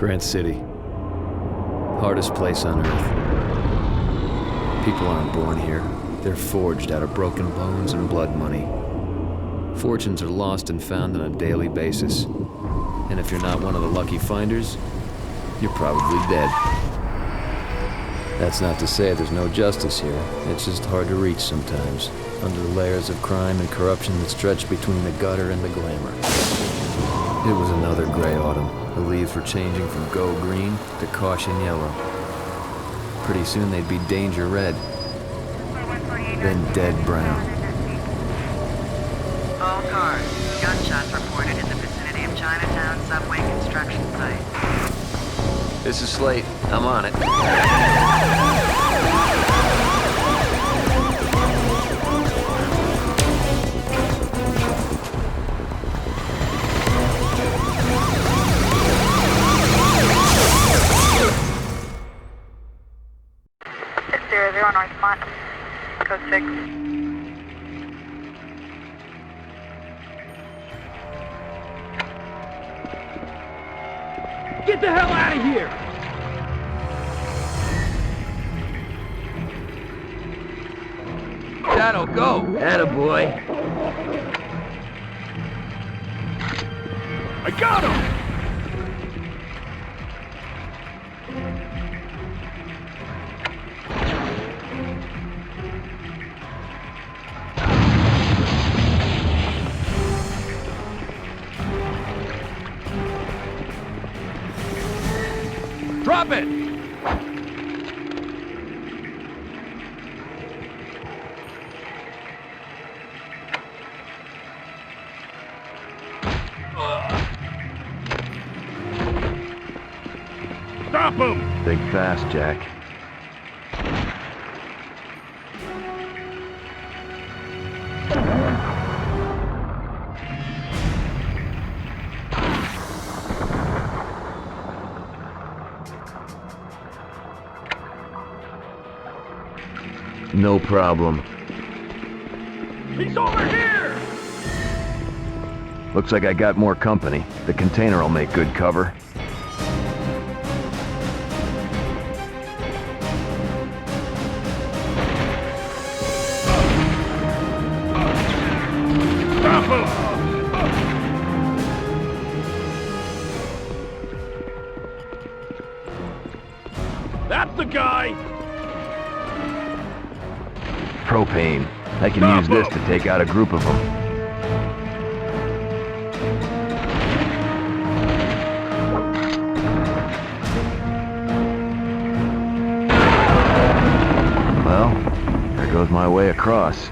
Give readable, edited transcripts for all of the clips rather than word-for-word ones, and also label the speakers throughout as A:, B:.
A: Grant City. Hardest place on Earth. People aren't born here. They're forged out of broken bones and blood money. Fortunes are lost and found on a daily basis. And if you're not one of the lucky finders, you're probably dead. That's not to say there's no justice here. It's just hard to reach sometimes, under the layers of crime and corruption that stretch between the gutter and the glamour. It was another gray autumn. The leaves were changing from go green to caution yellow. Pretty soon they'd be danger red, then dead brown.
B: All cars. Gunshots reported in the vicinity of Chinatown subway construction site.
A: This is Slate. I'm on it.
B: Northmont, code 6.
C: Get the hell out of here! That'll go! Attaboy! I got him! Drop it! Stop him!
D: Think fast, Jack. No problem.
C: He's over here!
D: Looks like I got more company. The container will make good cover.
C: Stop him! That's the guy!
D: Propane. I can use this to take out a group of them. Well, there goes my way across.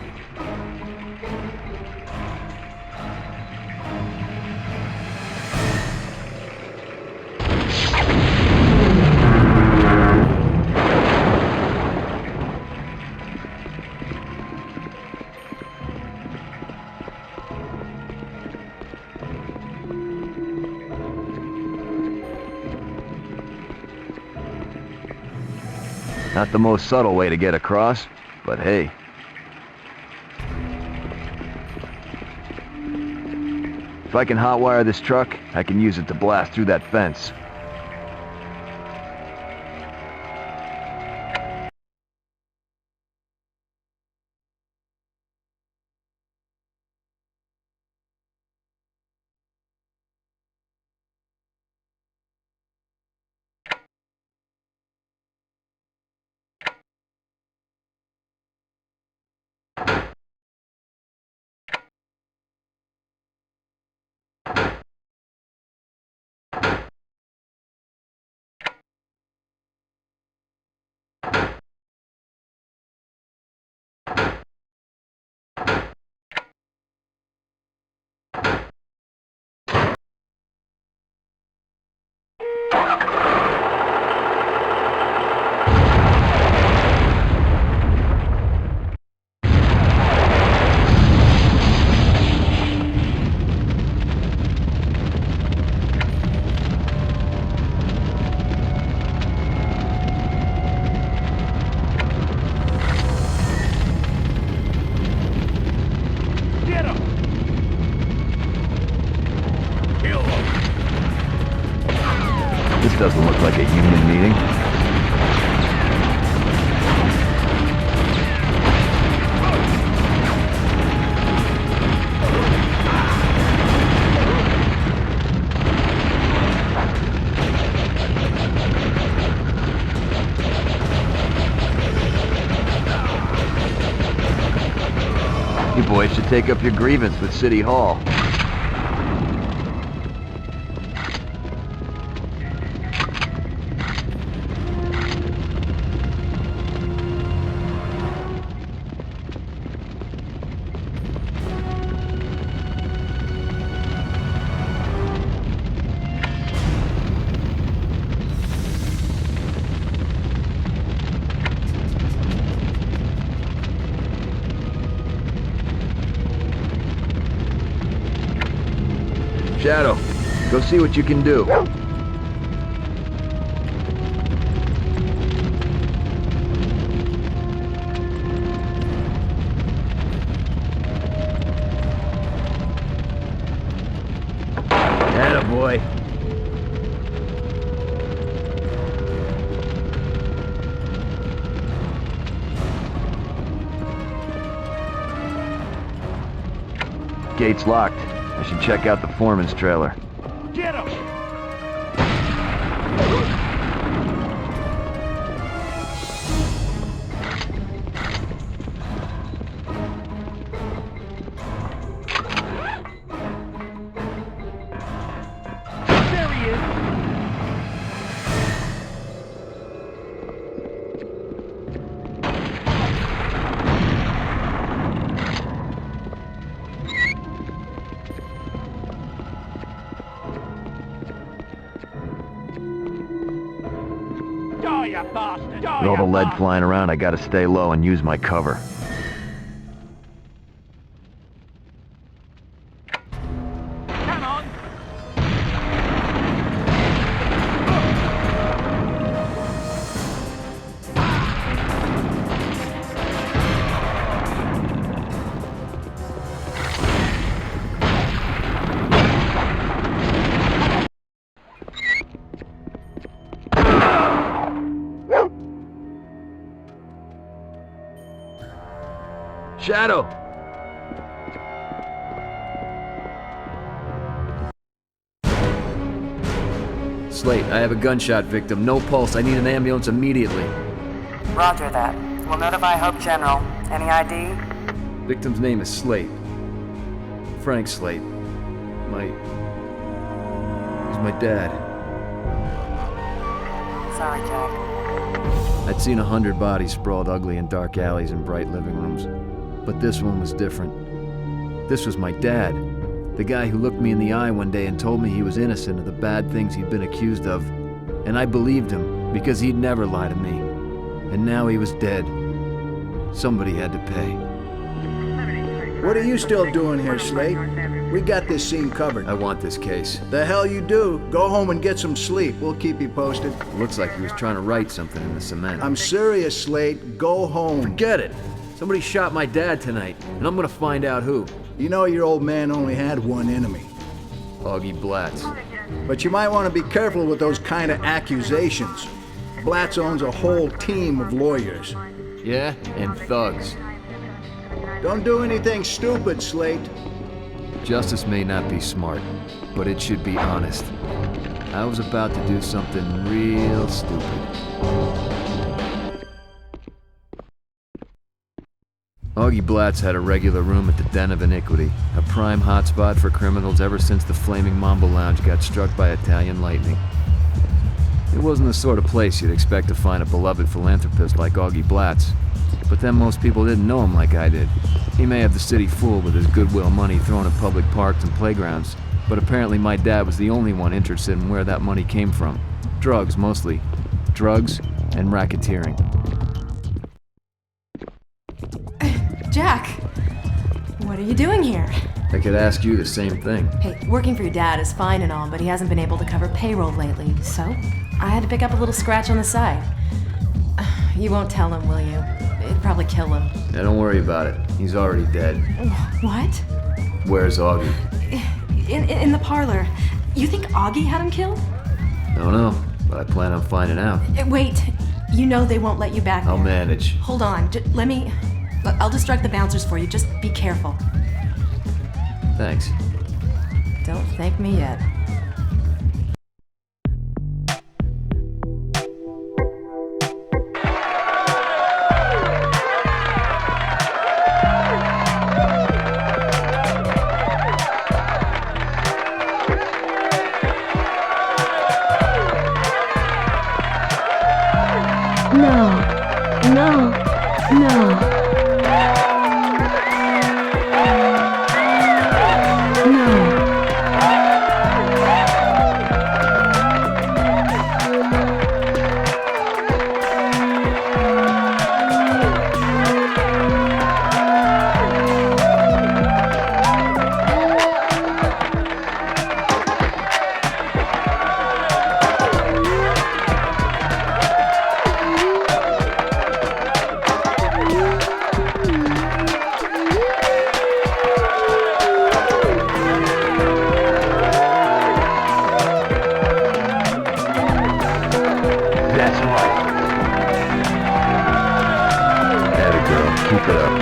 D: Not the most subtle way to get across, but hey. If I can hotwire this truck, I can use it to blast through that fence. Doesn't look like a union meeting. You boys should take up your grievance with City Hall. Shadow, go see what you can do. Attaboy. Gate's locked. I should check out the foreman's trailer.
C: Get him! There he is! Die, you bastard! Die,
D: With all the
C: you
D: lead
C: bastard!
D: flying around, I gotta stay low and use my cover.
C: Come on!
D: Shadow!
A: Slate, I have a gunshot victim. No pulse. I need an ambulance immediately.
B: Roger that. We'll notify Hope General. Any ID?
A: Victim's name is Slate. Frank Slate. He's my dad.
B: Sorry, Jack.
A: I'd seen 100 bodies sprawled ugly in dark alleys and bright living rooms. But this one was different. This was my dad. The guy who looked me in the eye one day and told me he was innocent of the bad things he'd been accused of. And I believed him, because he'd never lie to me. And now he was dead. Somebody had to pay.
E: What are you still doing here, Slate? We got this scene covered.
A: I want this case.
E: The hell you do? Go home and get some sleep. We'll keep you posted.
A: It looks like he was trying to write something in the cement.
E: I'm serious, Slate. Go home.
A: Forget it! Somebody shot my dad tonight, and I'm gonna find out who.
E: You know your old man only had one enemy.
A: Augie Blatz.
E: But you might want to be careful with those kind of accusations. Blatz owns a whole team of lawyers.
A: Yeah? And thugs.
E: Don't do anything stupid, Slate.
A: Justice may not be smart, but it should be honest. I was about to do something real stupid. Augie Blatz had a regular room at the Den of Iniquity, a prime hotspot for criminals ever since the Flaming Mambo Lounge got struck by Italian lightning. It wasn't the sort of place you'd expect to find a beloved philanthropist like Augie Blatz, but then most people didn't know him like I did. He may have the city fooled with his goodwill money thrown at public parks and playgrounds, but apparently my dad was the only one interested in where that money came from. Drugs, mostly. Drugs and racketeering.
F: Jack, what are you doing here?
A: I could ask you the same thing.
F: Hey, working for your dad is fine and all, but he hasn't been able to cover payroll lately, so I had to pick up a little scratch on the side. You won't tell him, will you? It'd probably kill him.
A: Now don't worry about it. He's already dead.
F: What?
A: Where's Augie?
F: In the parlor. You think Augie had him killed?
A: Don't know, but I plan on finding out.
F: Wait, you know they won't let you back
A: I'll
F: there.
A: manage.
F: Hold on, I'll distract the bouncers for you, just be careful.
A: Thanks.
F: Don't thank me yet.
A: Keep it up.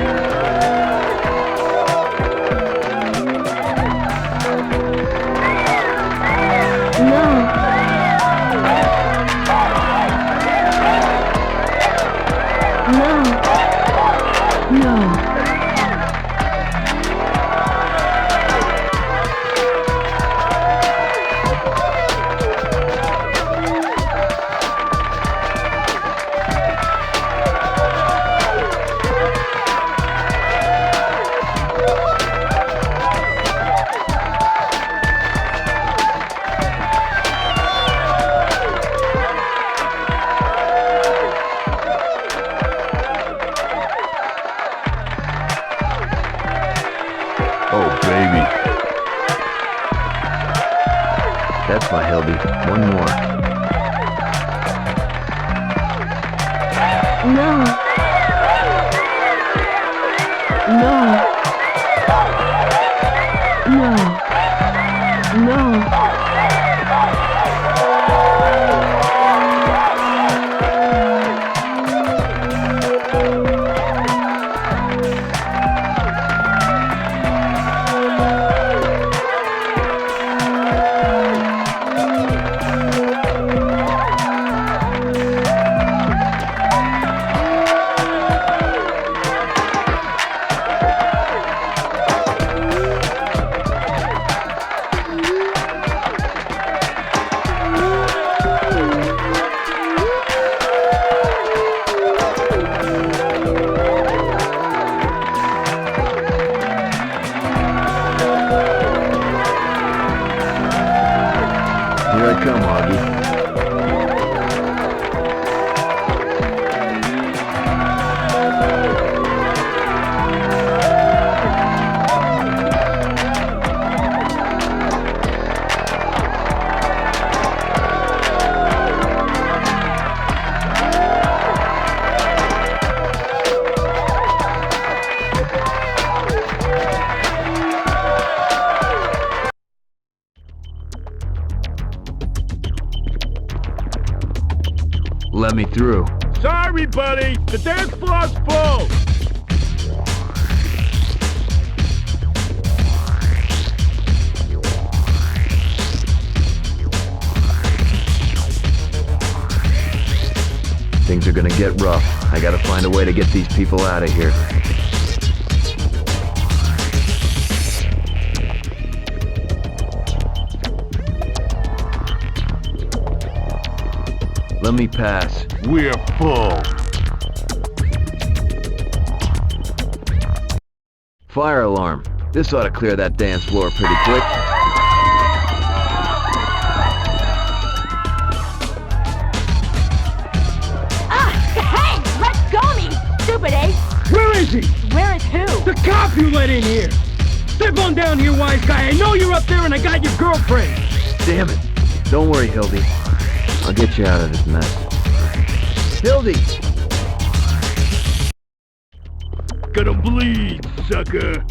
A: That's my Hildy. One more.
G: No.
A: Here I come, Augie. Let me through.
C: Sorry, buddy. The dance floor's full.
A: Things are gonna get rough. I gotta find a way to get these people out of here. Let me pass.
C: We're full.
A: Fire alarm. This ought to clear that dance floor pretty quick.
G: Hey! Let go of me, stupid ape!
C: Where is he?
G: Where is who?
C: The cop you let in here. Step on down here, wise guy. I know you're up there and I got your girlfriend.
A: Damn it. Don't worry, Hildy. I'll get you out of this mess. Hildy!
C: Gonna bleed, sucker.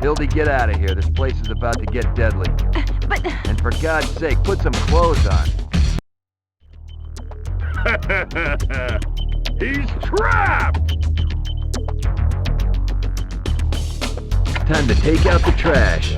A: Hildy, get out of here. This place is about to get deadly.
G: But...
A: And for God's sake, put some clothes on.
C: He's trapped!
D: Time to take out the trash.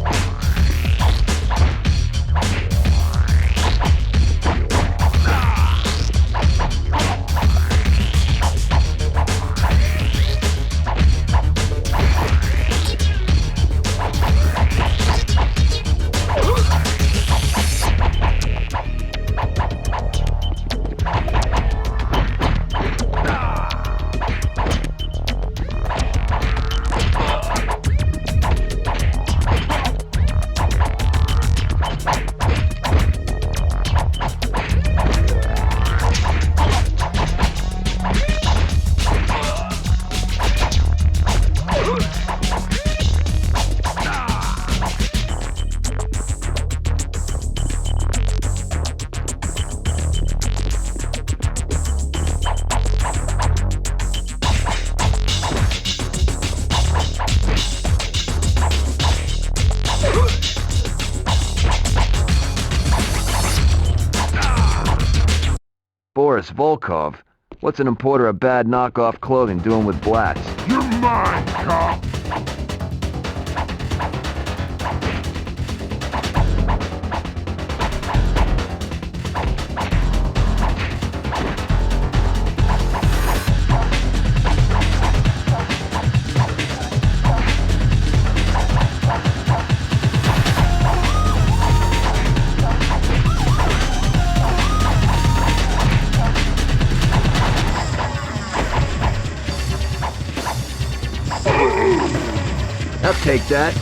D: Boris Volkov? What's an importer of bad knockoff clothing doing with blats?
C: You're mine, cop!
D: I'll take that.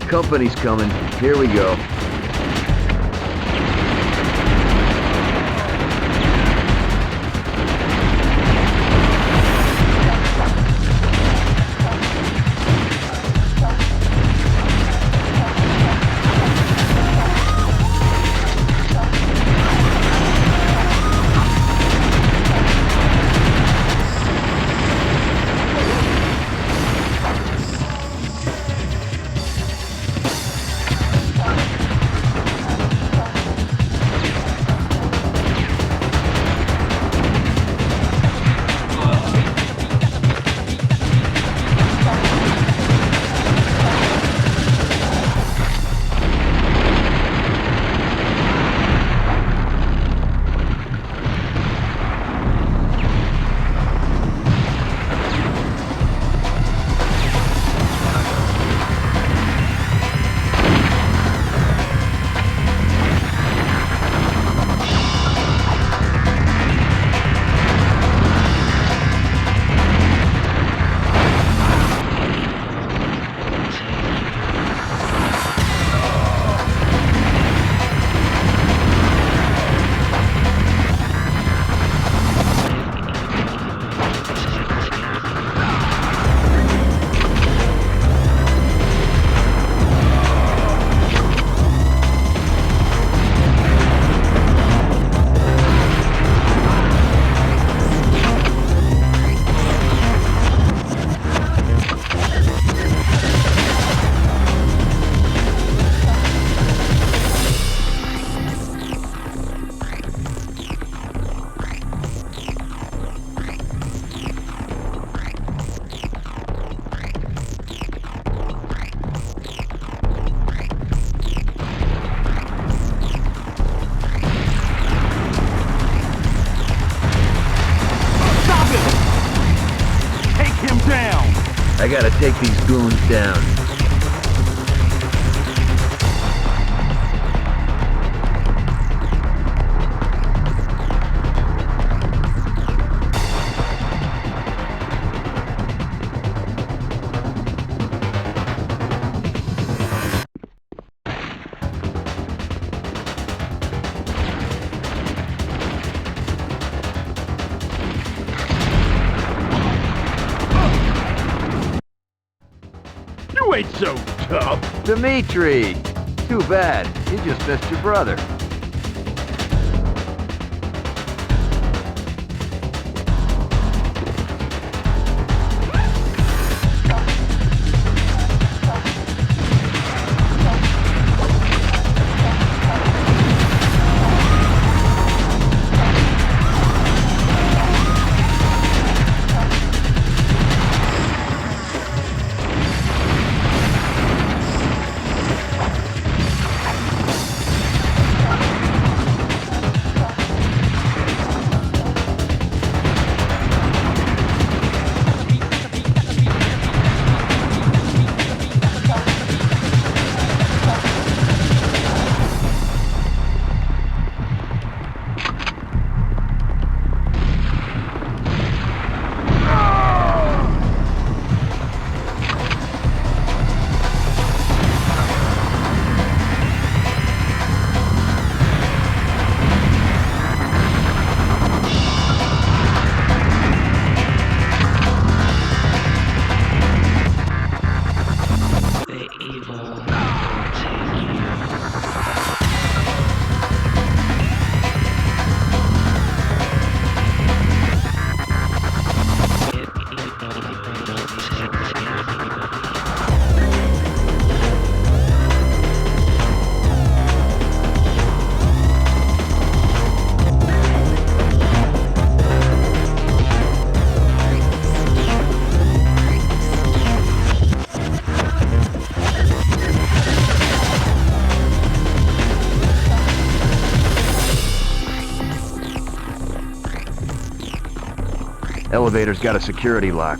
D: Company's coming. Here we go. I gotta take these goons down.
C: You ain't so tough.
D: Dimitri! Too bad. You just missed your brother. Elevator's got a security lock.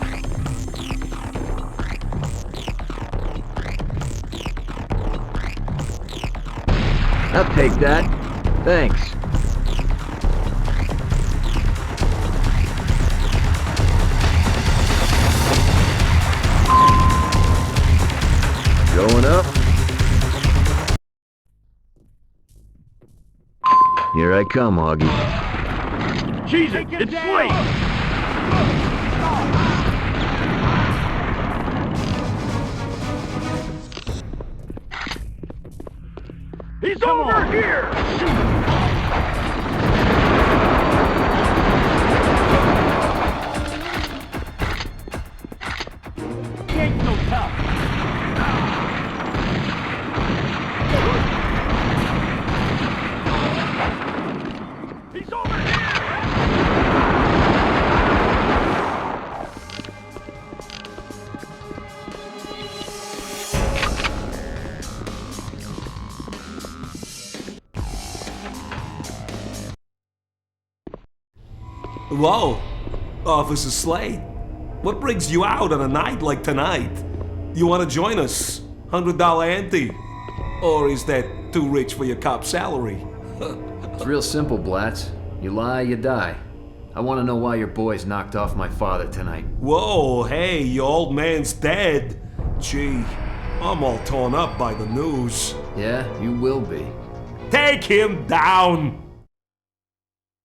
D: I'll take that. Thanks. Going up. Here I come, Augie.
C: Jesus, it's Slate! He's over here! He ain't so tough. He's over here!
H: Whoa, Officer Slate. What brings you out on a night like tonight? You want to join us? $100 ante? Or is that too rich for your cop salary?
A: It's real simple, Blatz. You lie, you die. I want to know why your boys knocked off my father tonight.
H: Whoa, hey, your old man's dead. Gee, I'm all torn up by the news.
A: Yeah, you will be.
H: Take him down!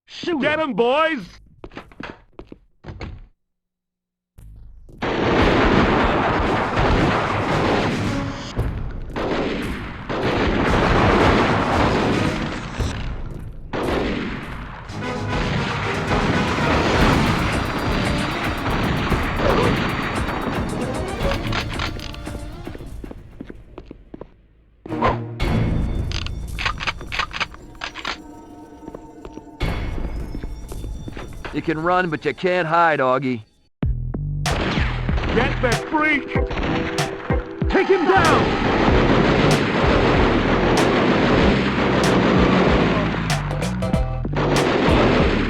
C: Shoot! Get him, boys!
D: You can run, but you can't hide, Augie.
C: Get that freak! Take him down!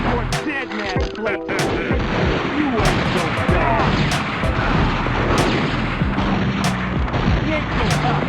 C: You're dead, man, Slate. You ain't so bad. He ain't so tough.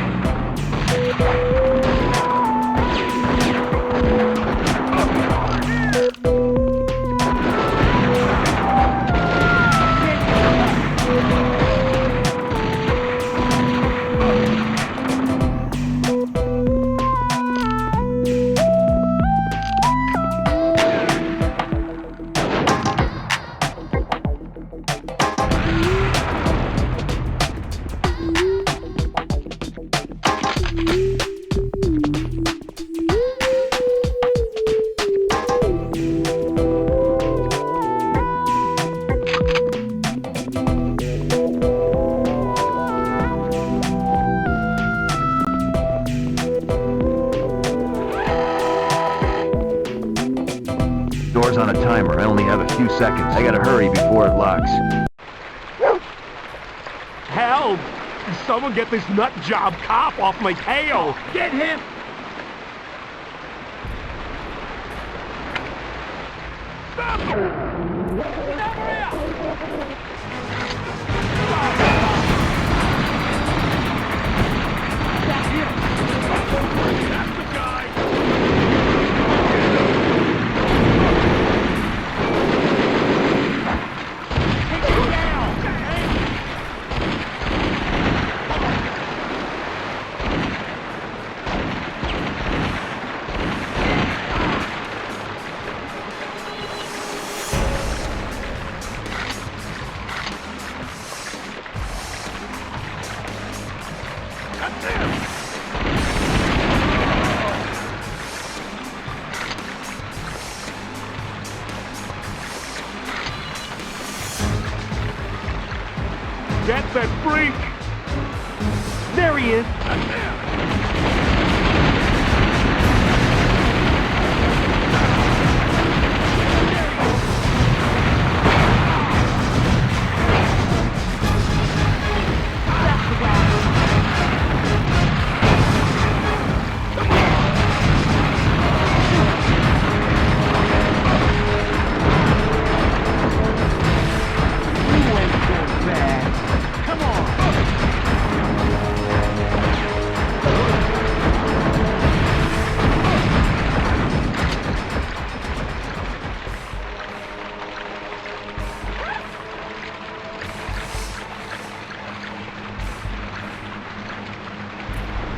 D: Door's on a timer. I only have a few seconds. I gotta hurry before it locks.
C: Help! Someone get this nut job cop off my tail! Get him! Stop him! Get over here! That's him! That's the guy! Take him down! That's it!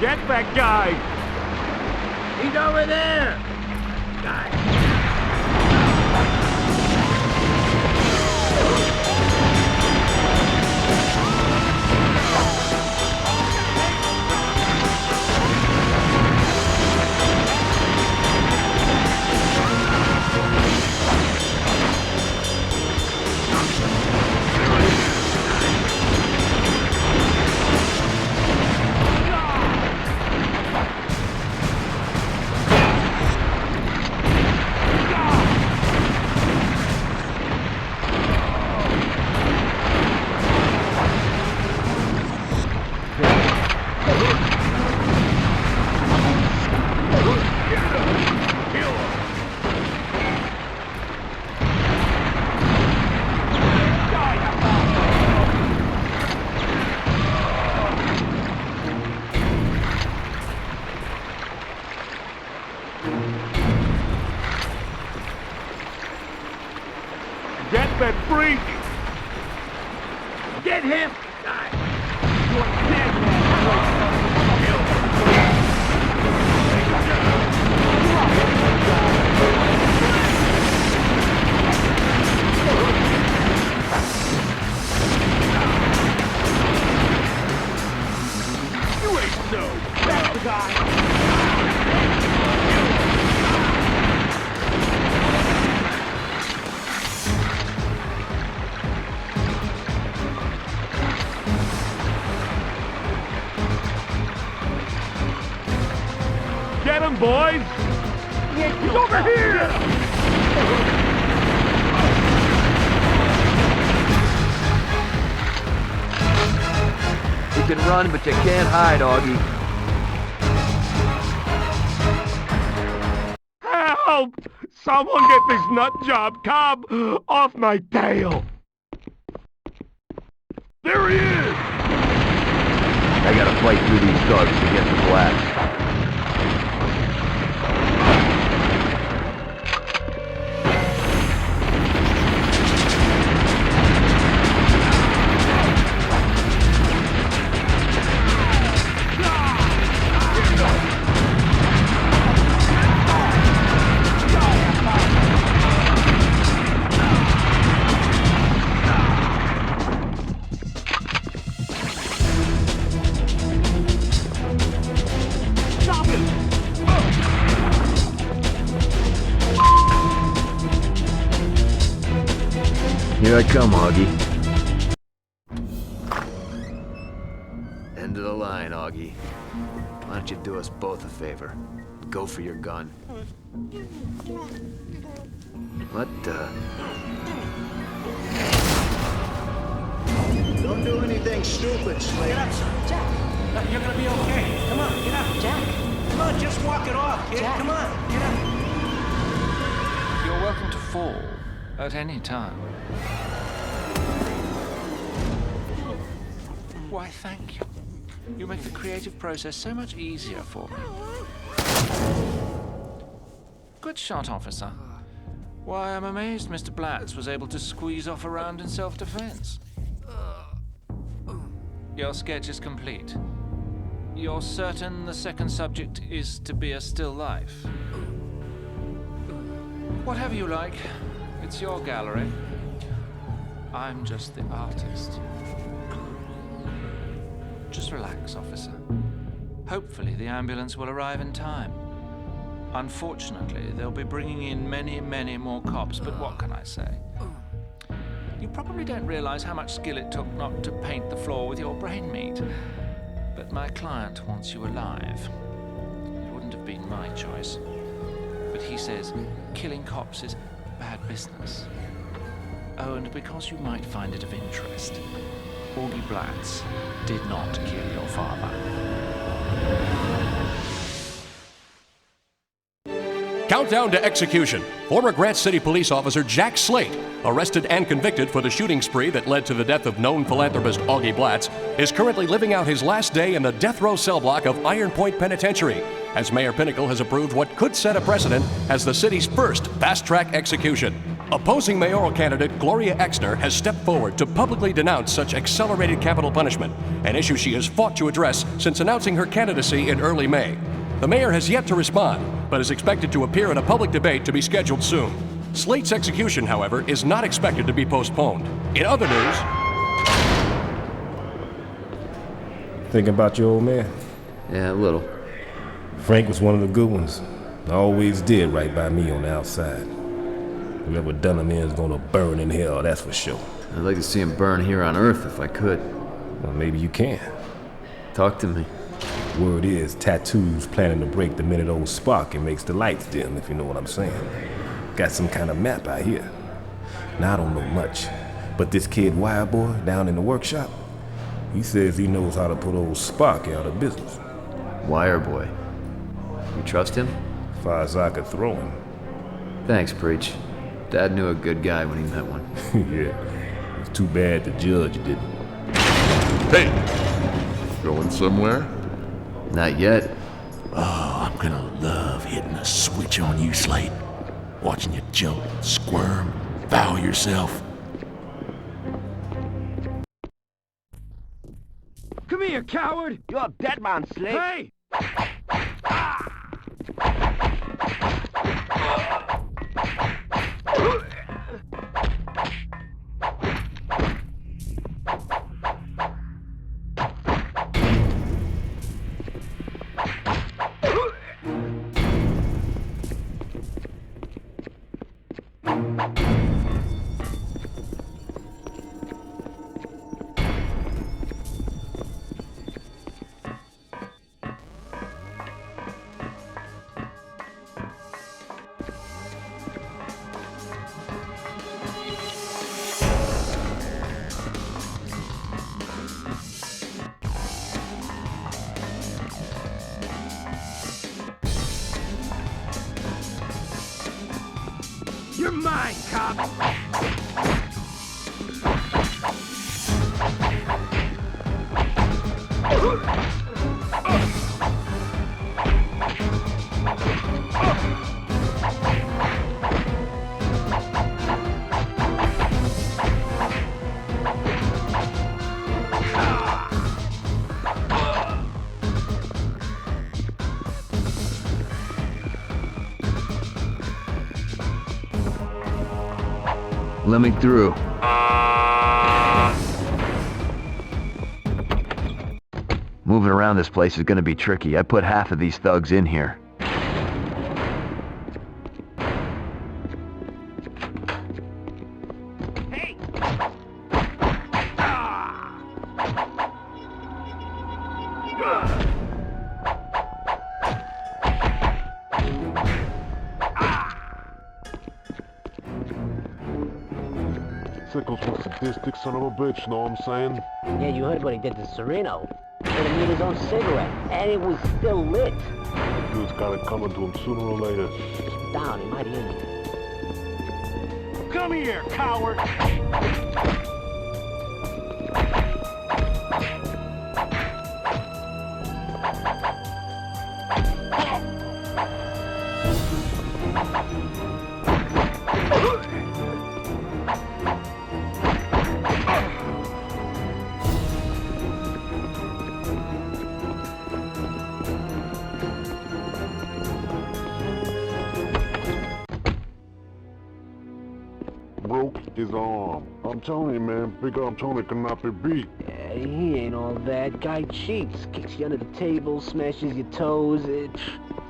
C: Get that guy! He's over there! Get that freak! Get him! You're dead, you ain't so! That's the guy! Get him, boys! He's over here!
D: You can run, but you can't hide, Augie.
C: Help! Someone get this nut job cob off my tail! There he is!
D: I gotta fight through these thugs to get the blast. Here I come, Augie.
A: End of the line, Augie. Why don't you do us both a favor? Go for your gun. What,
E: Don't do anything stupid, Slate.
I: Get up, son.
F: Jack.
I: You're gonna be okay. Come on, get up.
F: Jack.
I: Come on, just walk it off, kid.
F: Jack.
I: Come on, get up.
J: You're welcome to fall at any time. Why, thank you. You make the creative process so much easier for me. Good shot, officer. Why, I'm amazed Mr. Blatz was able to squeeze off a round in self-defense. Your sketch is complete. You're certain the second subject is to be a still life? Whatever you like. It's your gallery. I'm just the artist. Just relax, officer. Hopefully the ambulance will arrive in time. Unfortunately, they'll be bringing in many, many more cops, but what can I say? You probably don't realize how much skill it took not to paint the floor with your brain meat. But my client wants you alive. It wouldn't have been my choice. But he says killing cops is bad business. Oh, and because you might find it of interest, Augie Blatz did not kill your father.
K: Countdown to execution. Former Grant City police officer Jack Slate, arrested and convicted for the shooting spree that led to the death of known philanthropist Augie Blatz, is currently living out his last day in the death row cell block of Iron Point Penitentiary, as Mayor Pinnacle has approved what could set a precedent as the city's first fast-track execution. Opposing mayoral candidate Gloria Exner has stepped forward to publicly denounce such accelerated capital punishment, an issue she has fought to address since announcing her candidacy in early May. The mayor has yet to respond, but is expected to appear in a public debate to be scheduled soon. Slate's execution, however, is not expected to be postponed. In other news...
L: Thinking about your old man?
A: Yeah, a little.
L: Frank was one of the good ones. Always did right by me on the outside. Whoever done him in is gonna burn in hell, that's for sure.
A: I'd like to see him burn here on Earth if I could.
L: Well, maybe you can.
A: Talk to me.
L: Word is, Tattoo's planning to break the minute old spark and makes the lights dim, if you know what I'm saying. Got some kind of map out here. Now, I don't know much, but this kid Wireboy down in the workshop, he says he knows how to put old Sparky out of business.
A: Wireboy. You trust him?
L: As far as I could throw him.
A: Thanks, Preach. Dad knew a good guy when he met one.
L: Yeah. It's too bad the judge didn't.
M: Hey! Going somewhere?
A: Not yet.
N: Oh, I'm gonna love hitting a switch on you, Slate. Watching you jump, squirm, foul yourself.
C: Come here, coward!
I: You're a dead man, Slate.
C: Hey! You're mine, cop!
D: Let me through. Moving around this place is gonna be tricky. I put half of these thugs in here.
O: Sickles was a sadistic son of a bitch, know what I'm saying?
I: Yeah, you heard what he did to Sereno. He had him eat his own cigarette, and it was still lit.
O: The dude's got it coming to him sooner or later.
I: Just down, he might hear me.
C: Come here, coward!
O: Broke his arm. I'm telling you, man, Big Arm Tony cannot be beat.
I: Yeah, he ain't all that. Guy cheats, kicks you under the table, smashes your toes.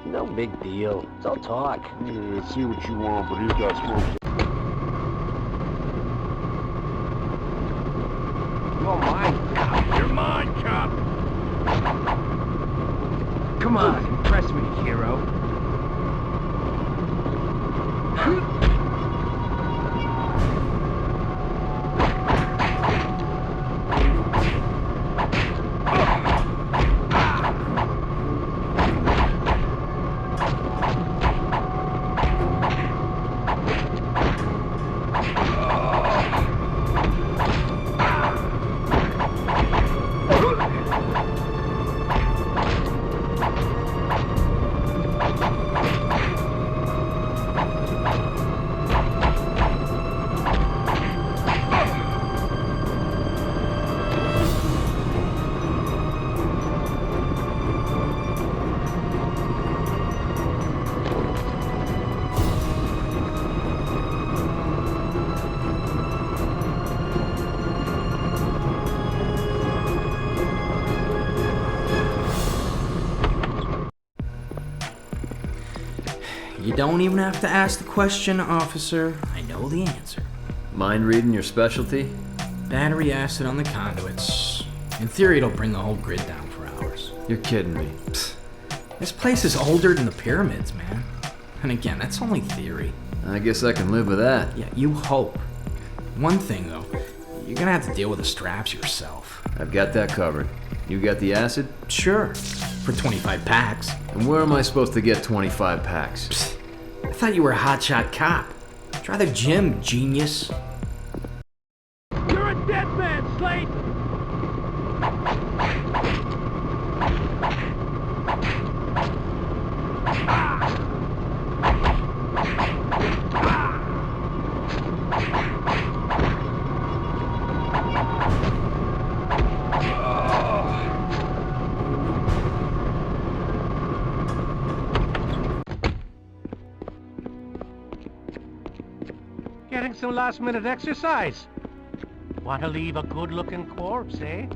I: No big deal. It's all talk.
O: Yeah, see what you want, but he's got smokes.
C: You're mine, cop! You're mine, cop! Come on, impress me, hero.
P: You don't even have to ask the question, officer. I know the answer.
A: Mind reading your specialty?
P: Battery acid on the conduits. In theory, it'll bring the whole grid down for hours.
A: You're kidding me.
P: Psst. This place is older than the pyramids, man. And again, that's only theory.
A: I guess I can live with that.
P: Yeah, you hope. One thing, though. You're gonna have to deal with the straps yourself.
A: I've got that covered. You got the acid?
P: Sure. For 25 packs.
A: And where am I supposed to get 25 packs?
P: Psst. I thought you were a hotshot cop. Try the gym, genius.
C: You're a dead man, Slate! Getting some last-minute exercise. Want to leave a good-looking corpse, eh?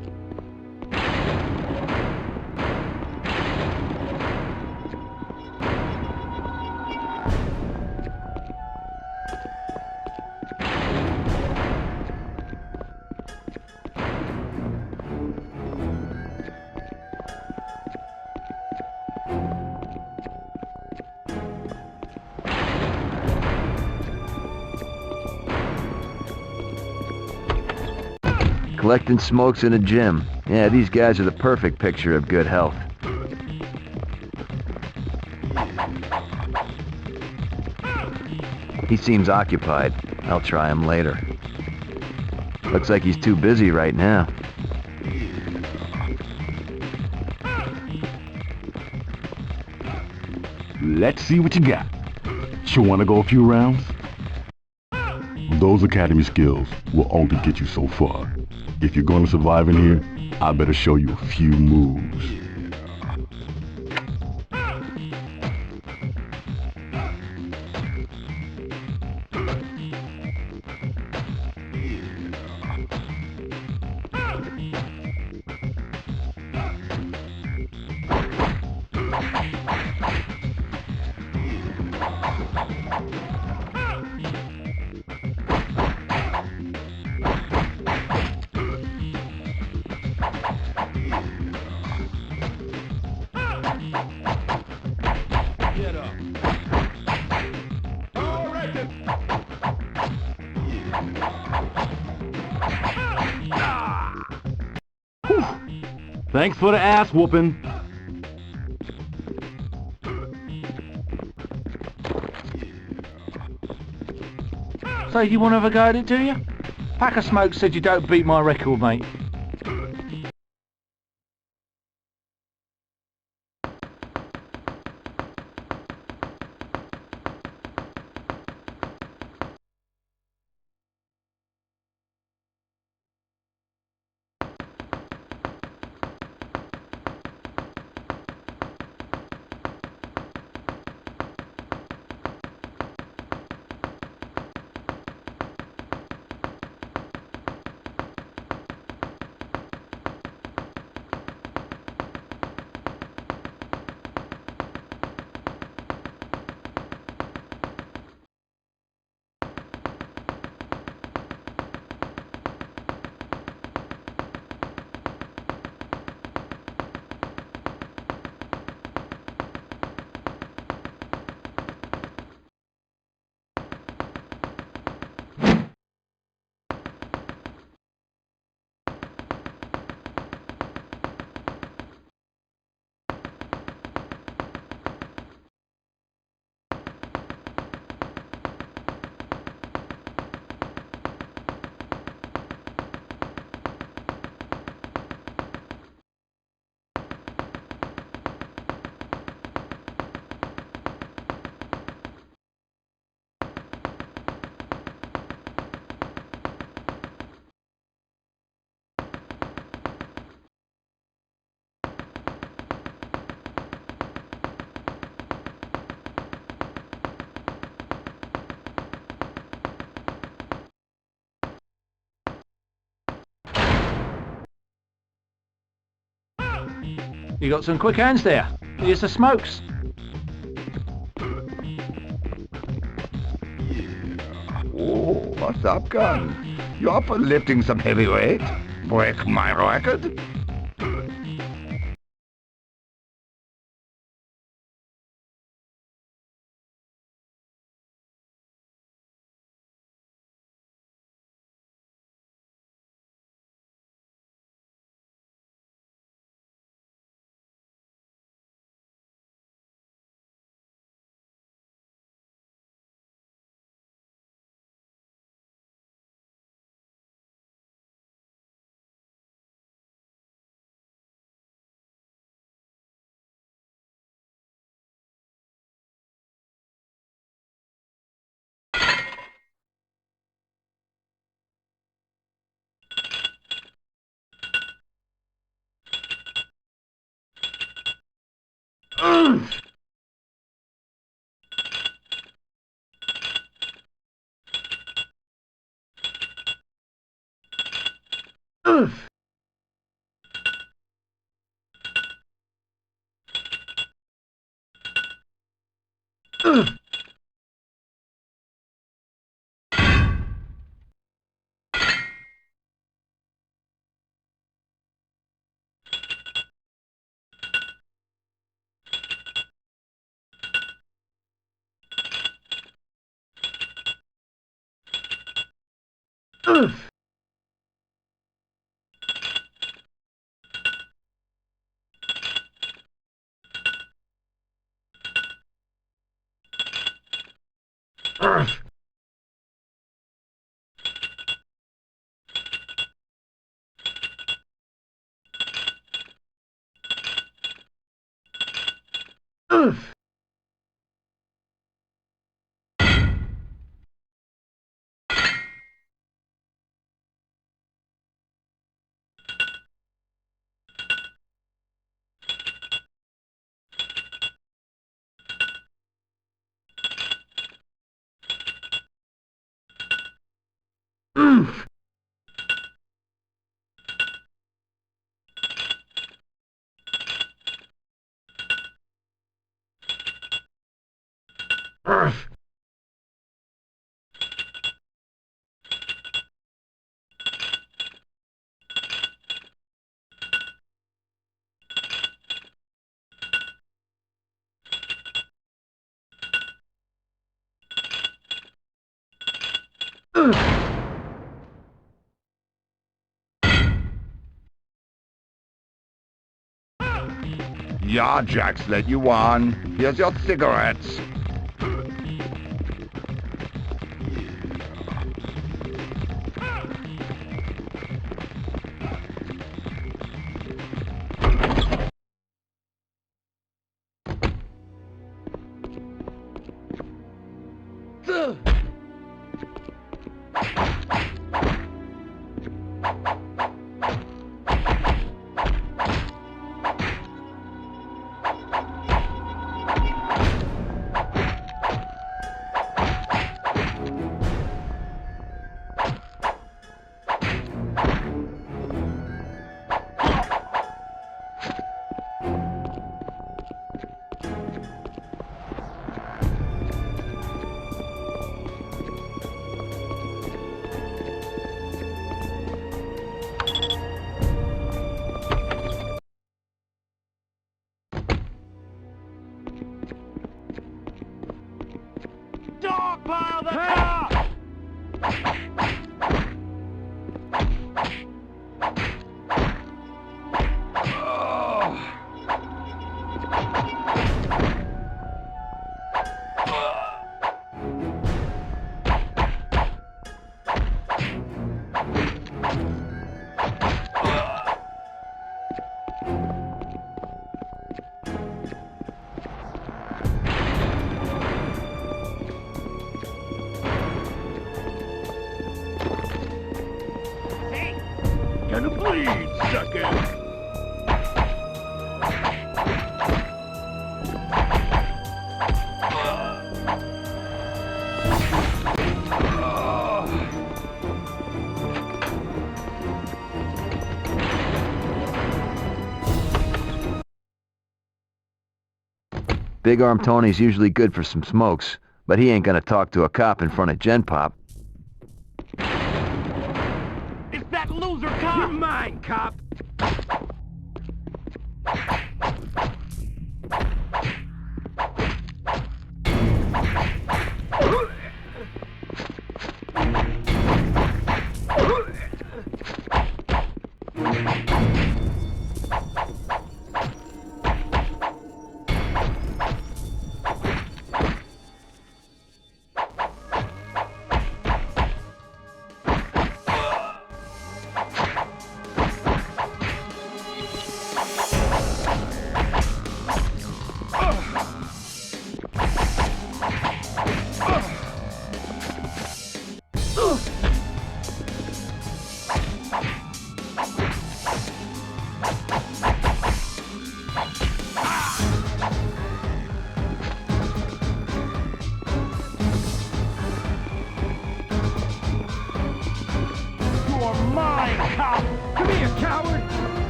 D: Collecting smokes in a gym. Yeah, these guys are the perfect picture of good health. He seems occupied. I'll try him later. Looks like he's too busy right now.
O: Let's see what you got. You wanna go a few rounds? Those academy skills will only get you so far. If you're going to survive in here, I better show you a few moves. Thanks for the ass whooping.
Q: So you want to have a go at it, do you? Pack of Smoke said you don't beat my record, mate. You got some quick hands there. Here's the Smokes.
R: Oh, what's up, gun? You up for lifting some heavyweight? Break my record? Yeah, Jack Slate, you won. Here's your cigarettes.
C: Dogpile the car!
R: Gonna bleed, sucker!
D: Big Arm Tony's usually good for some smokes, but he ain't gonna talk to a cop in front of Gen Pop.
C: cop!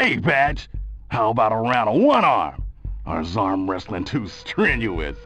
O: Hey, Badge, how about a round of one arm? Or is arm wrestling too strenuous?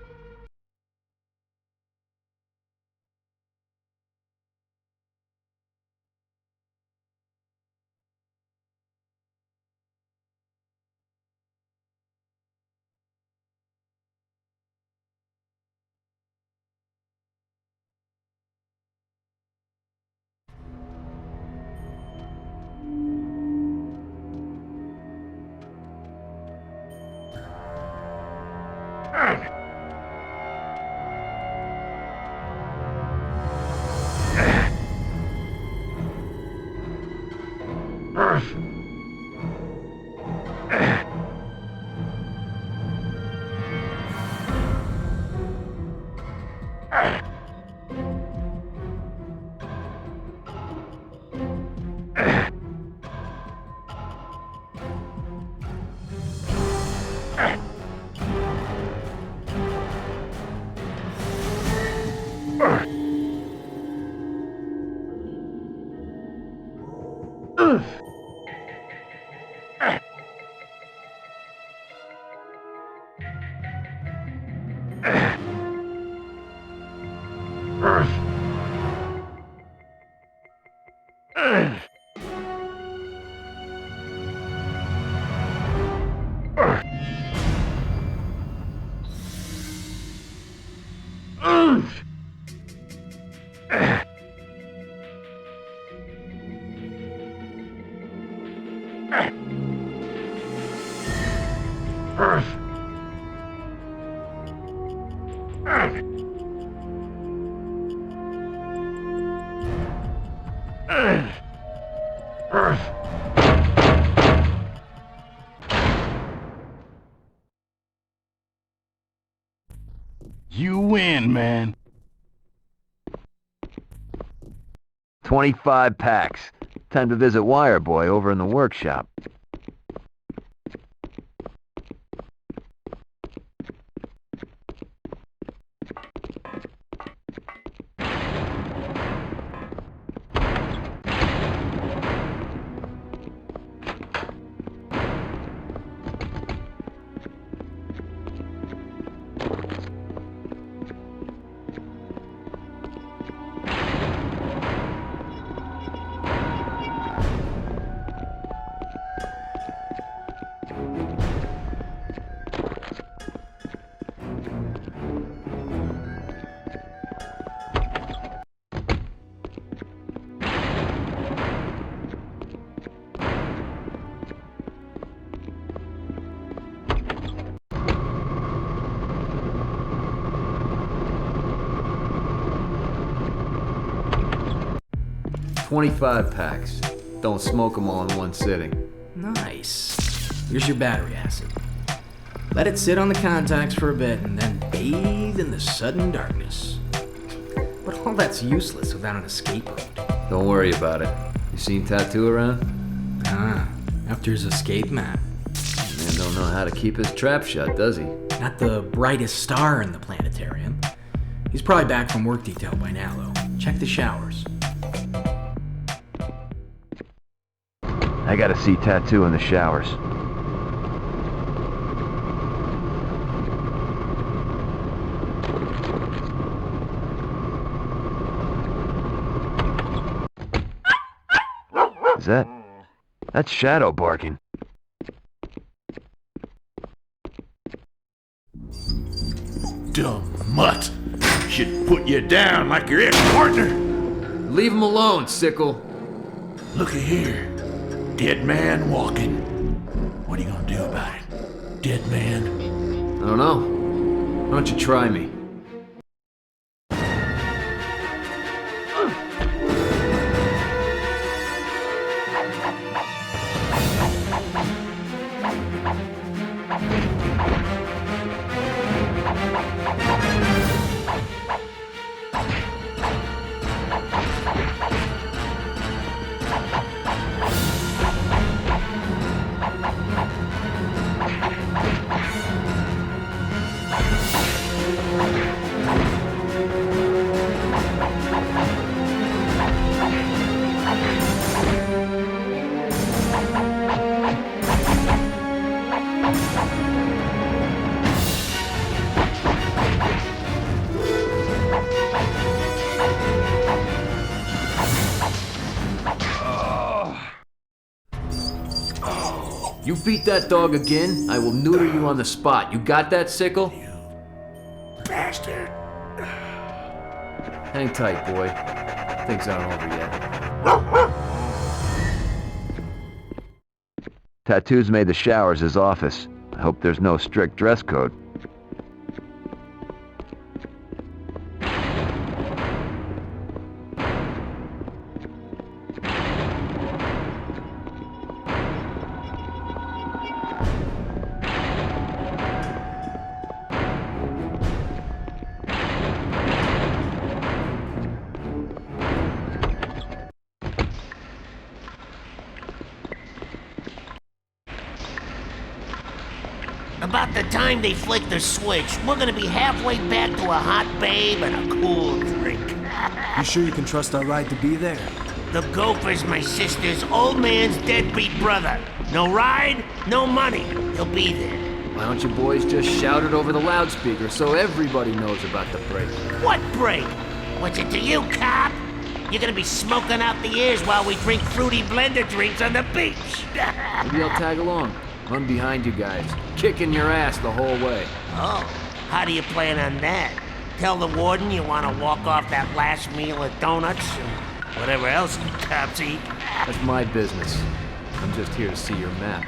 O: You win, man.
D: 25 packs. Time to visit Wireboy over in the workshop.
A: 25 packs. Don't smoke them all in one sitting.
P: Nice. Here's your battery acid. Let it sit on the contacts for a bit and then bathe in the sudden darkness. But all that's useless without an escape route.
A: Don't worry about it. You seen Tattoo around?
P: Ah, after his escape map.
A: Man don't know how to keep his trap shut, does he?
P: Not the brightest star in the planetarium. He's probably back from work detail by now, though. Check the showers.
D: I gotta see Tattoo in the showers. Is that? That's Shadow barking.
N: Dumb mutt. Should put you down like your ex-partner.
A: Leave him alone, Sickle.
N: Looky here. Dead man walking. What are you gonna do about it? Dead man?
A: I don't know. Why don't you try me? You beat that dog again, I will neuter you on the spot. You got that, Sickle?
N: Bastard.
A: Hang tight, boy. Things aren't over yet.
D: Tattoo's made the showers his office. I hope there's no strict dress code.
I: About the time they flick the switch, we're gonna be halfway back to a hot babe and a cool drink.
S: You sure you can trust our ride to be there?
I: The gopher's my sister's old man's deadbeat brother. No ride, no money. He'll be there.
A: Why don't you boys just shout it over the loudspeaker so everybody knows about the break?
I: What break? What's it to you, cop? You're gonna be smoking out the ears while we drink fruity blender drinks on the beach.
A: Maybe I'll tag along. Run behind you guys, kicking your ass the whole way.
I: Oh, how do you plan on that? Tell the warden you want to walk off that last meal of donuts and whatever else you cops eat?
A: That's my business. I'm just here to see your map.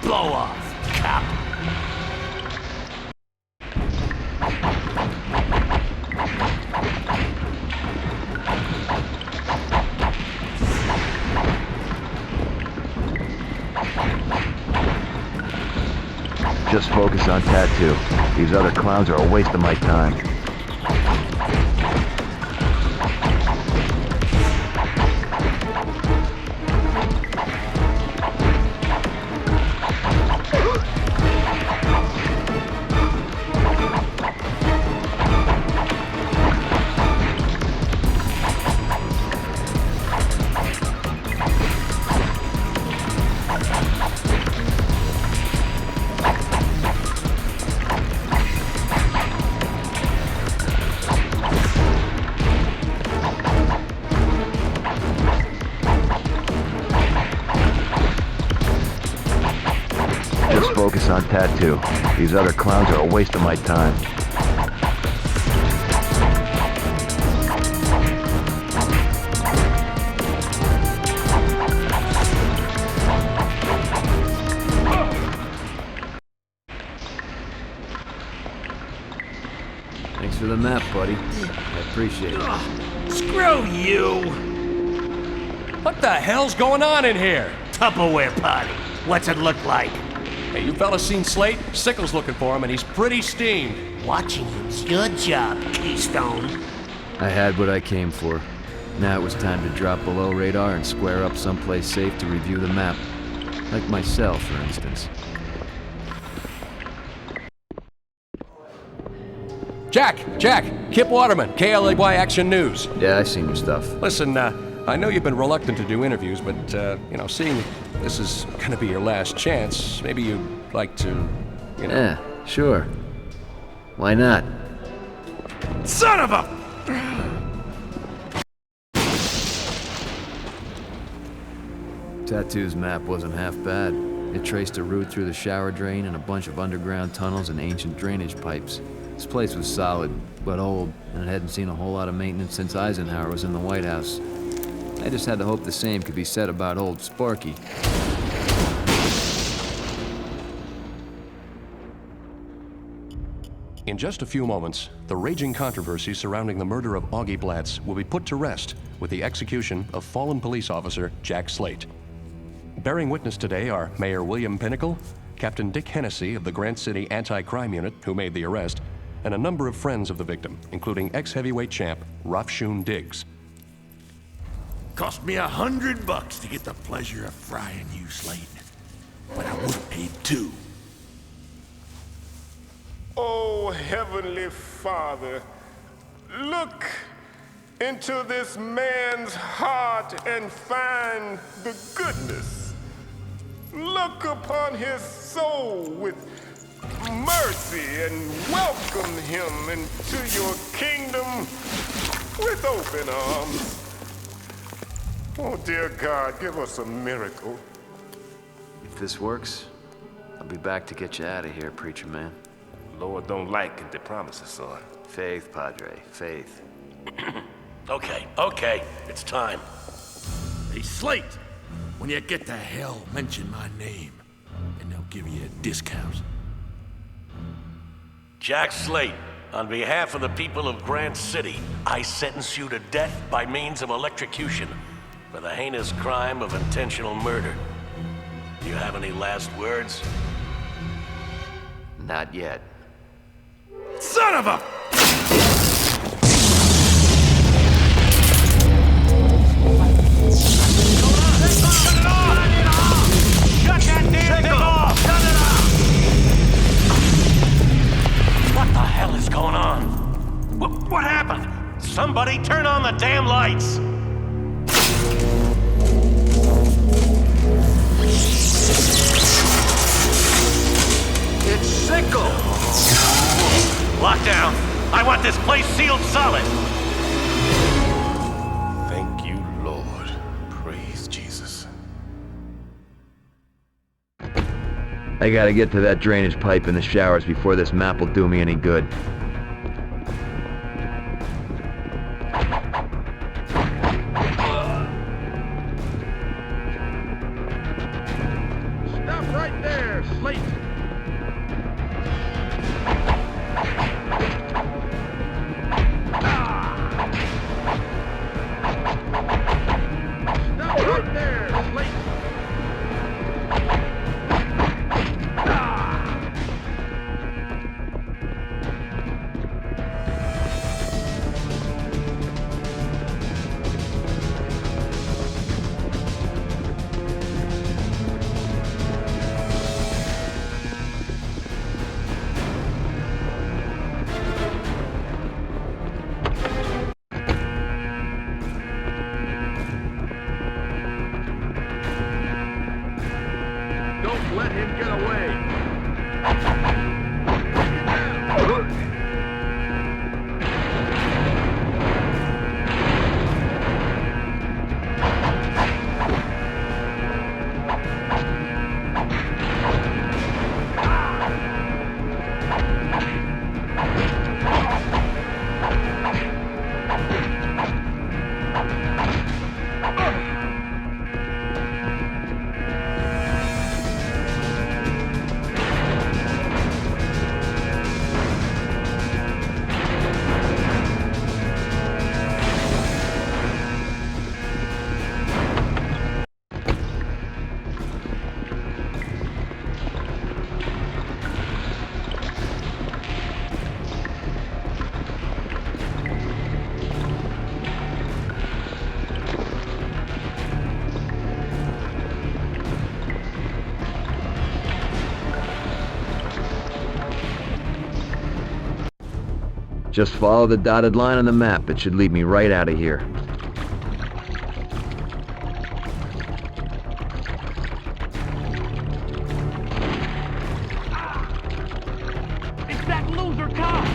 I: Blow off, cop.
D: Just focus on Tattoo. These other clowns are a waste of my time. Just focus on Tattoo. These other clowns are a waste of my time.
A: Thanks for the map, buddy. I appreciate it.
I: Screw you!
K: What the hell's going on in here?
I: Tupperware party. What's it look like?
K: Hey, you fellas seen Slate? Sickle's looking for him, and he's pretty steamed.
I: Watching him's your job, Keystone.
A: I had what I came for. Now it was time to drop below radar and square up someplace safe to review the map. Like my cell, for instance.
K: Jack! Kip Waterman, KLAY Action News.
A: Yeah, I seen your stuff.
K: Listen, I know you've been reluctant to do interviews, but, seeing this is gonna be your last chance, maybe you'd like to,
A: Yeah, sure. Why not?
N: Son of a...
A: Tattoo's map wasn't half bad. It traced a route through the shower drain and a bunch of underground tunnels and ancient drainage pipes. This place was solid, but old, and it hadn't seen a whole lot of maintenance since Eisenhower was in the White House. I just had to hope the same could be said about old Sparky.
K: In just a few moments, the raging controversy surrounding the murder of Augie Blatz will be put to rest with the execution of fallen police officer Jack Slate. Bearing witness today are Mayor William Pinnacle, Captain Dick Hennessy of the Grant City Anti-Crime Unit, who made the arrest, and a number of friends of the victim, including ex-heavyweight champ Rafshoon Diggs.
N: Cost me $100 to get the pleasure of frying you, Slate. But I would have paid $2.
T: Oh, Heavenly Father, look into this man's heart and find the goodness. Look upon his soul with mercy and welcome him into your kingdom with open arms. Oh, dear God, give us a miracle.
A: If this works, I'll be back to get you out of here, preacher man.
R: Lord don't like empty promises, son.
A: Faith, Padre, faith.
N: Okay, it's time. Hey, Slate, when you get to hell, mention my name, and they'll give you a discount.
U: Jack Slate, on behalf of the people of Grant City, I sentence you to death by means of electrocution for the heinous crime of intentional murder. Do you have any last words?
A: Not yet.
N: Son of a...
U: Shut that damn thing off! Shut it off! What the hell is going on? What happened? Somebody turn on the damn lights!
I: It's Sickle!
U: Lockdown! I want this place sealed solid!
R: Thank you, Lord. Praise Jesus.
A: I gotta get to that drainage pipe in the showers before this map will do me any good.
T: Stop right there, Slate. Stop right there, Slate.
D: Just follow the dotted line on the map. It should lead me right out of here.
C: It's that loser cop!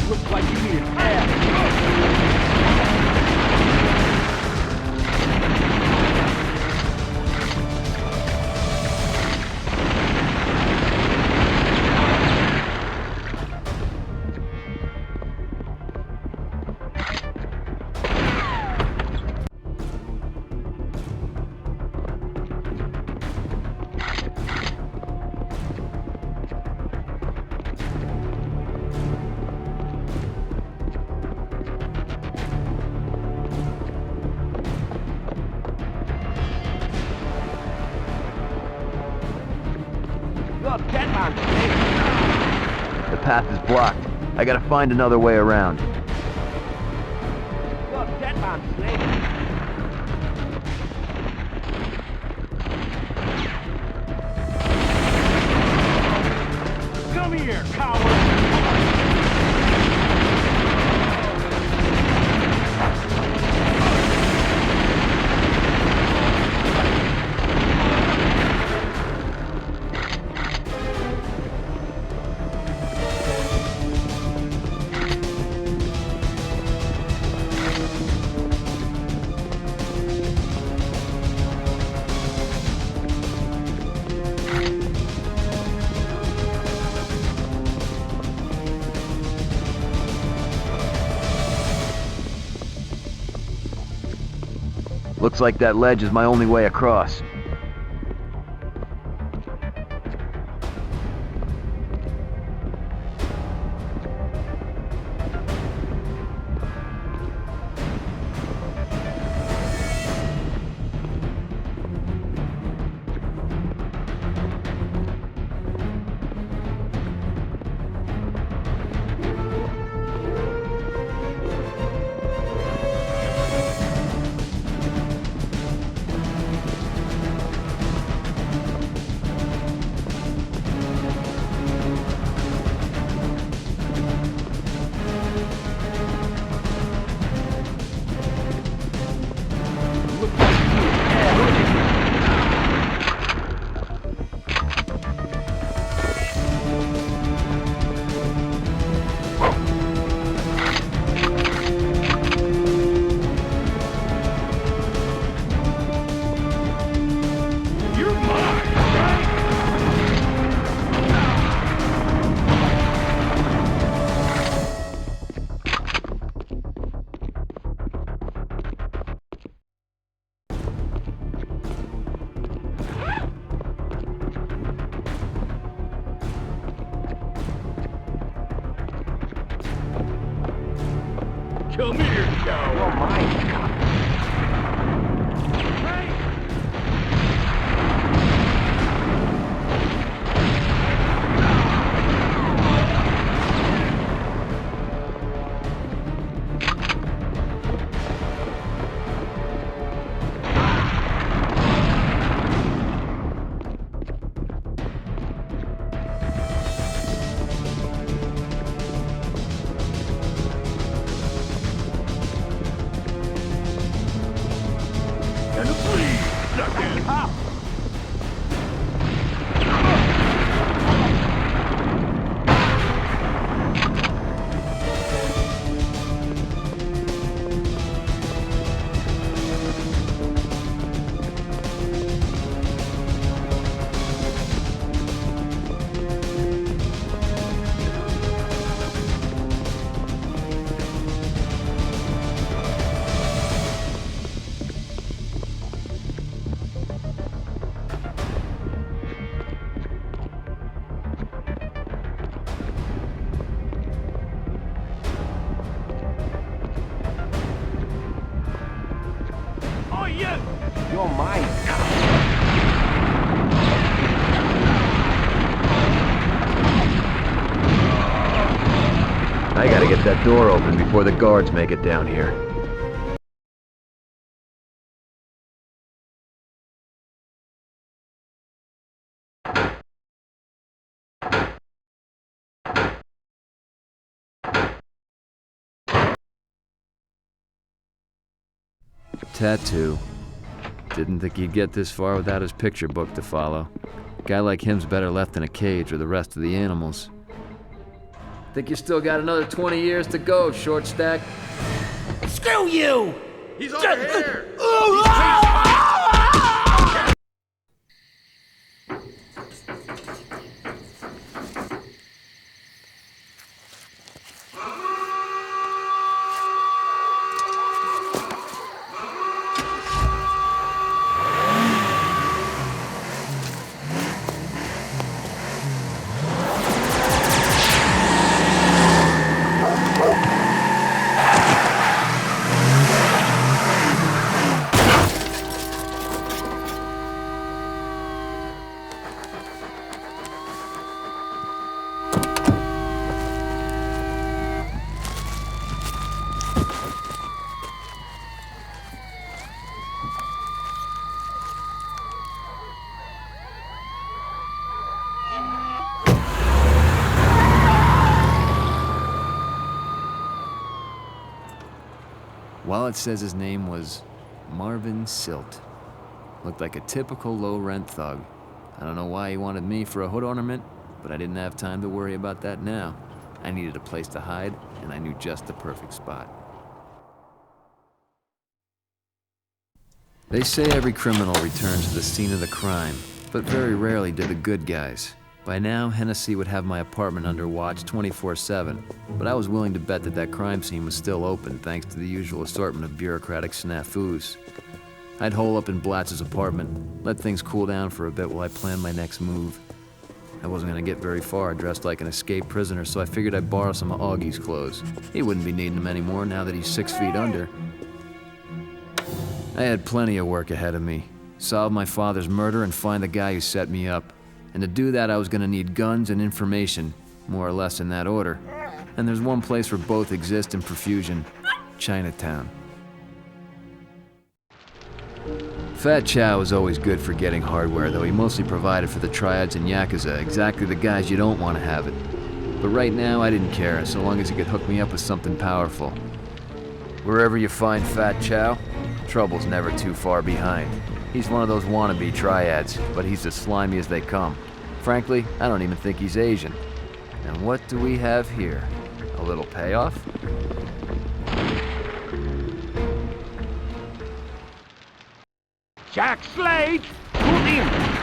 C: Looks like you need an
D: The path is blocked. I gotta find another way around.
C: Come here, coward!
D: Looks like that ledge is my only way across. Come here, cow! You're mine, cop.
R: You're my cop.
D: I gotta get that door open before the guards make it down here.
A: Tattoo. Didn't think he'd get this far without his picture book to follow. Guy like him's better left in a cage with the rest of the animals. Think you still got another 20 years to go, short stack?
I: Screw you!
T: He's over here!
A: Wallet says his name was Marvin Silt. Looked like a typical low-rent thug. I don't know why he wanted me for a hood ornament, but I didn't have time to worry about that now. I needed a place to hide, and I knew just the perfect spot. They say every criminal returns to the scene of the crime, but very rarely do the good guys. By now, Hennessy would have my apartment under watch 24/7, but I was willing to bet that that crime scene was still open thanks to the usual assortment of bureaucratic snafus. I'd hole up in Blatz's apartment, let things cool down for a bit while I planned my next move. I wasn't gonna get very far dressed like an escaped prisoner, so I figured I'd borrow some of Augie's clothes. He wouldn't be needing them anymore now that he's 6 feet under. I had plenty of work ahead of me. Solve my father's murder and find the guy who set me up. And to do that, I was gonna need guns and information, more or less in that order. And there's one place where both exist in profusion: Chinatown. Fat Chow was always good for getting hardware, though he mostly provided for the triads and Yakuza, exactly the guys you don't want to have it. But right now, I didn't care, so long as he could hook me up with something powerful. Wherever you find Fat Chow, trouble's never too far behind. He's one of those wannabe triads, but he's as slimy as they come. Frankly, I don't even think he's Asian. And what do we have here? A little payoff?
R: Jack Slate, shoot him!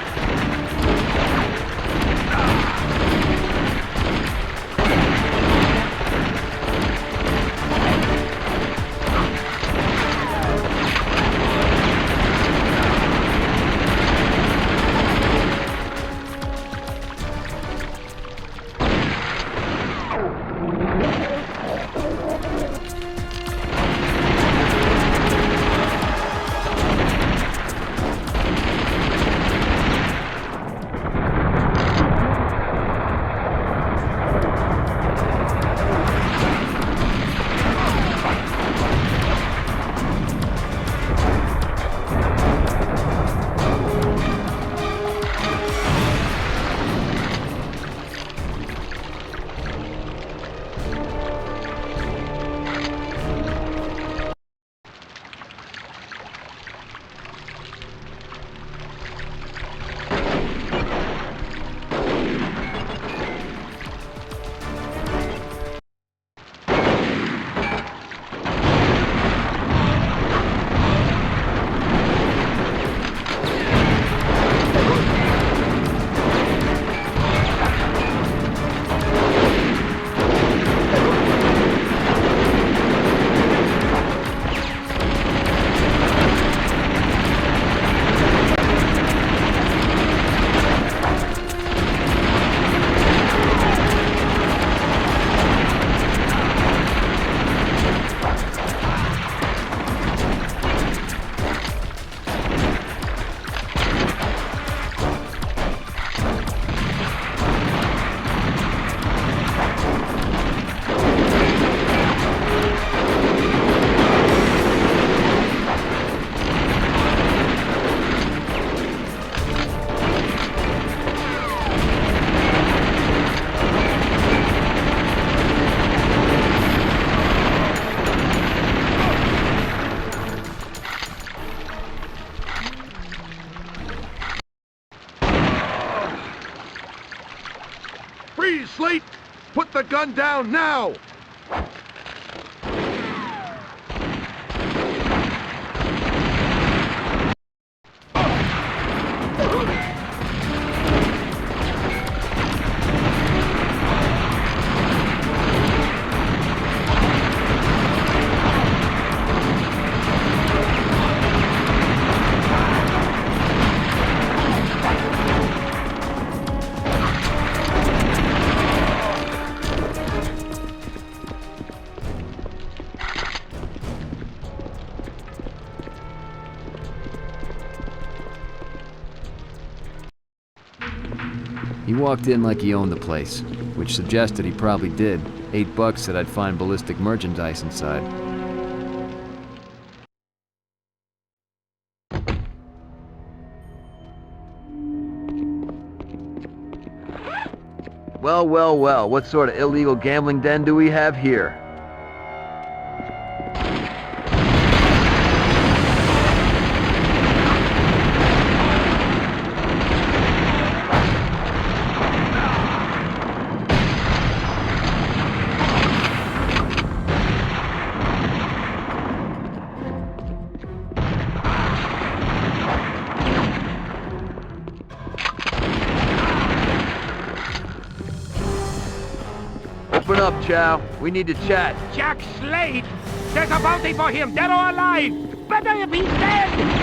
R: Freeze, Slate! Put the gun down now!
A: He walked in like he owned the place, which suggested he probably did. $8 said I'd find ballistic merchandise inside.
D: Well, well, well, what sort of illegal gambling den do we have here? Open up, Chow. We need to chat.
T: Jack Slate? There's a bounty for him, dead or alive! Better if he's dead!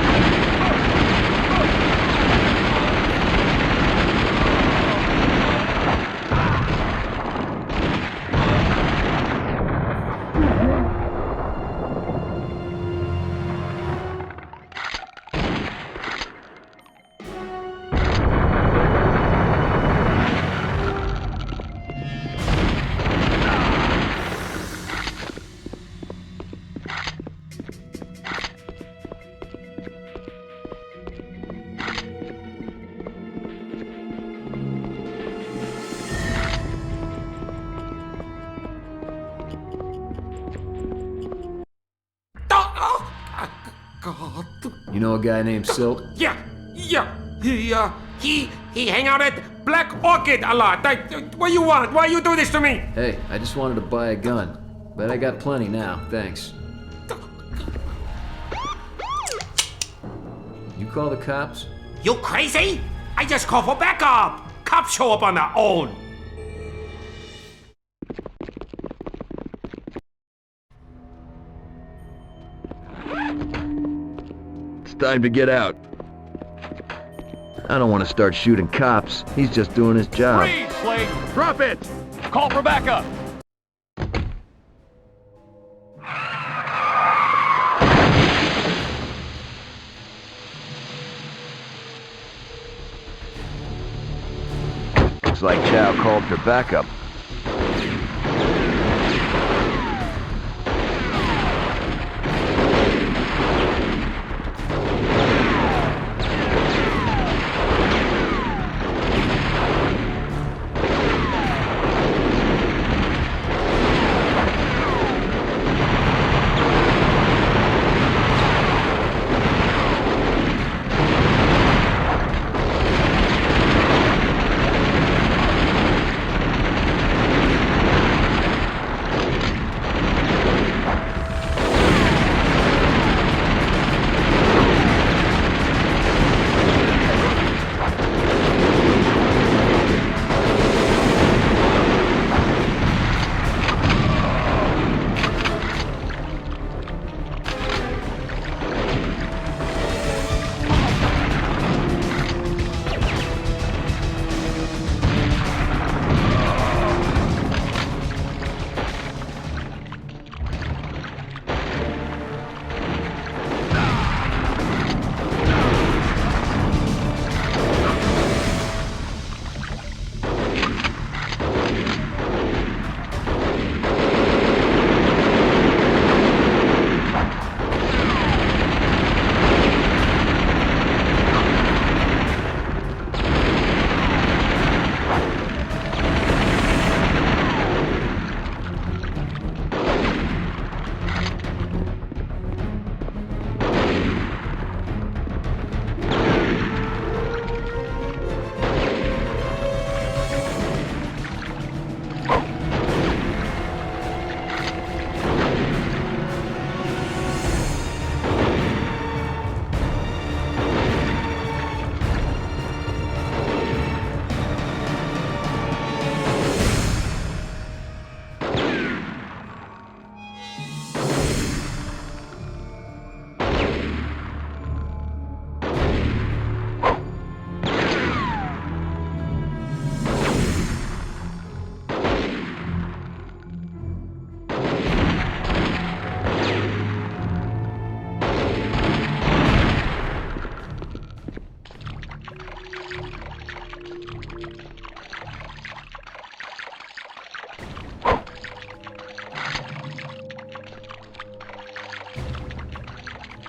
A: You know a guy named Silk?
T: Yeah. He hang out at Black Orchid a lot. What you want? Why you do this to me?
A: Hey, I just wanted to buy a gun. But I got plenty now, thanks. You call the cops?
T: You crazy? I just call for backup. Cops show up on their own.
D: It's time to get out. I don't want to start shooting cops. He's just doing his job.
R: Freeze, Slate! Drop it!
K: Call for backup.
D: Looks like Chow called for backup.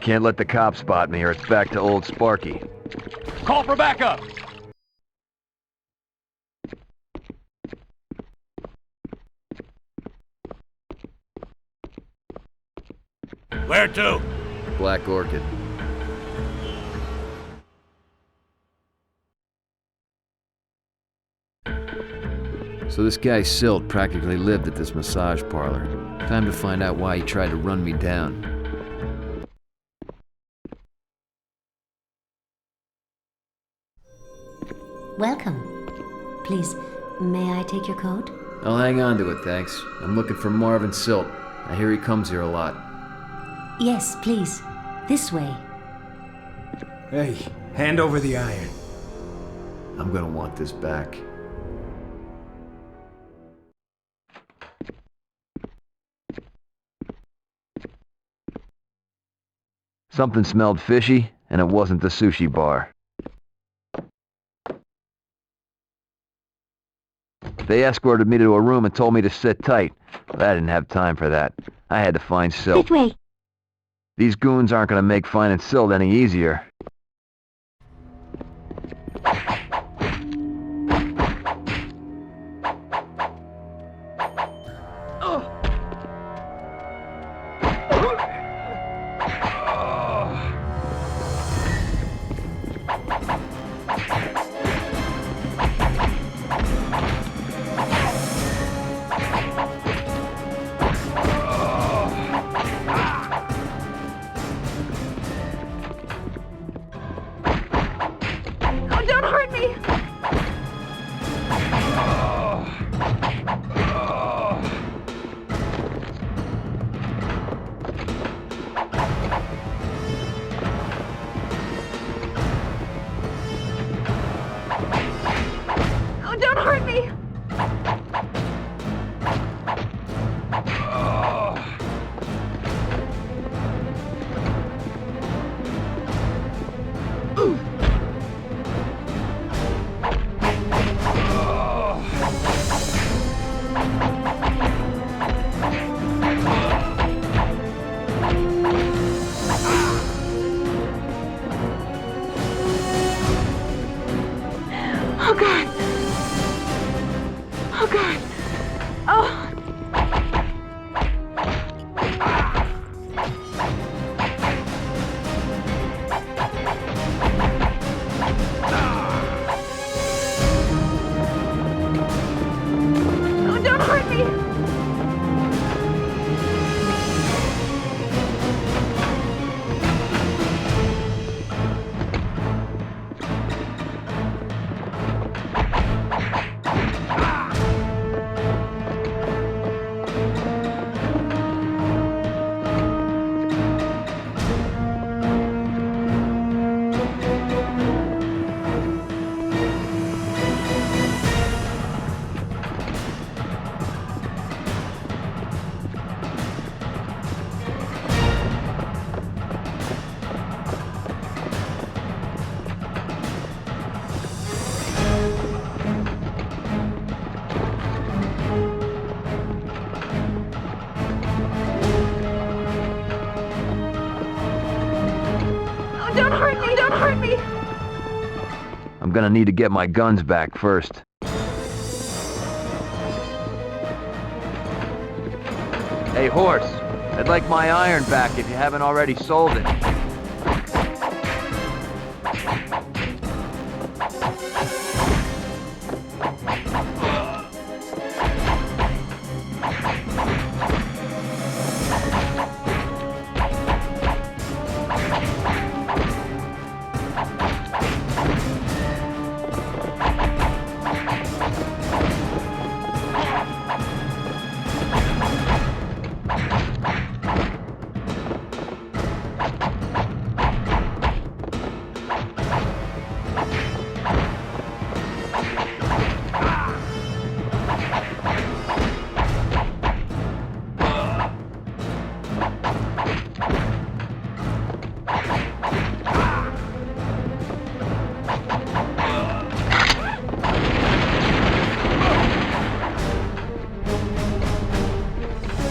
D: Can't let the cops spot me or it's back to old Sparky.
K: Call for backup!
U: Where to?
A: Black Orchid. So this guy Silt practically lived at this massage parlor. Time to find out why he tried to run me down.
B: Welcome. Please, may I take your coat?
A: I'll hang on to it, thanks. I'm looking for Marvin Silt. I hear he comes here a lot.
B: Yes, please. This way.
S: Hey, hand over the iron.
A: I'm gonna want this back.
D: Something smelled fishy, and it wasn't the sushi bar. They escorted me to a room and told me to sit tight, but I didn't have time for that. I had to find Silt.
B: This way.
D: These goons aren't gonna make finding Silt any easier.
G: Don't hurt me! Oh, don't hurt me! Oh, God. Oh, God. Oh. Oh, don't hurt me. Oh, don't hurt me! Don't hurt me!
D: I'm gonna need to get my guns back first. Hey, horse, I'd like my iron back if you haven't already sold it.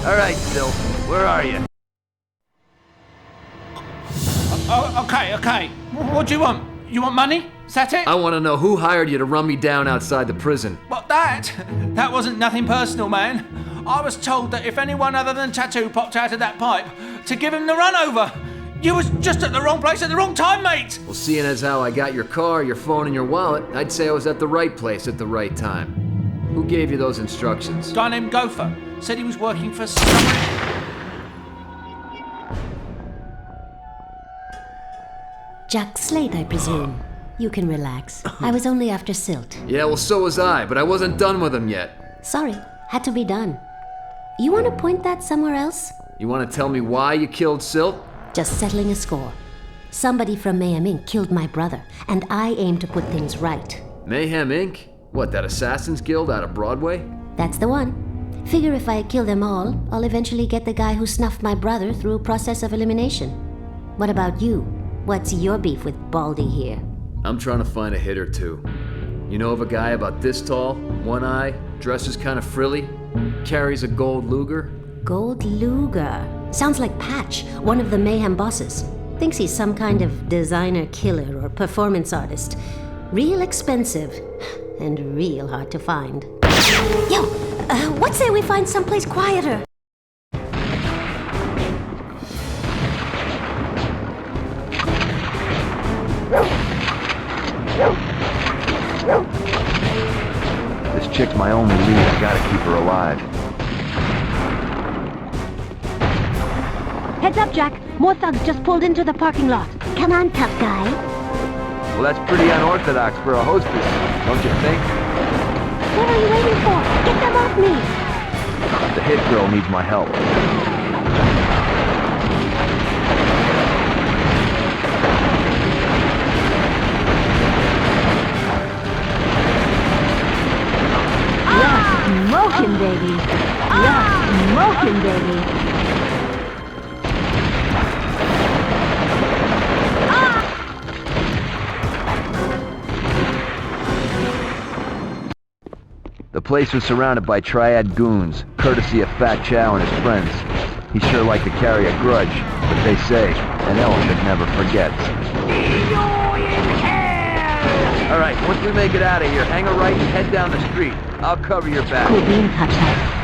D: All right, Silt, where are you?
J: Oh, okay. What do you want? You want money? Is that it?
A: I want to know who hired you to run me down outside the prison.
J: What, that? That wasn't nothing personal, man. I was told that if anyone other than Tattoo popped out of that pipe, to give him the run over. You was just at the wrong place at the wrong time, mate.
A: Well, seeing as how I got your car, your phone, and your wallet, I'd say I was at the right place at the right time. Who gave you those instructions?
J: A guy named Gopher. Said he was working for somebody.
B: Jack Slate, I presume. You can relax. I was only after Silt.
A: Yeah, well, so was I, but I wasn't done with him yet.
B: Sorry, had to be done. You want to point that somewhere else?
A: You want to tell me why you killed Silt?
B: Just settling a score. Somebody from Mayhem Inc. killed my brother, and I aim to put things right.
A: Mayhem Inc.? What, that Assassin's Guild out of Broadway?
B: That's the one. Figure if I kill them all, I'll eventually get the guy who snuffed my brother through a process of elimination. What about you? What's your beef with Baldy here?
A: I'm trying to find a hit or two. You know of a guy about this tall, one eye, dresses kind of frilly, carries a gold Luger?
B: Gold Luger. Sounds like Patch, one of the Mayhem bosses. Thinks he's some kind of designer killer or performance artist. Real expensive and real hard to find. Yo, what say we find someplace quieter?
D: This chick's my only lead. I gotta keep her alive.
G: Heads up, Jack. More thugs just pulled into the parking lot. Come on, tough guy.
D: Well, that's pretty unorthodox for a hostess, don't you think?
G: What are you waiting for? Get them off me!
D: The hit girl needs my help.
G: Smoking, baby. Smoking, baby.
D: The place was surrounded by triad goons, courtesy of Fat Chow and his friends. He sure liked to carry a grudge, but they say an elephant never forgets. Alright, once we make it out of here, hang a right and head down the street. I'll cover your back.
B: We'll be in touch.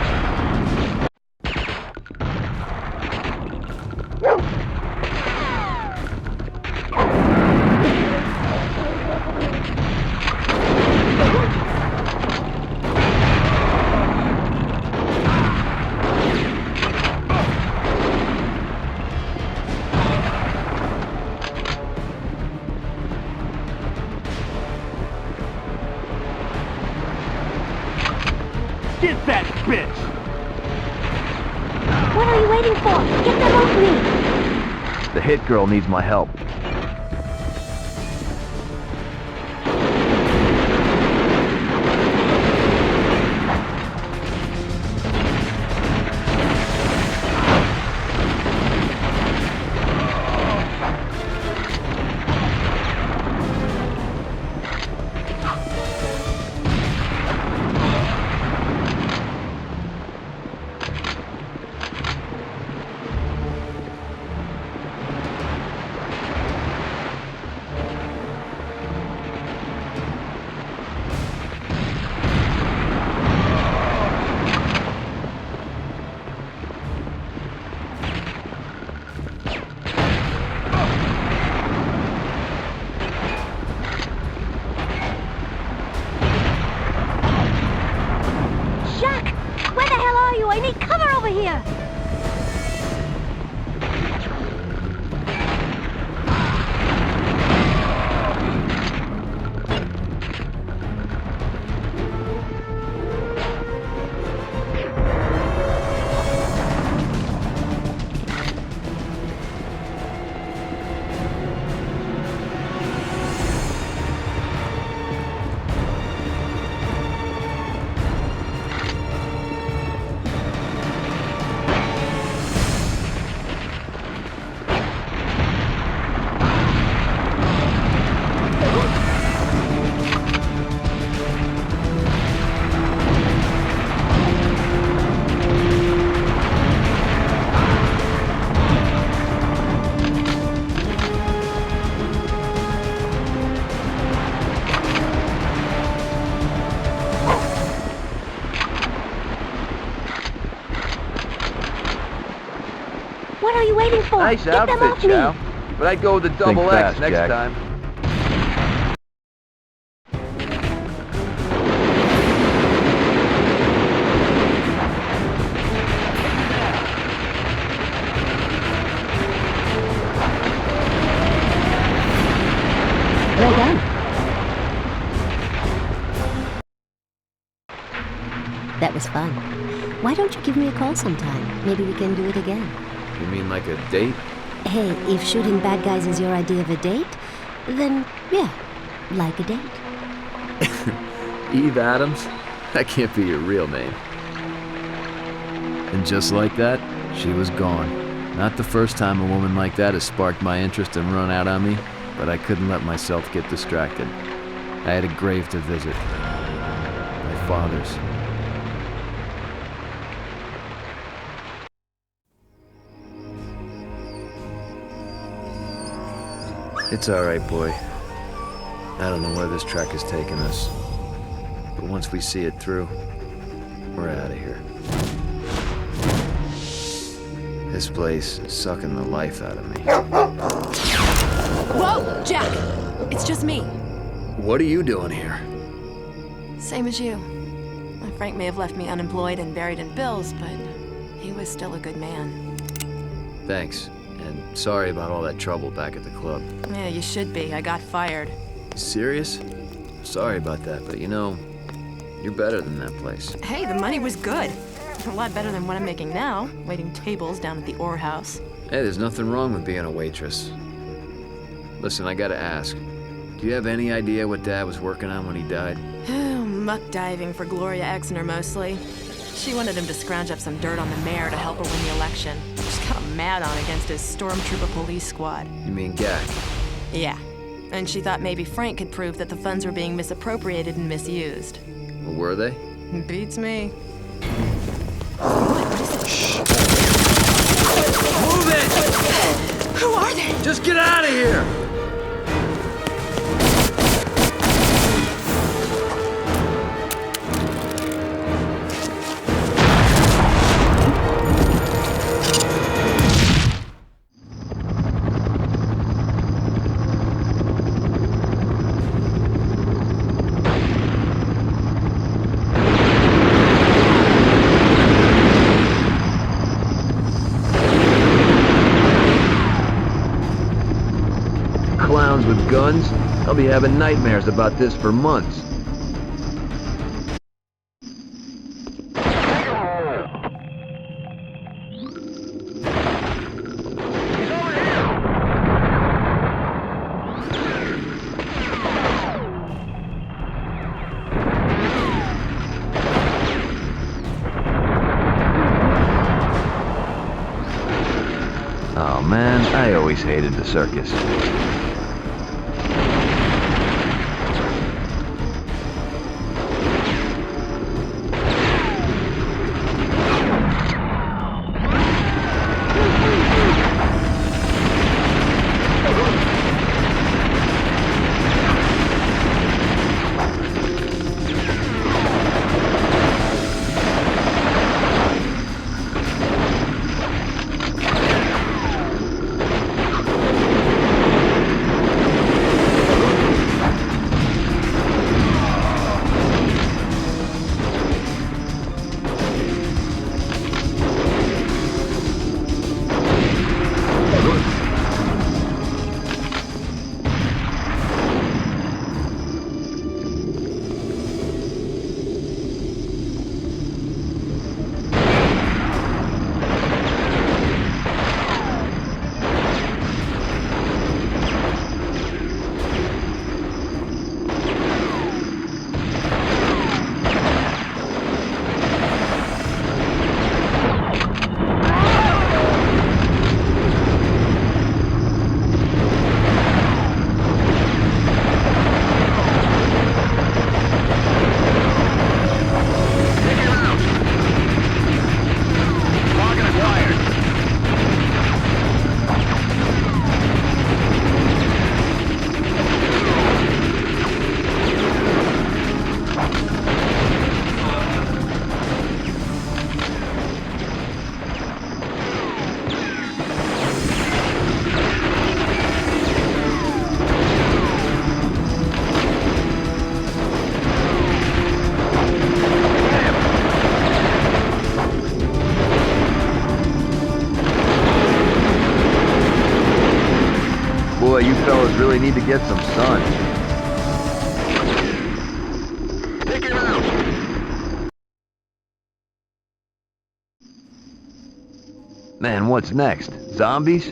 C: Get that bitch!
G: What are you waiting for? Get them off me!
D: The hit girl needs my help.
G: I need cover over here! waiting for?
D: Nice
G: Get them
D: outfit,
G: off me.
D: Chow. But I'd go with the double X
H: fast,
D: next
H: Jack.
D: time.
B: Well done. That was fun. Why don't you give me a call sometime? Maybe we can do it again.
A: You mean like a date?
B: Hey, if shooting bad guys is your idea of a date, then yeah, like a date.
A: Eve Adams? That can't be your real name. And just like that, she was gone. Not the first time a woman like that has sparked my interest and run out on me, but I couldn't let myself get distracted. I had a grave to visit. My father's. It's alright, boy. I don't know where this trek is taking us. But once we see it through, we're out of here. This place is sucking the life out of me.
F: Whoa, Jack! It's just me.
A: What are you doing here?
F: Same as you. Frank may have left me unemployed and buried in bills, but he was still a good man.
A: Thanks. And sorry about all that trouble back at the club.
F: Yeah, you should be. I got fired.
A: Serious? Sorry about that, but you know, you're better than that place.
F: Hey, the money was good. A lot better than what I'm making now, waiting tables down at the Orr House.
A: Hey, there's nothing wrong with being a waitress. Listen, I gotta ask. Do you have any idea what Dad was working on when he died?
F: Muck diving for Gloria Exner mostly. She wanted him to scrounge up some dirt on the mayor to help her win the election. She's got a mad on against his stormtrooper police squad.
A: You mean Gak?
F: Yeah. And she thought maybe Frank could prove that the funds were being misappropriated and misused.
A: Well, were they?
F: Beats me.
A: Shh! Move it!
F: Who are they?
A: Just get out of here! Clowns with guns? I'll be having nightmares about this for months.
D: Oh man, I always hated the circus. like you fellas really need to get some sun. Take him out! Man, what's next? Zombies?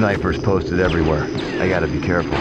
D: snipers posted everywhere. I gotta be careful.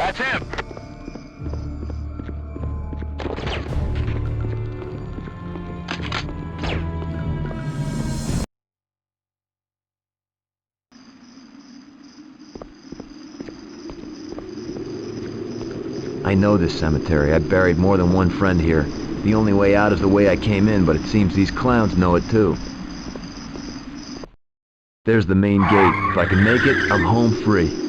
T: That's him!
D: I know this cemetery. I've buried more than one friend here. The only way out is the way I came in, but it seems these clowns know it too. There's the main gate. If I can make it, I'm home free.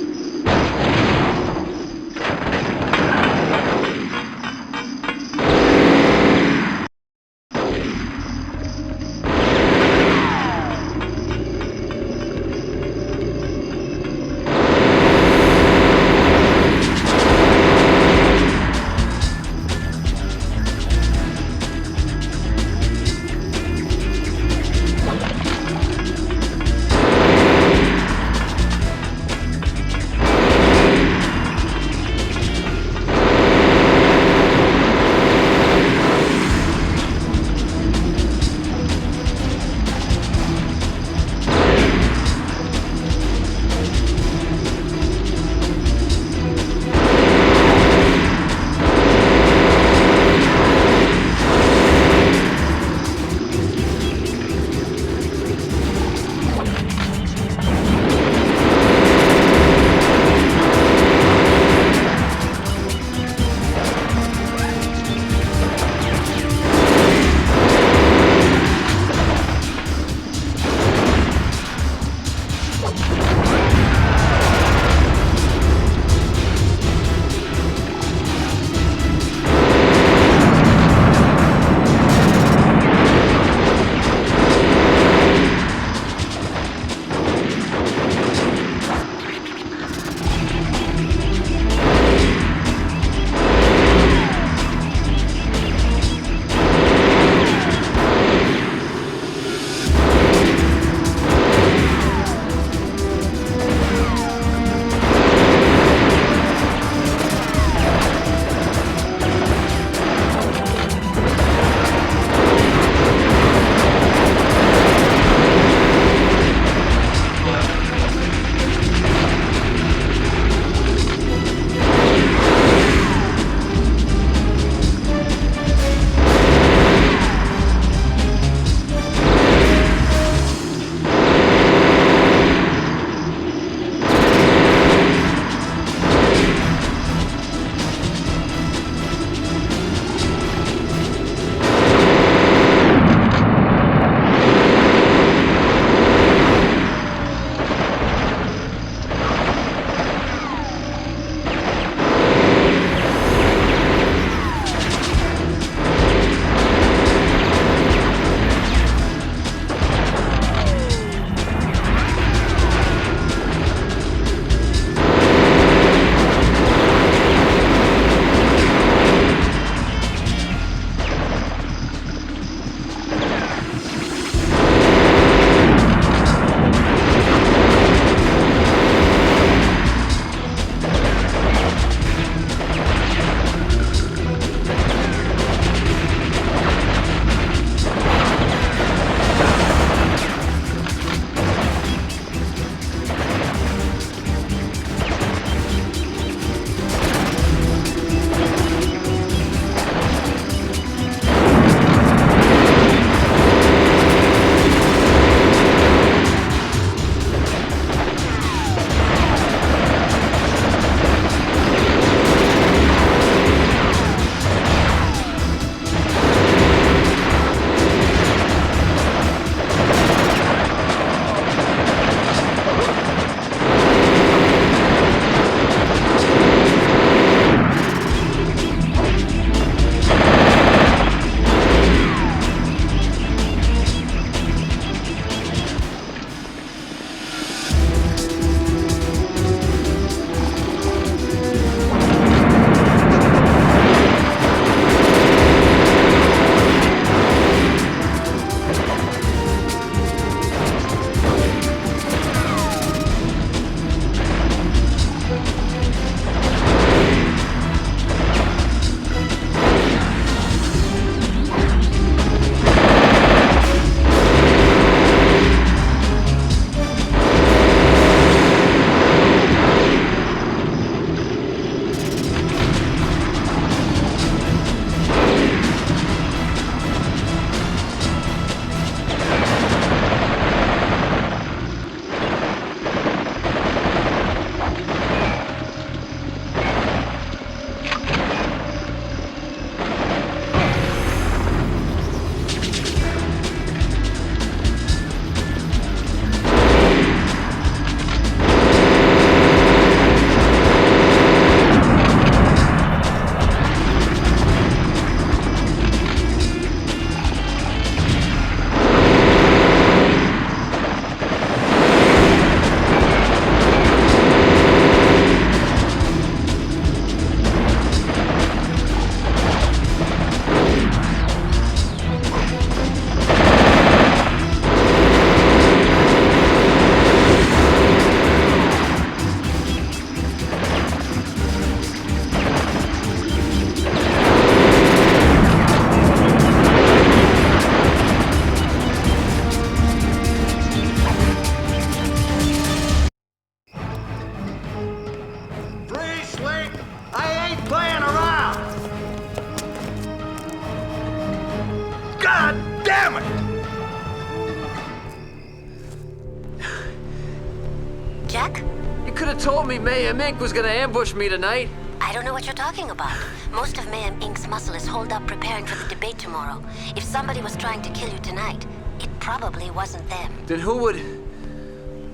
A: told me Mayhem Inc. was gonna ambush me tonight.
B: I don't know what you're talking about. Most of Mayhem Inc.'s muscle is holed up preparing for the debate tomorrow. If somebody was trying to kill you tonight, it probably wasn't them.
A: Then who would...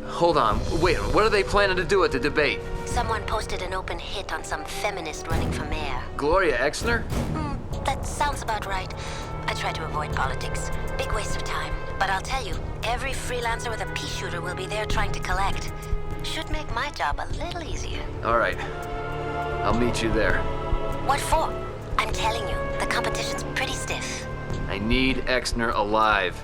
A: Hold on, wait, what are they planning to do at the debate?
B: Someone posted an open hit on some feminist running for mayor.
A: Gloria Exner?
B: That sounds about right. I try to avoid politics. Big waste of time. But I'll tell you, every freelancer with a pea shooter will be there trying to collect. Should make my job a little easier.
A: All right. I'll meet you there.
B: What for? I'm telling you, the competition's pretty stiff.
A: I need Exner alive.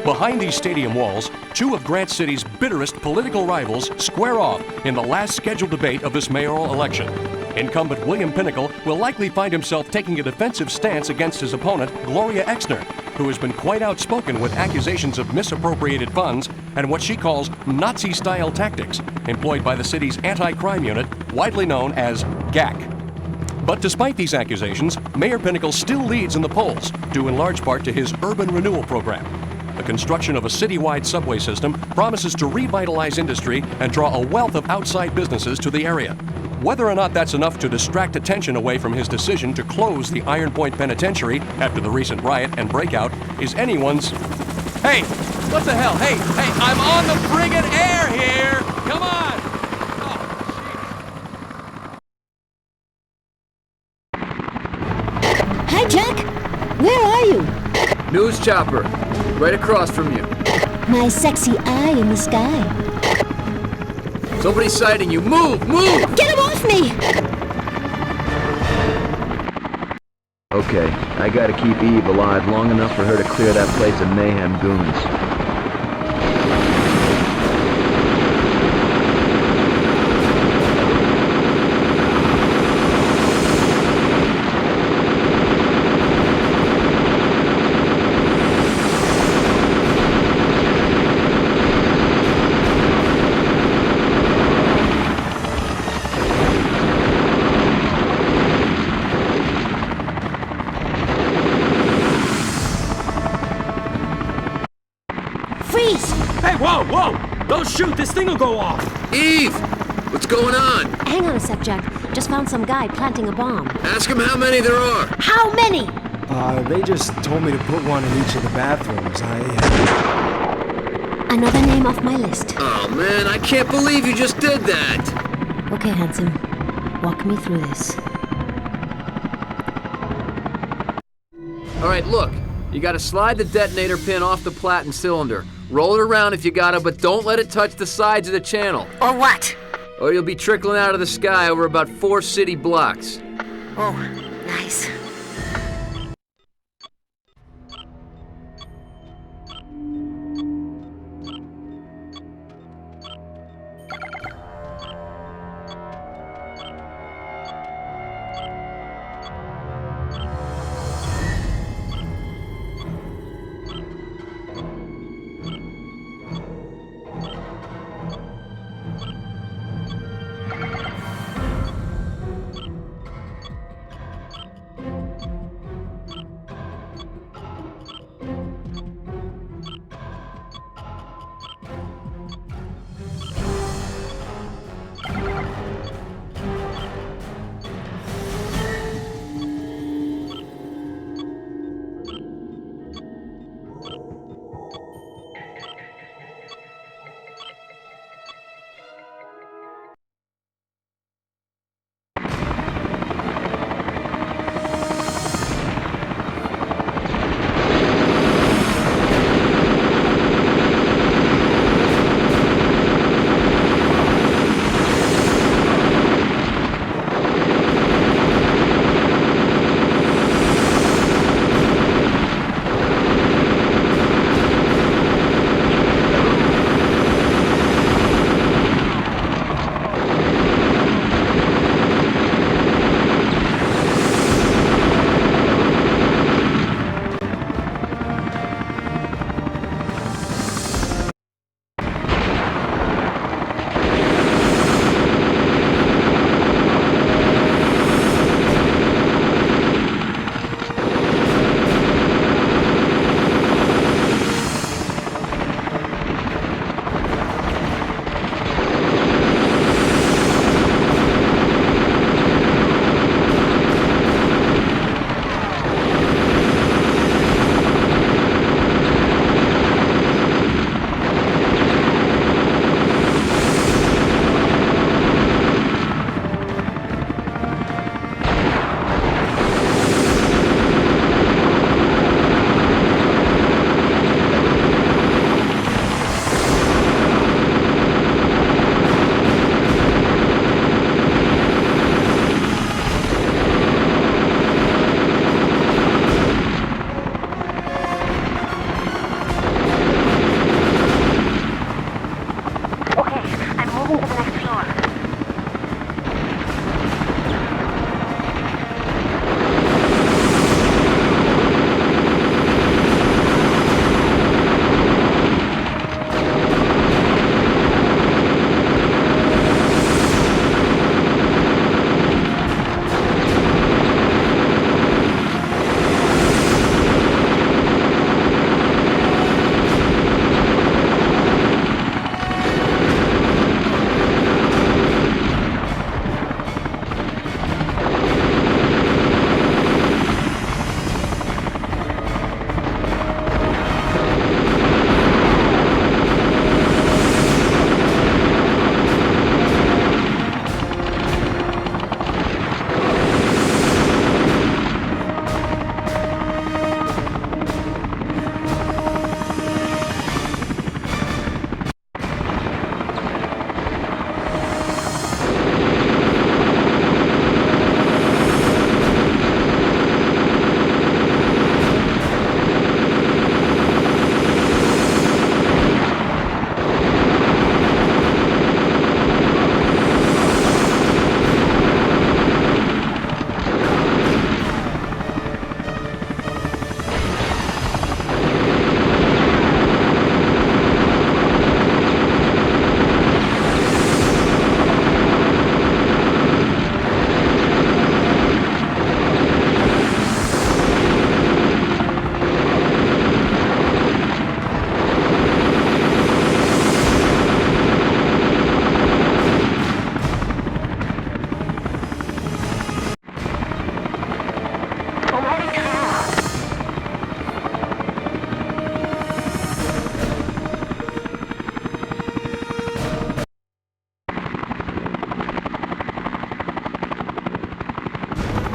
K: Behind these stadium walls, two of Grant City's bitterest political rivals square off in the last scheduled debate of this mayoral election. Incumbent William Pinnacle will likely find himself taking a defensive stance against his opponent, Gloria Exner, who has been quite outspoken with accusations of misappropriated funds and what she calls Nazi-style tactics employed by the city's anti-crime unit, widely known as GAC. But despite these accusations, Mayor Pinnacle still leads in the polls, due in large part to his urban renewal program. The construction of a citywide subway system promises to revitalize industry and draw a wealth of outside businesses to the area. Whether or not that's enough to distract attention away from his decision to close the Iron Point Penitentiary after the recent riot and breakout is anyone's... Hey, what the hell? Hey, I'm on the friggin' air here! Come on!
B: Hi, Jack. Where are you?
A: News chopper, right across from you.
B: My sexy eye in the sky.
A: Somebody's sighting you. Move! Move!
B: Get him off me!
D: Okay, I gotta keep Eve alive long enough for her to clear that place of mayhem goons.
C: Hey, whoa, whoa! Don't shoot, this thing will go off!
A: Eve! What's going on?
B: Hang on a sec, Jack. Just found some guy planting a bomb.
A: Ask him how many there are.
B: How many?
S: They just told me to put one in each of the bathrooms.
B: Another name off my list.
A: Oh, man, I can't believe you just did that.
B: Okay, handsome. Walk me through this.
A: All right, look. You gotta slide the detonator pin off the platen cylinder. Roll it around if you gotta, but don't let it touch the sides of the channel.
B: Or what?
A: Or you'll be trickling out of the sky over about 4 city blocks.
B: Oh, nice.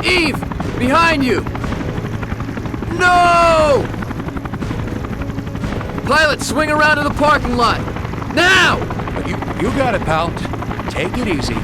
A: Eve! Behind you! No! Pilot, swing around to the parking lot! Now!
K: You got it, pal. Take it easy.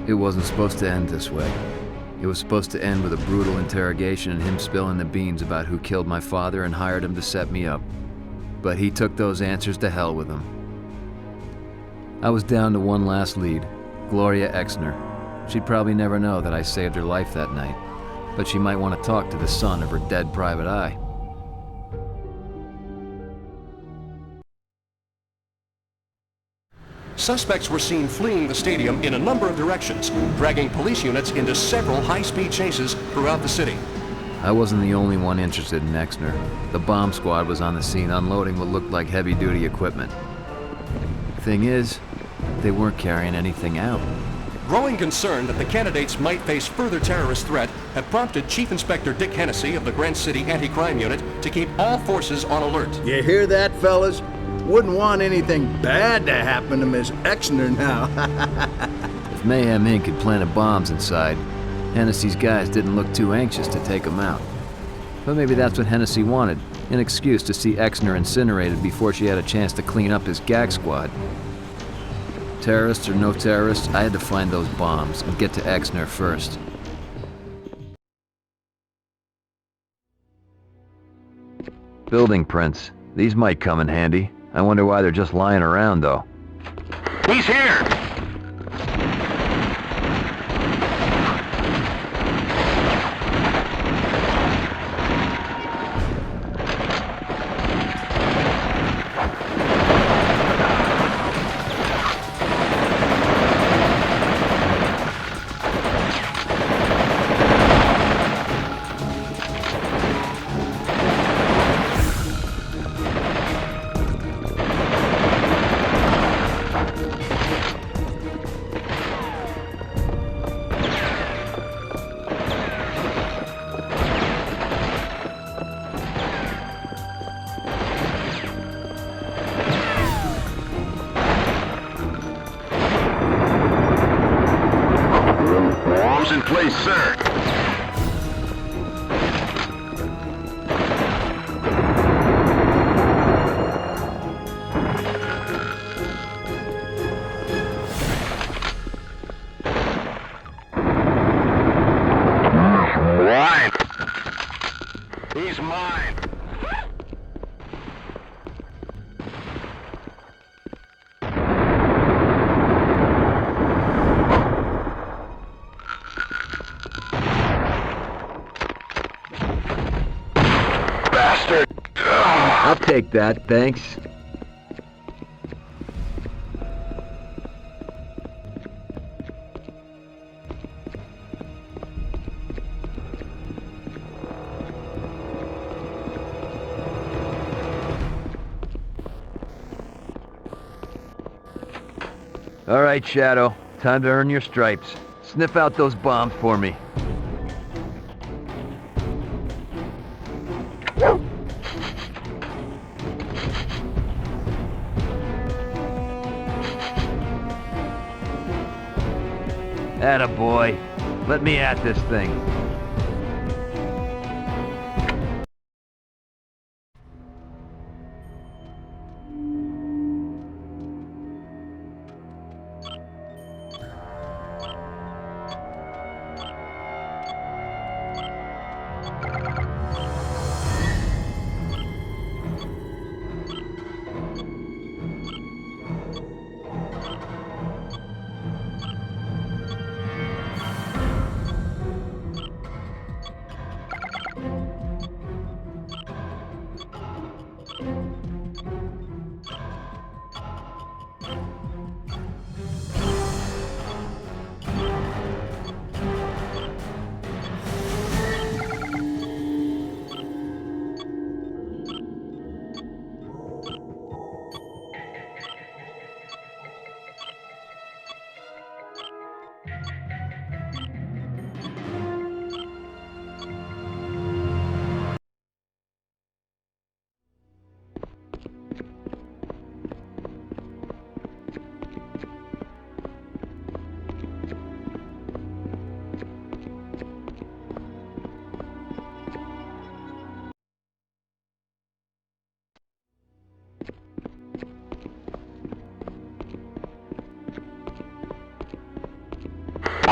A: It wasn't supposed to end this way. It was supposed to end with a brutal interrogation and him spilling the beans about who killed my father and hired him to set me up. But he took those answers to hell with him. I was down to one last lead, Gloria Exner. She'd probably never know that I saved her life that night, but she might want to talk to the son of her dead private eye.
K: Suspects were seen fleeing the stadium in a number of directions, dragging police units into several high-speed chases throughout the city.
A: I wasn't the only one interested in Exner. The bomb squad was on the scene unloading what looked like heavy-duty equipment. Thing is, they weren't carrying anything out.
K: Growing concern that the candidates might face further terrorist threat had prompted Chief Inspector Dick Hennessy of the Grant City Anti-Crime Unit to keep all forces on alert.
E: You hear that, fellas? Wouldn't want anything bad to happen to Miss Exner now.
A: If Mayhem Inc. had planted bombs inside, Hennessy's guys didn't look too anxious to take them out. But maybe that's what Hennessy wanted, an excuse to see Exner incinerated before she had a chance to clean up his gag squad. Terrorists or no terrorists, I had to find those bombs and get to Exner first. Building prints. These might come in handy. I wonder why they're just lying around, though.
N: He's here!
R: In place, sir. Mine. He's mine.
A: I'll take that, thanks. All right, Shadow. Time to earn your stripes. Sniff out those bombs for me. Attaboy. Let me at this thing.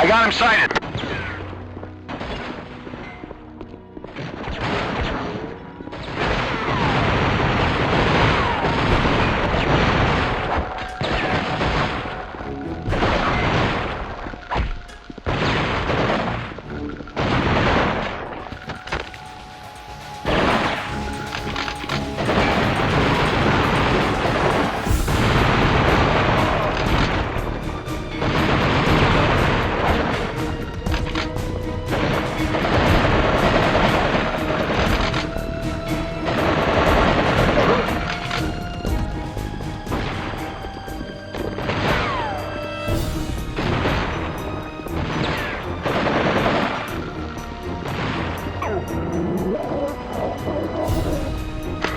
R: I got him sighted.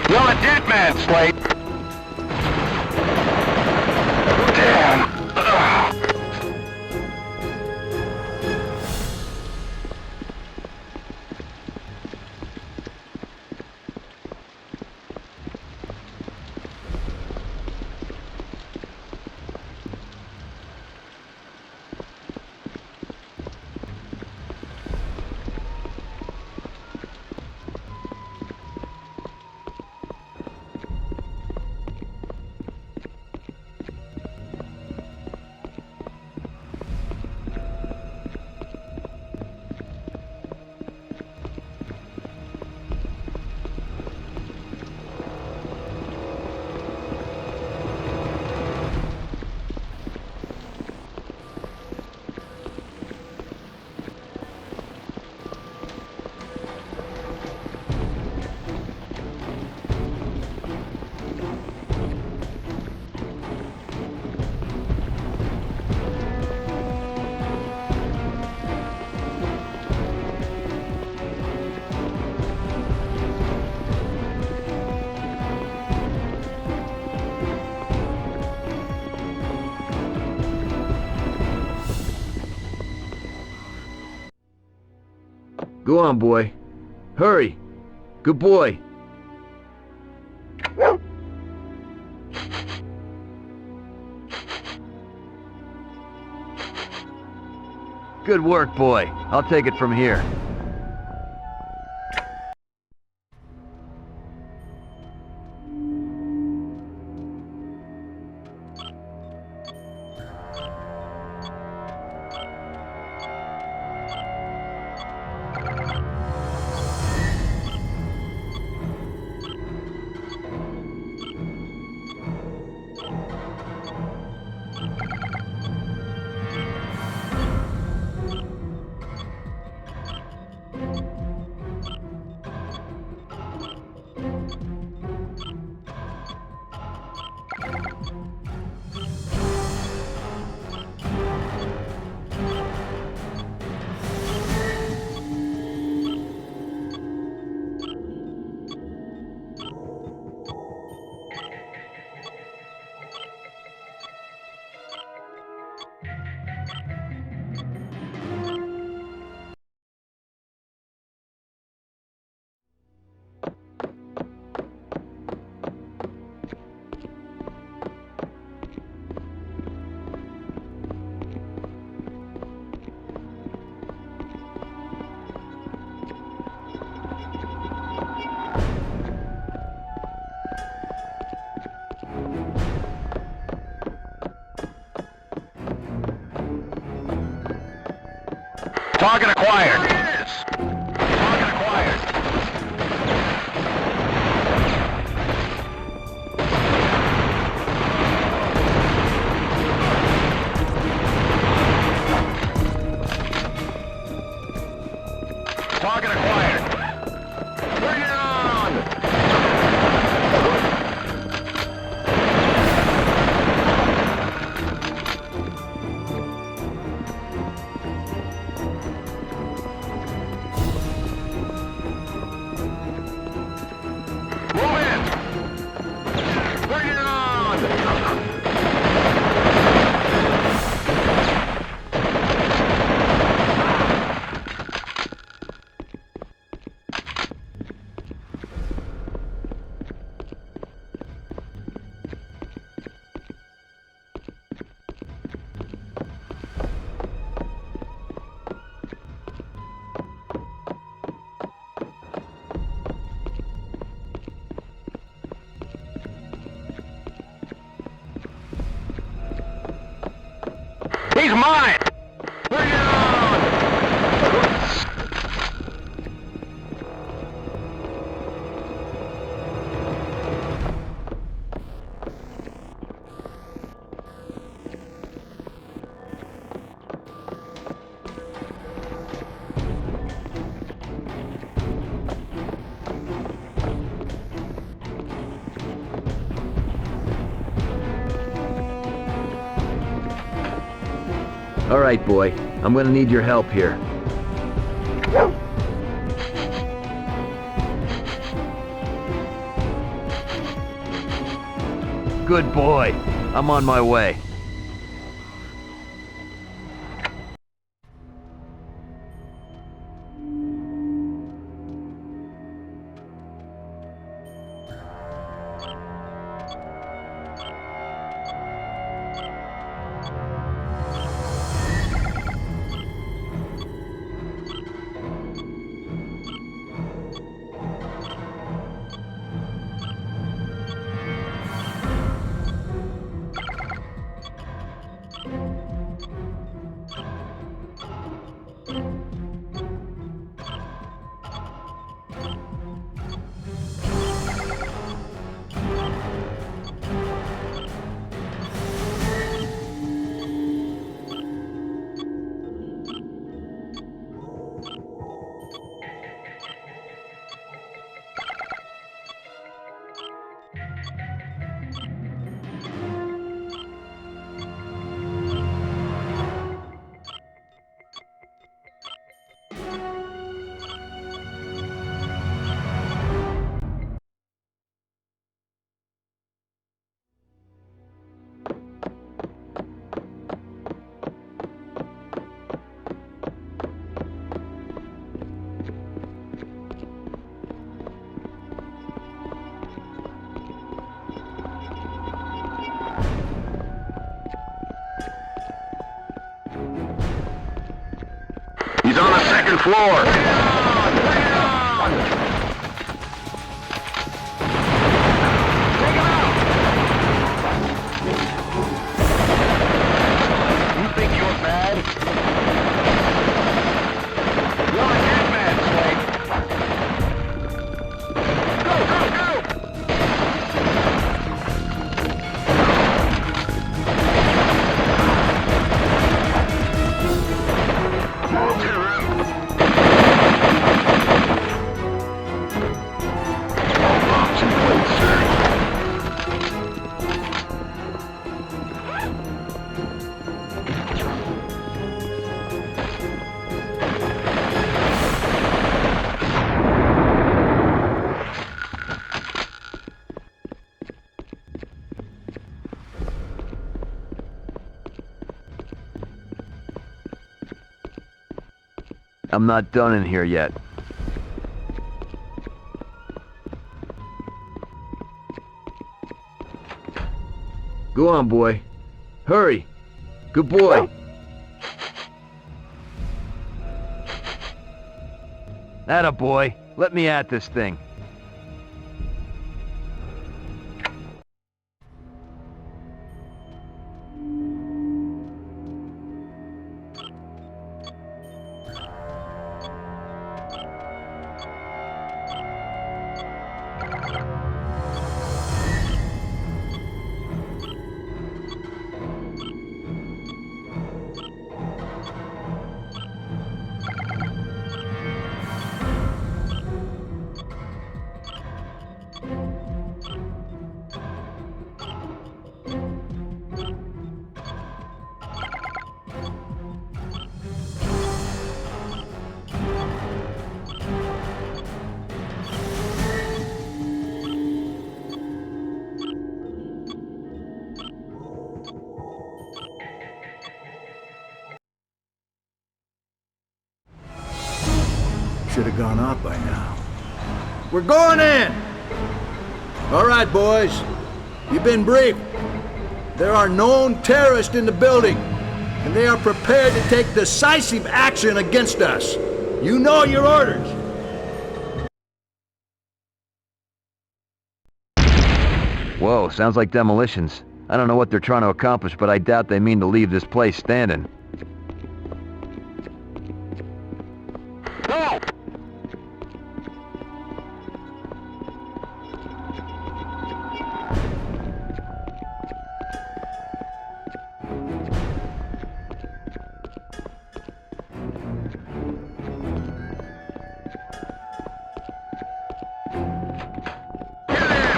R: You're a dead man, Slate. Damn.
D: Go on, boy. Hurry. Good boy. Good work, boy. I'll take it from here. Target acquired. Target acquired. Target acquired. Bring it on! All right, boy. I'm gonna need your help here. Good boy. I'm on my way.
R: He's on the second floor.
D: I'm not done in here yet. Go on, boy. Hurry. Good boy. Atta boy. Let me at this thing.
E: Should have gone off by now. We're going in! All right, boys. You've been briefed. There are known terrorists in the building, and they are prepared to take decisive action against us. You know your orders.
D: Whoa, sounds like demolitions. I don't know what they're trying to accomplish, but I doubt they mean to leave this place standing.
R: Go!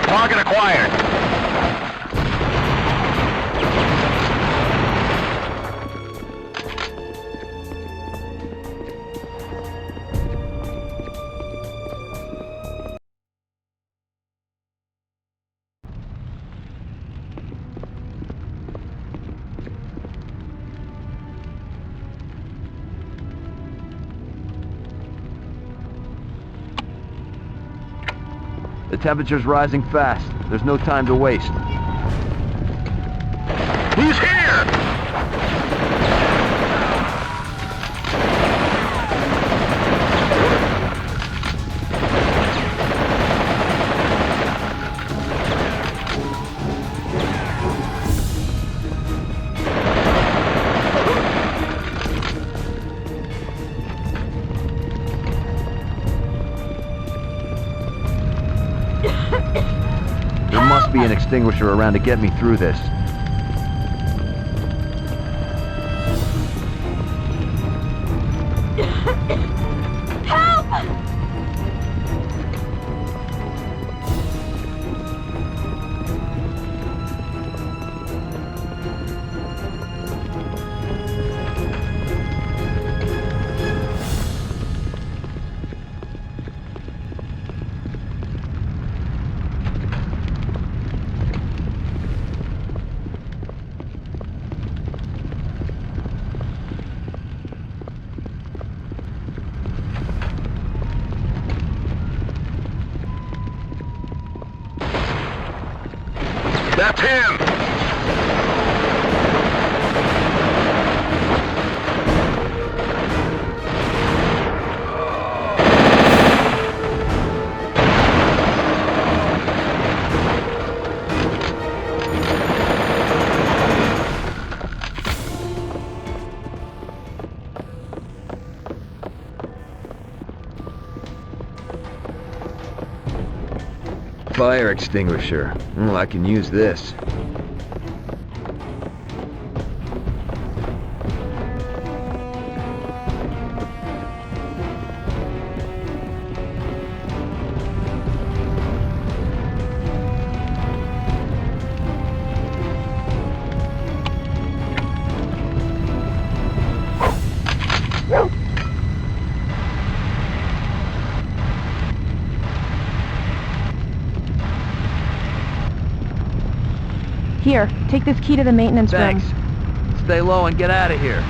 R: Target acquired.
D: The temperature's rising fast. There's no time to waste.
R: He's here!
D: There must be an extinguisher around to get me through this.
R: That's him!
D: Fire extinguisher. I can use this.
H: Here, take this key to the maintenance room.
D: Thanks. Stay low and get out of here.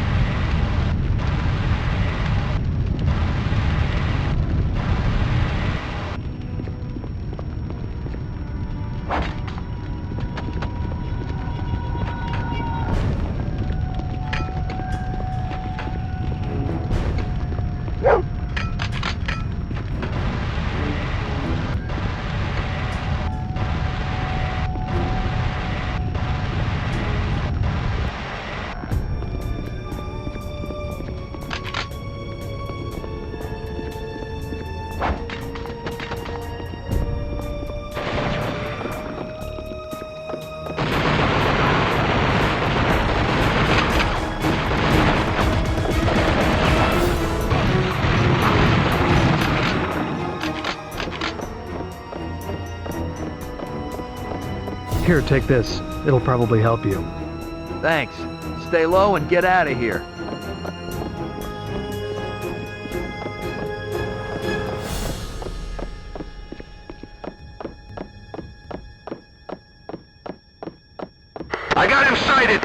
V: Here, take this. It'll probably help you.
D: Thanks. Stay low and get out of here.
R: I got him sighted!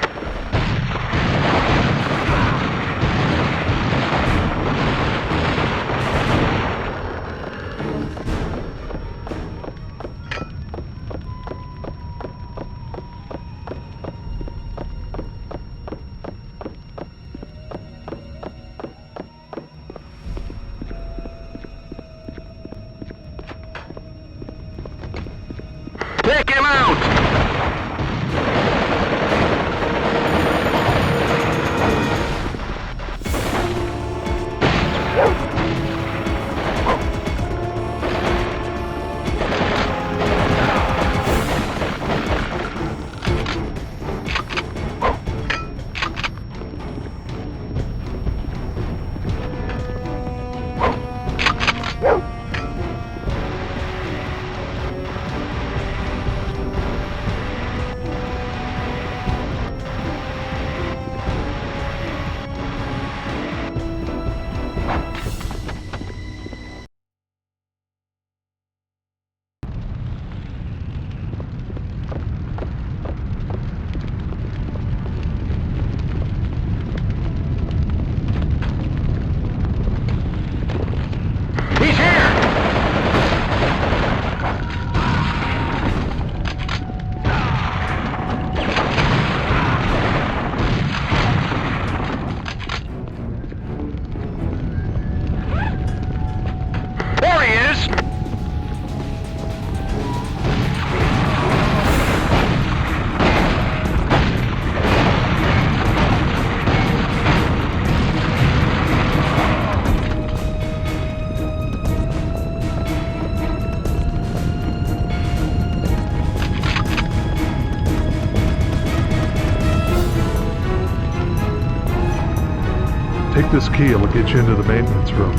V: Take this key, it'll get you into the maintenance room.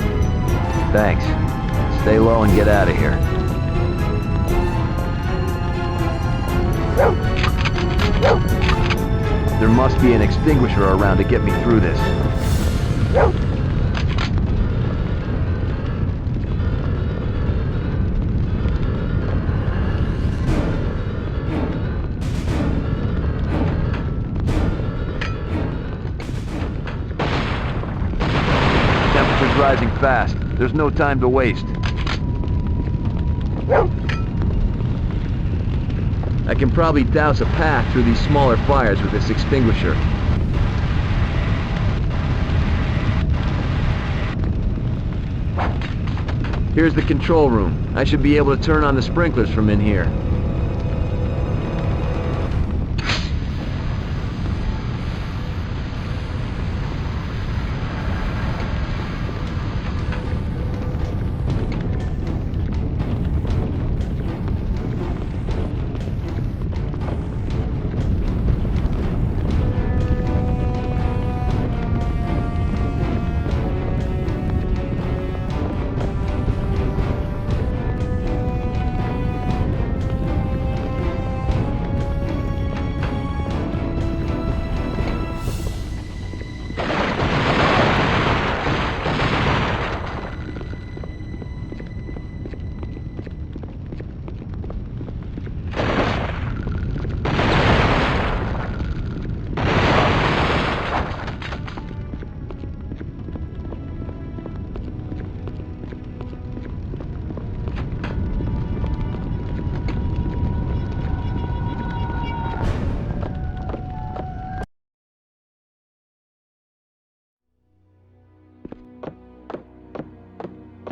D: Thanks. Stay low and get out of here. There must be an extinguisher around to get me through this. Temperature's rising fast. There's no time to waste. I can probably douse a path through these smaller fires with this extinguisher. Here's the control room. I should be able to turn on the sprinklers from in here.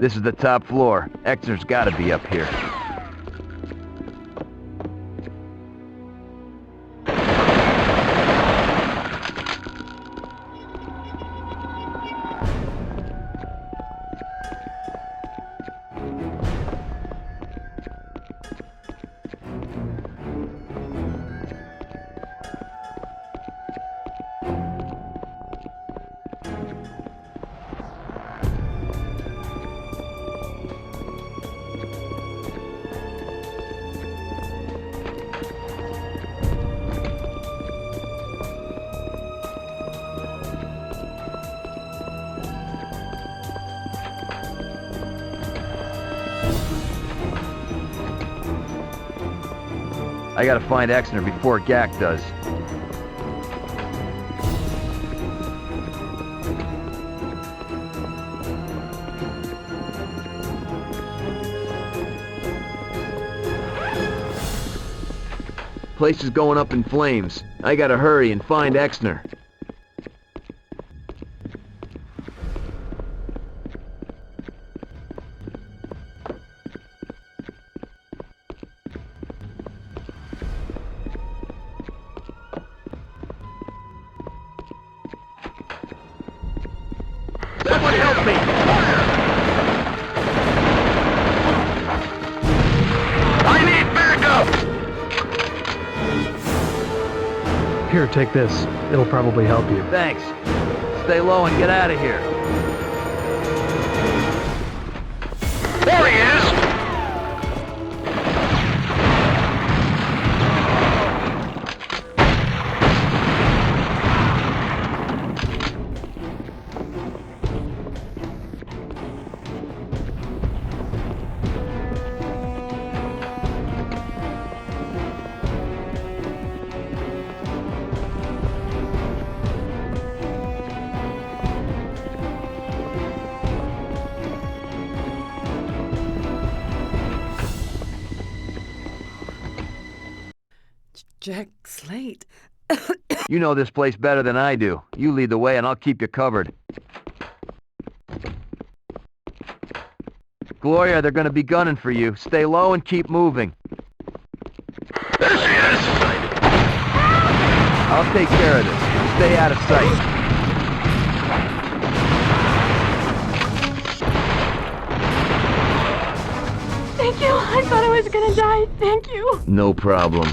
D: This is the top floor. Exner's gotta be up here. I gotta find Exner before Gak does. Place is going up in flames. I gotta hurry and find Exner.
T: Someone help me! I need backup!
V: Here, take this. It'll probably help you.
D: Thanks. Stay low and get out of here.
T: There he is!
L: Jack Slate.
D: You know this place better than I do. You lead the way and I'll keep you covered. Gloria, they're gonna be gunning for you. Stay low and keep moving.
T: There she is!
D: I'll take care of this. Stay out of sight.
G: Thank you. I thought I was gonna die. Thank you.
D: No problem.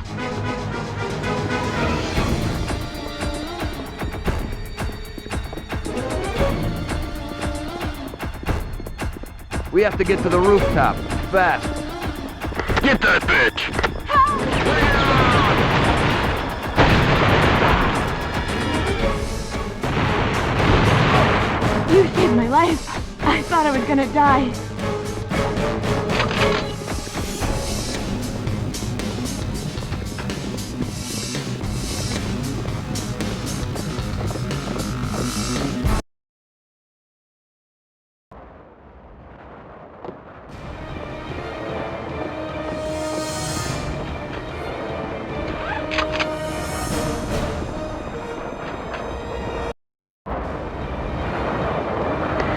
D: We have to get to the rooftop. Fast.
R: Get that bitch!
G: You saved my life. I thought I was gonna die.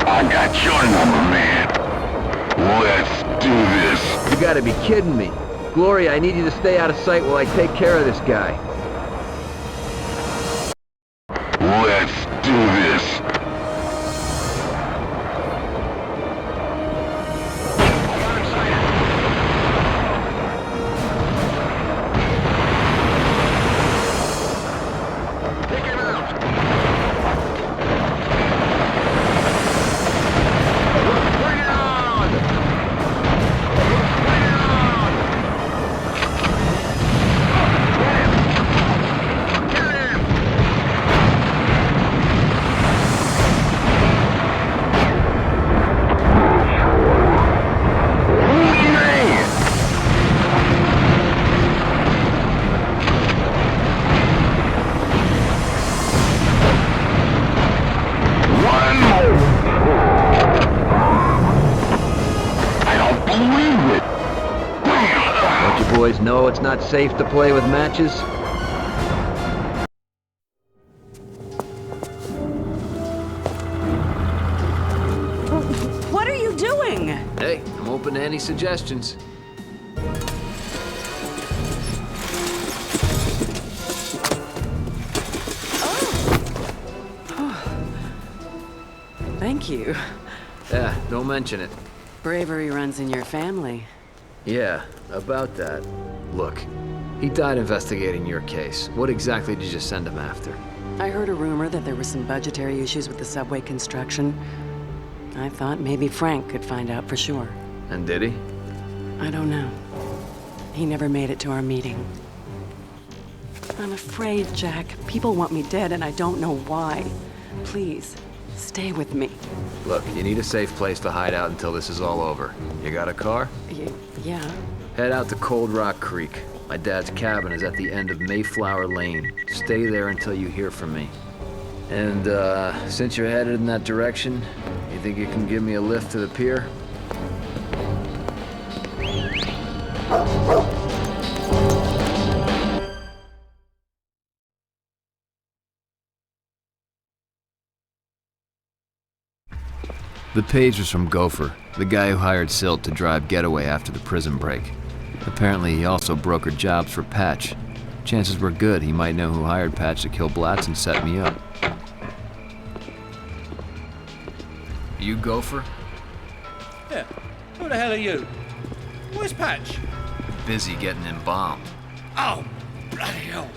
R: I got your number, man. Let's do this.
D: You gotta be kidding me. Gloria, I need you to stay out of sight while I take care of this guy.
R: Let's do this.
D: Boys know it's not safe to play with matches?
L: What are you doing?
A: Hey, I'm open to any suggestions.
L: Thank you.
A: Yeah, don't mention it.
L: Bravery runs in your family.
A: Yeah, about that. Look, he died investigating your case. What exactly did you send him after?
L: I heard a rumor that there were some budgetary issues with the subway construction. I thought maybe Frank could find out for sure.
A: And did he?
L: I don't know. He never made it to our meeting. I'm afraid, Jack. People want me dead and I don't know why. Please, stay with me.
A: Look, you need a safe place to hide out until this is all over. You got a car?
L: Yeah.
A: Head out to Cold Rock Creek. My dad's cabin is at the end of Mayflower Lane. Stay there until you hear from me. And, since you're headed in that direction, you think you can give me a lift to the pier? The page was from Gopher, the guy who hired Silt to drive Getaway after the prison break. Apparently, he also brokered jobs for Patch. Chances were good he might know who hired Patch to kill Blatz and set me up. You Gopher?
J: Yeah. Who the hell are you? Where's Patch?
A: Busy getting embalmed.
J: Oh, bloody hell.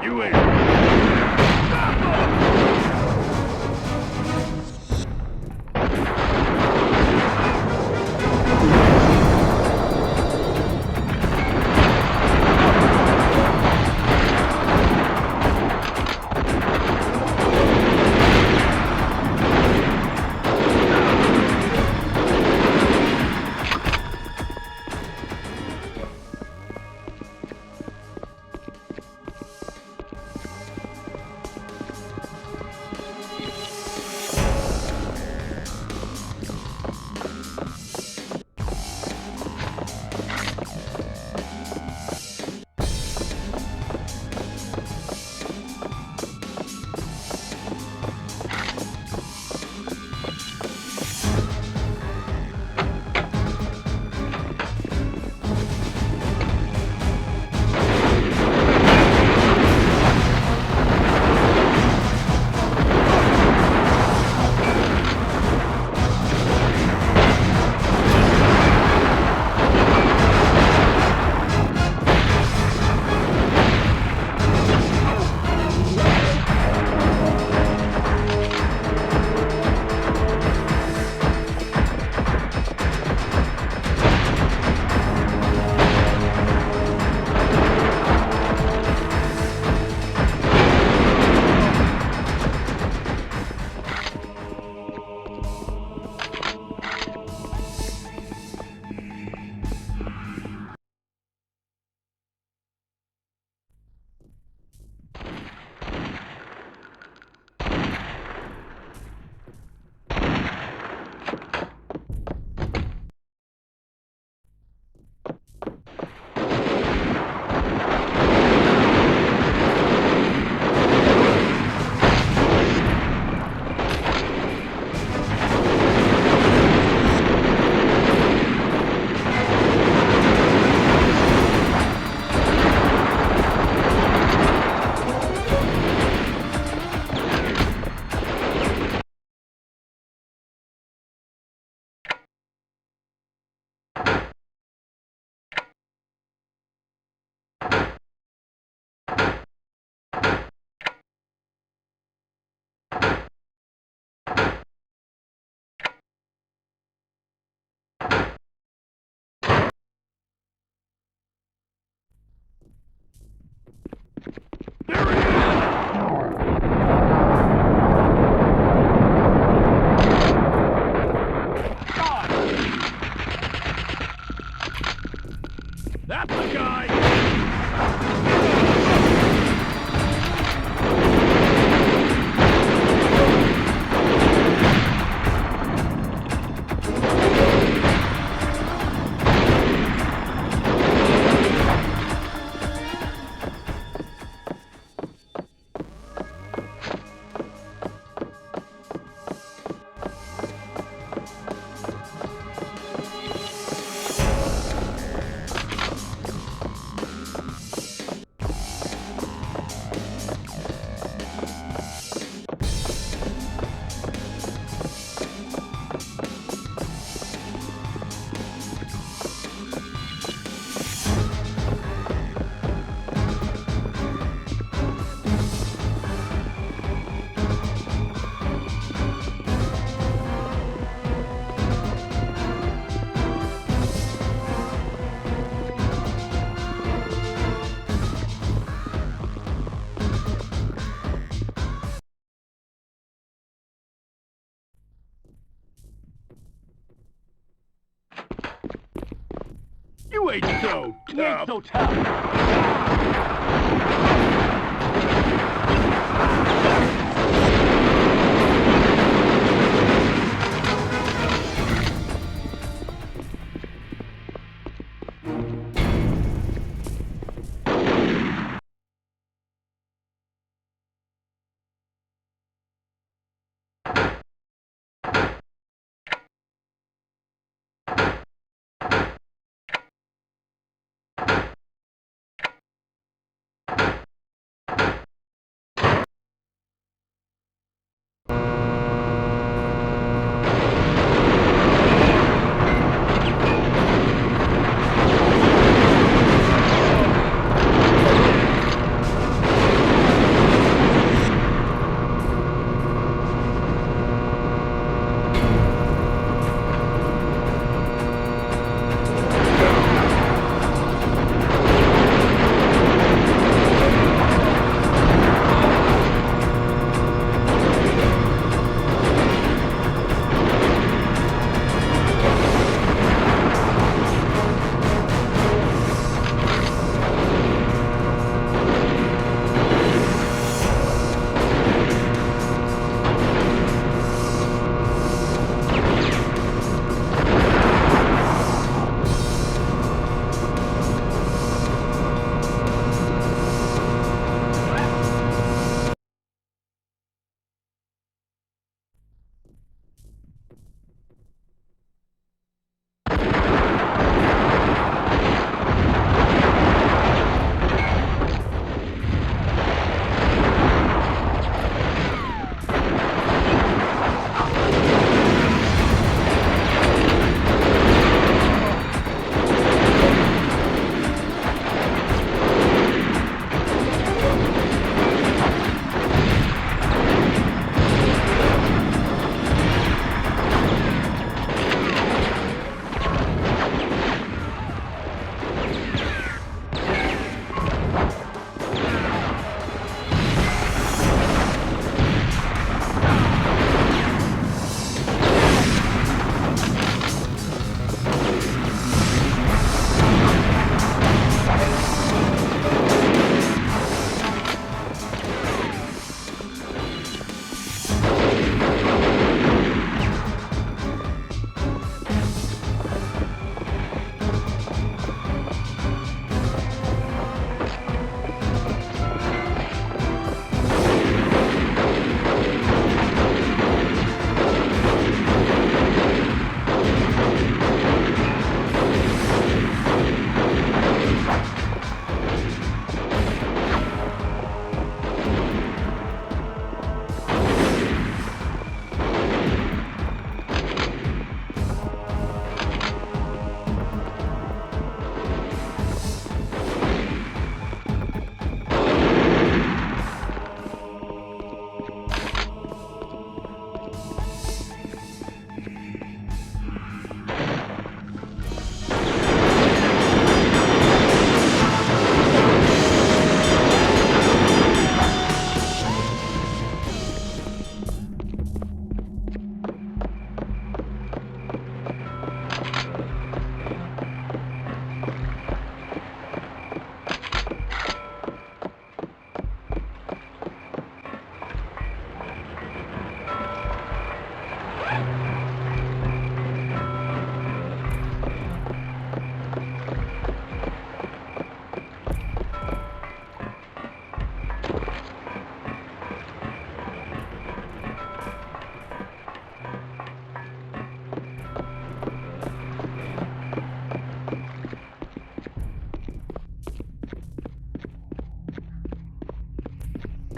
R: You ain't.
C: That's the guy! You ain't so tough. You ain't so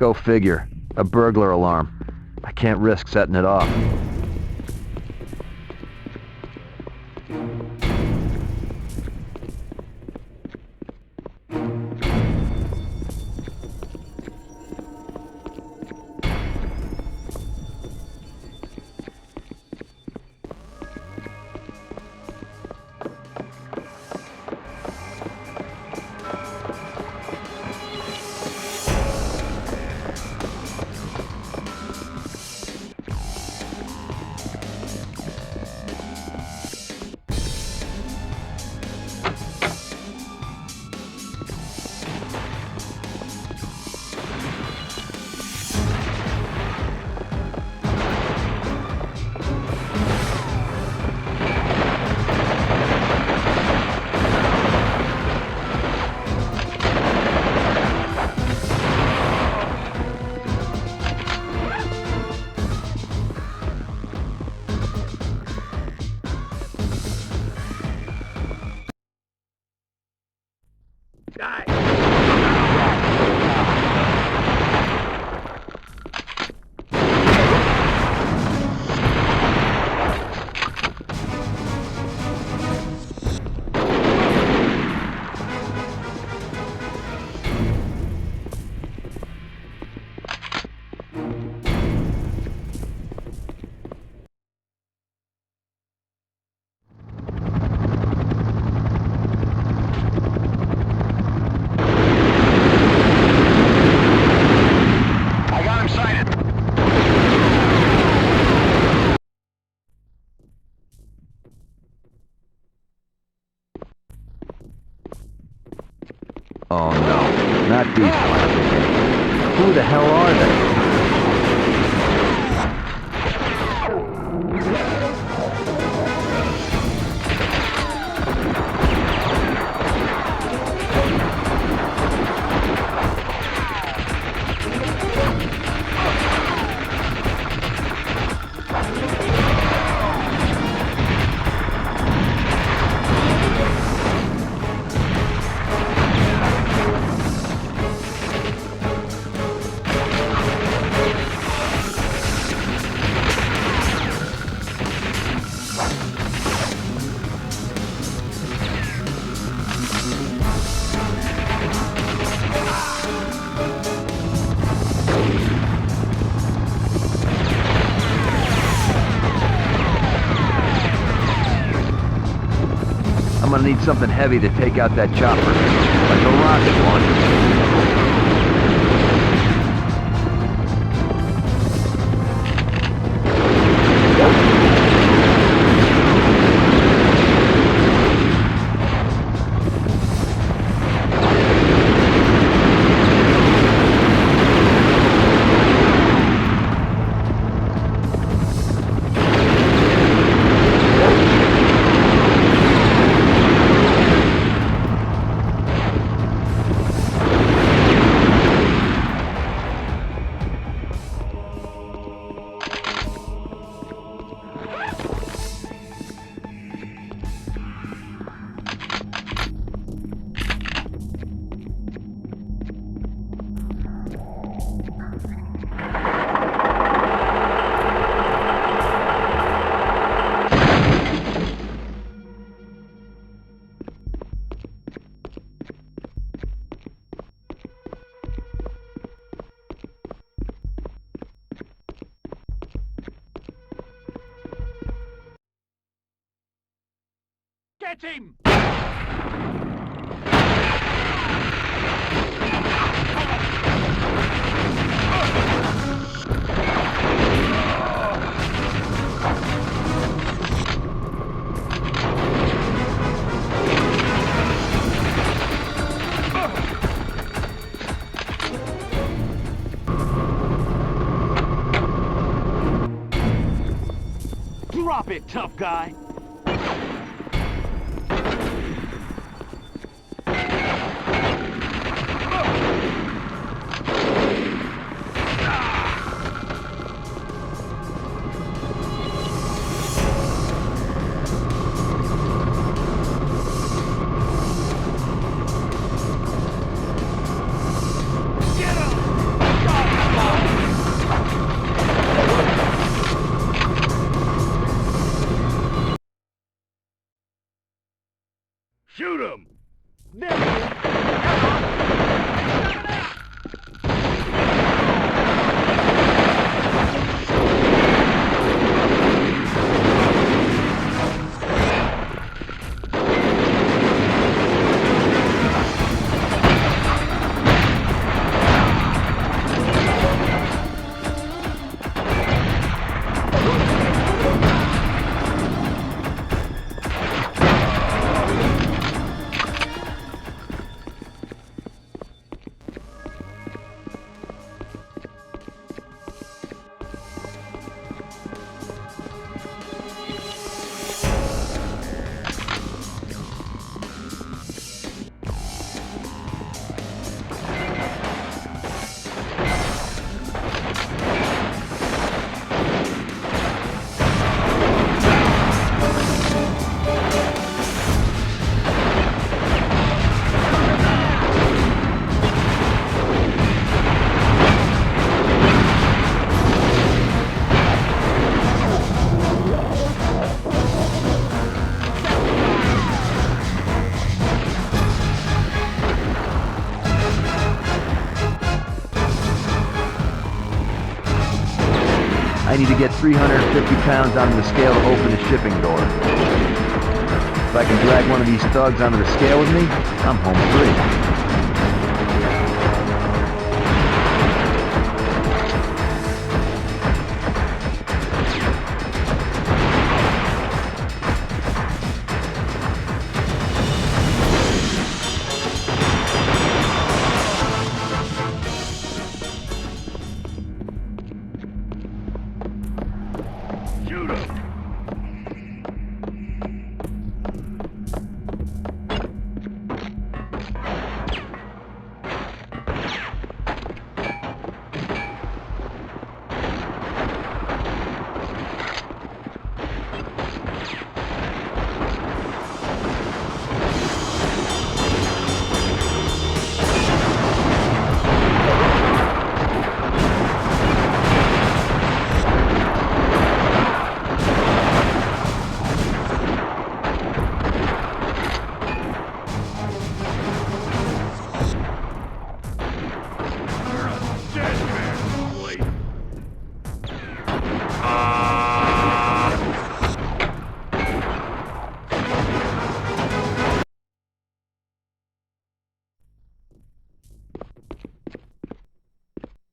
D: Go figure. A burglar alarm. I can't risk setting it off. Oh no, not these ones. Who the hell are they? I'm gonna need something heavy to take out that chopper, like a rocket launcher.
T: Get him! Drop it, tough guy! Get him!
C: Shoot him! There he is! Come on!
D: I need to get 350 pounds onto the scale to open the shipping door. If I can drag one of these thugs onto the scale with me, I'm home free.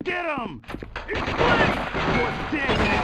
C: Get him! It's Slate! You're dead now!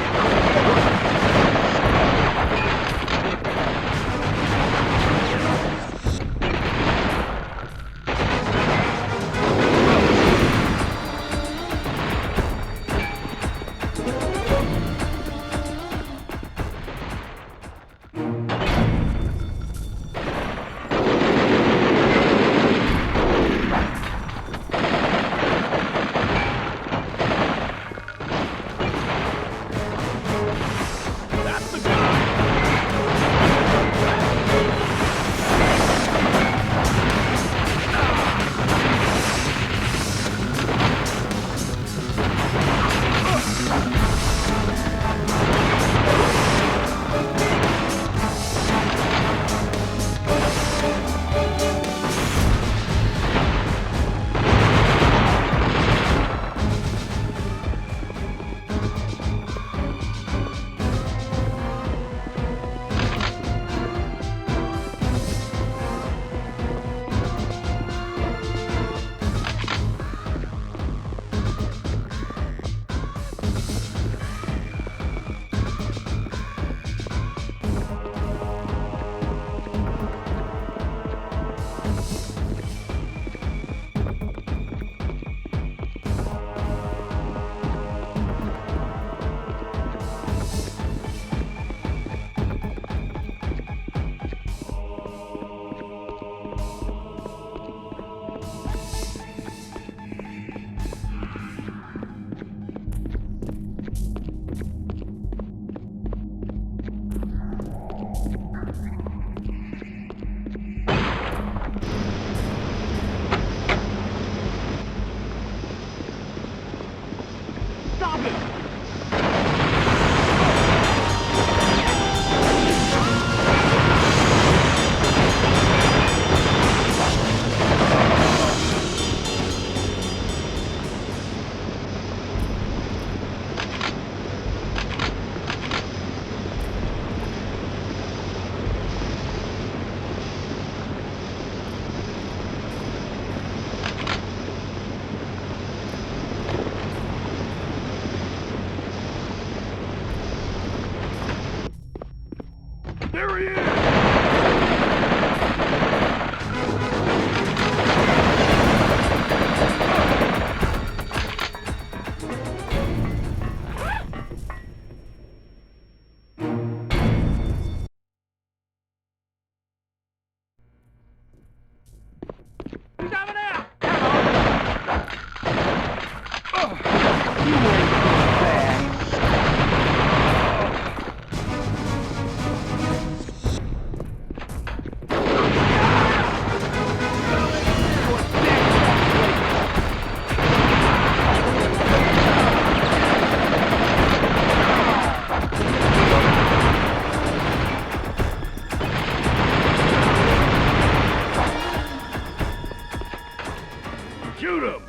C: Shoot him!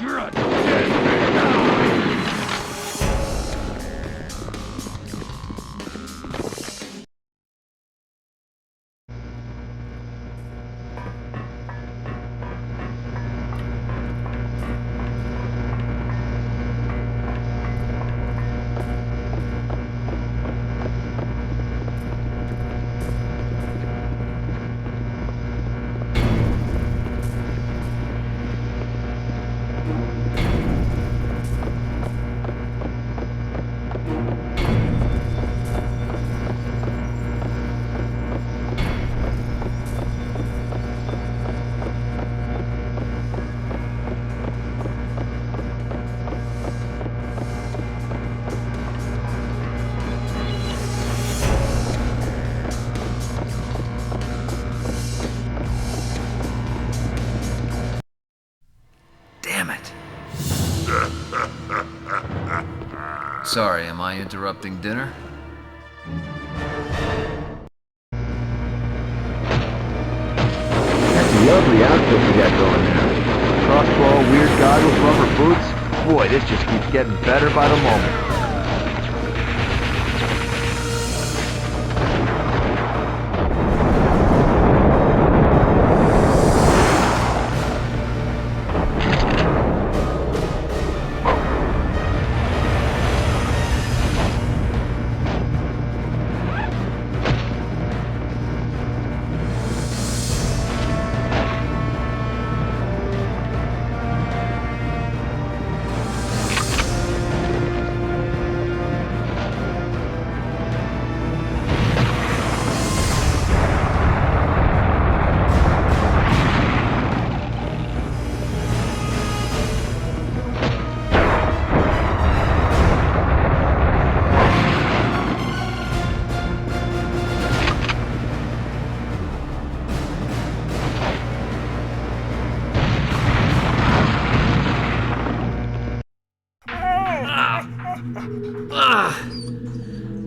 C: You're a dead man.
A: Sorry, am I interrupting dinner?
D: That's a lovely outfit you got going there. Crossbow, weird goggles, rubber boots. Boy, this just keeps getting better by the moment.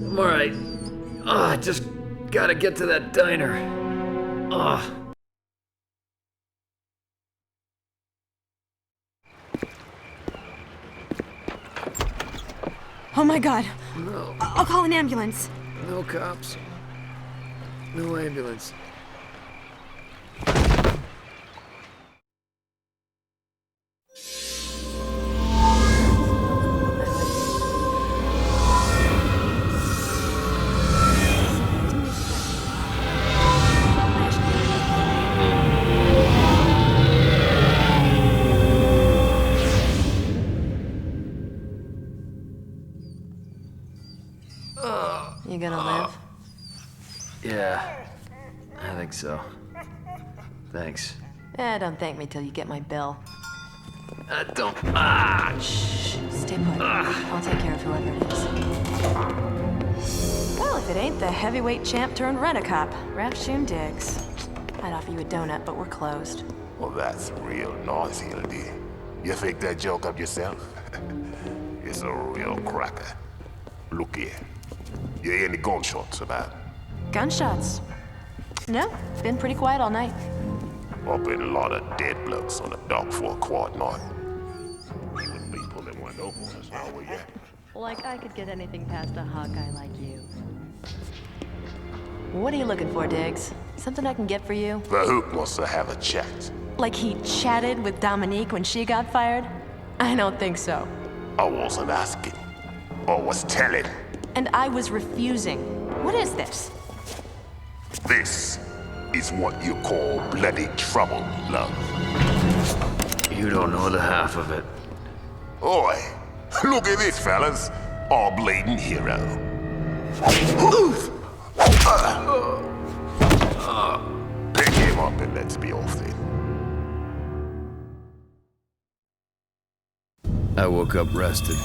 A: I'm alright. I just gotta get to that diner.
F: Oh my god.
A: No.
F: I'll call an ambulance.
A: No cops. No ambulance.
F: You gonna live?
A: Yeah, I think so. Thanks.
F: Don't thank me till you get my bill.
A: Don't.
F: Shh. Stay put. I'll take care of whoever it is. Well, if it ain't the heavyweight champ turned rent-a-cop, Rafshoon Diggs. I'd offer you a donut, but we're closed.
N: Well, that's real noisy, LD. You faked that joke up yourself? It's a real cracker. Look here. You hear any gunshots about?
F: Gunshots? No, been pretty quiet all night.
N: Up in a lot of dead blokes on the dock for a quad night. You wouldn't be pulling one over on us now, will you?
F: Like I could get anything past a hot guy like you. What are you looking for, Diggs? Something I can get for you?
N: The Hoop wants to have a chat.
F: Like he chatted with Dominique when she got fired? I don't think so.
N: I wasn't asking. I was telling.
F: And I was refusing. What is this?
N: This is what you call bloody trouble, love.
A: You don't know the half of it.
N: Oi, look at this, fellas. Our bleeding hero. Pick him up and let's be off then.
A: I woke up rested,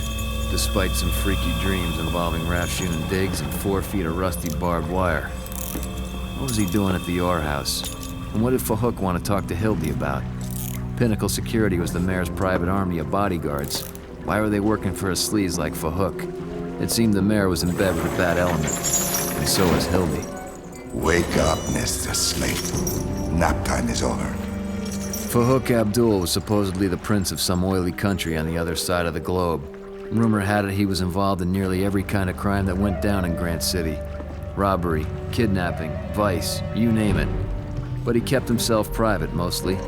A: despite some freaky dreams involving raft-shooting digs and 4 feet of rusty barbed wire. What was he doing at the Orr house? And what did Fahook want to talk to Hildy about? Pinnacle Security was the mayor's private army of bodyguards. Why were they working for a sleaze like Fahook? It seemed the mayor was in bed with a bad element, and so was Hildy.
R: Wake up, Mr. Slate. Nap time is over.
A: Fahook Abdul was supposedly the prince of some oily country on the other side of the globe. Rumor had it he was involved in nearly every kind of crime that went down in Grant City. Robbery, kidnapping, vice, you name it. But he kept himself private mostly,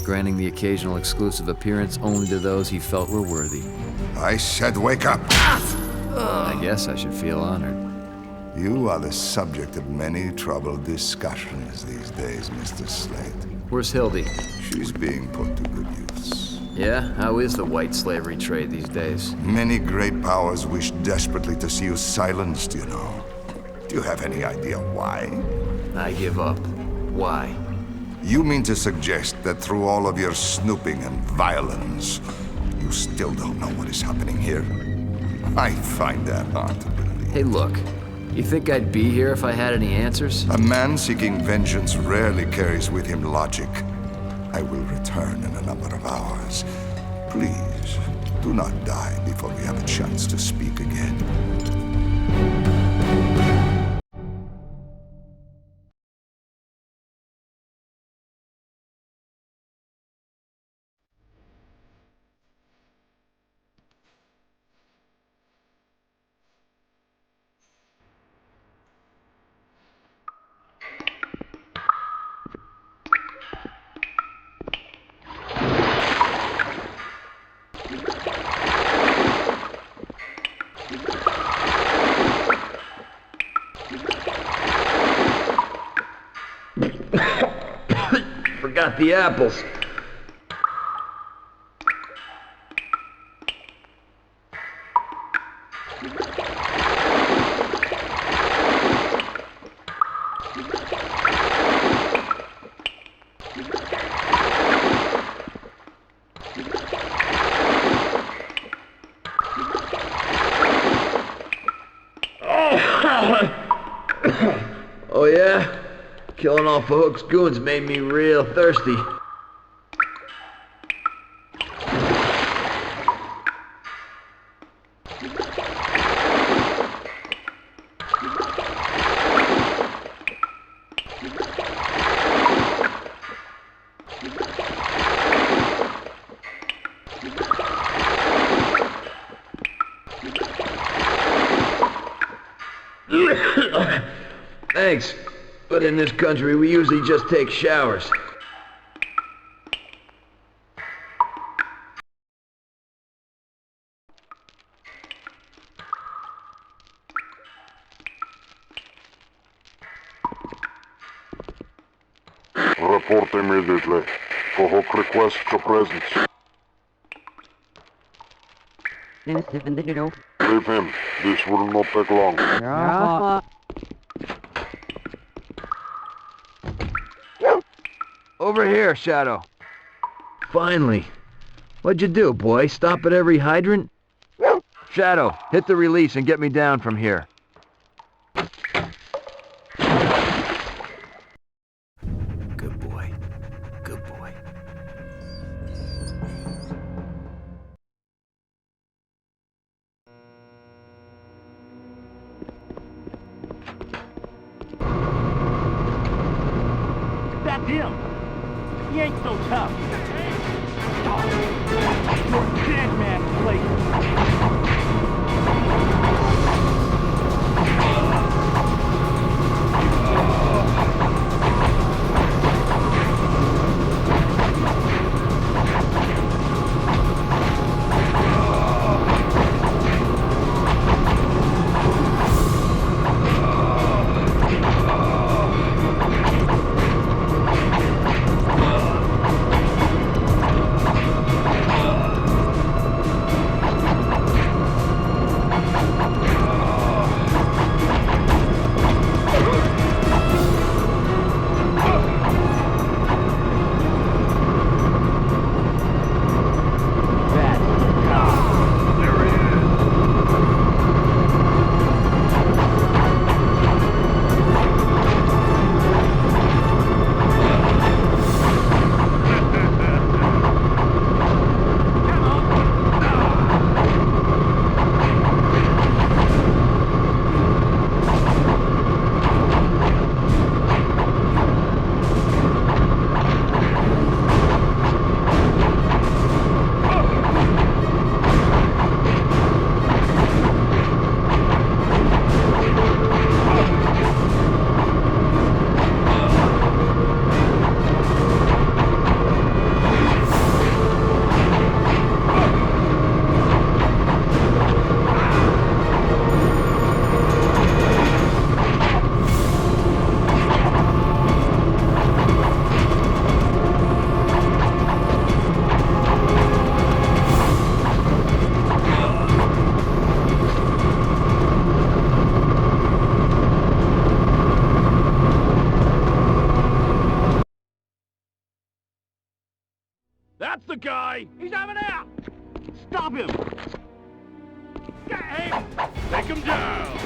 A: granting the occasional exclusive appearance only to those he felt were worthy.
R: I said wake up!
A: I guess I should feel honored.
R: You are the subject of many troubled discussions these days, Mr. Slate.
A: Where's Hildy?
R: She's being put to good use.
A: Yeah? How is the white slavery trade these days?
R: Many great powers wish desperately to see you silenced, you know. Do you have any idea why?
A: I give up. Why?
R: You mean to suggest that through all of your snooping and violence, you still don't know what is happening here? I find that hard to believe.
A: Hey, look. You think I'd be here if I had any answers?
R: A man seeking vengeance rarely carries with him logic. I will return in a number of hours. Please, do not die before we have a chance to speak again.
A: Forgot the apples. Oh yeah? Killing off Fahook's goons made me real thirsty. Thanks. But in this country, we usually just take showers.
M: Report immediately. Fahook requests your presence. Leave him. This will not take long.
A: Over here, Shadow. Finally. What'd you do, boy? Stop at every hydrant? Shadow, hit the release and get me down from here. Good boy. Good boy.
C: That's him. He ain't so tough. You're dead, man, the guy! He's over there! Stop him! Get him! Take him down!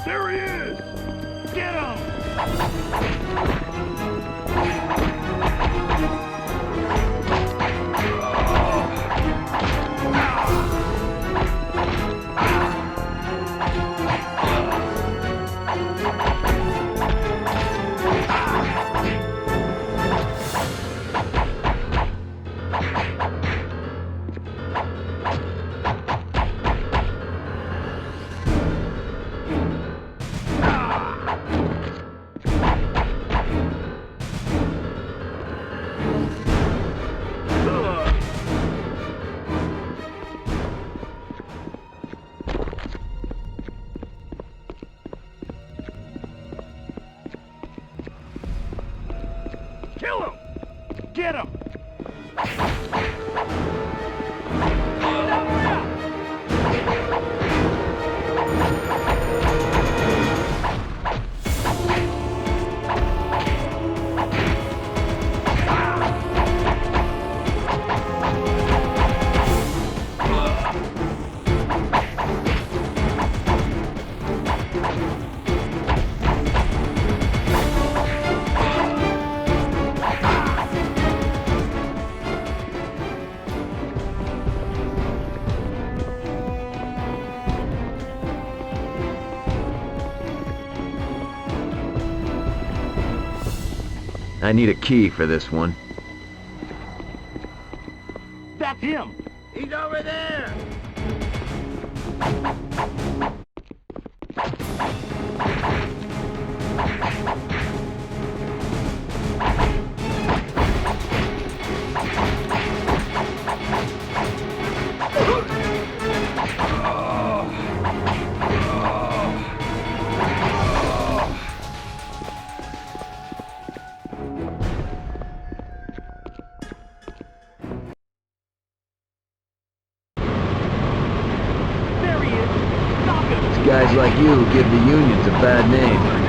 C: There he is! Get him! Kill him! Get him!
D: I need a key for this one.
C: That's him! He's over there!
D: Guys like you who give the unions a bad name.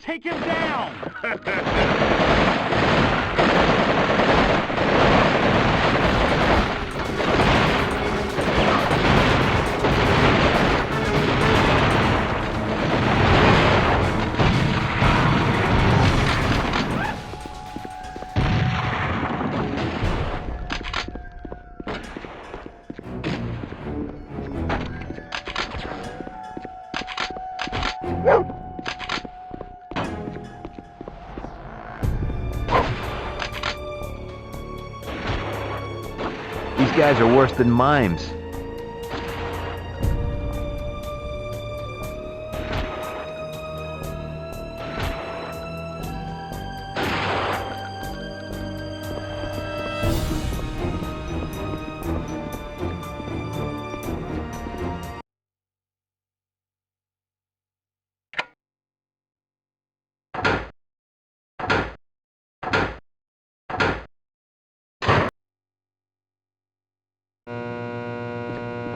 C: Take him down!
D: These guys are worse than mimes.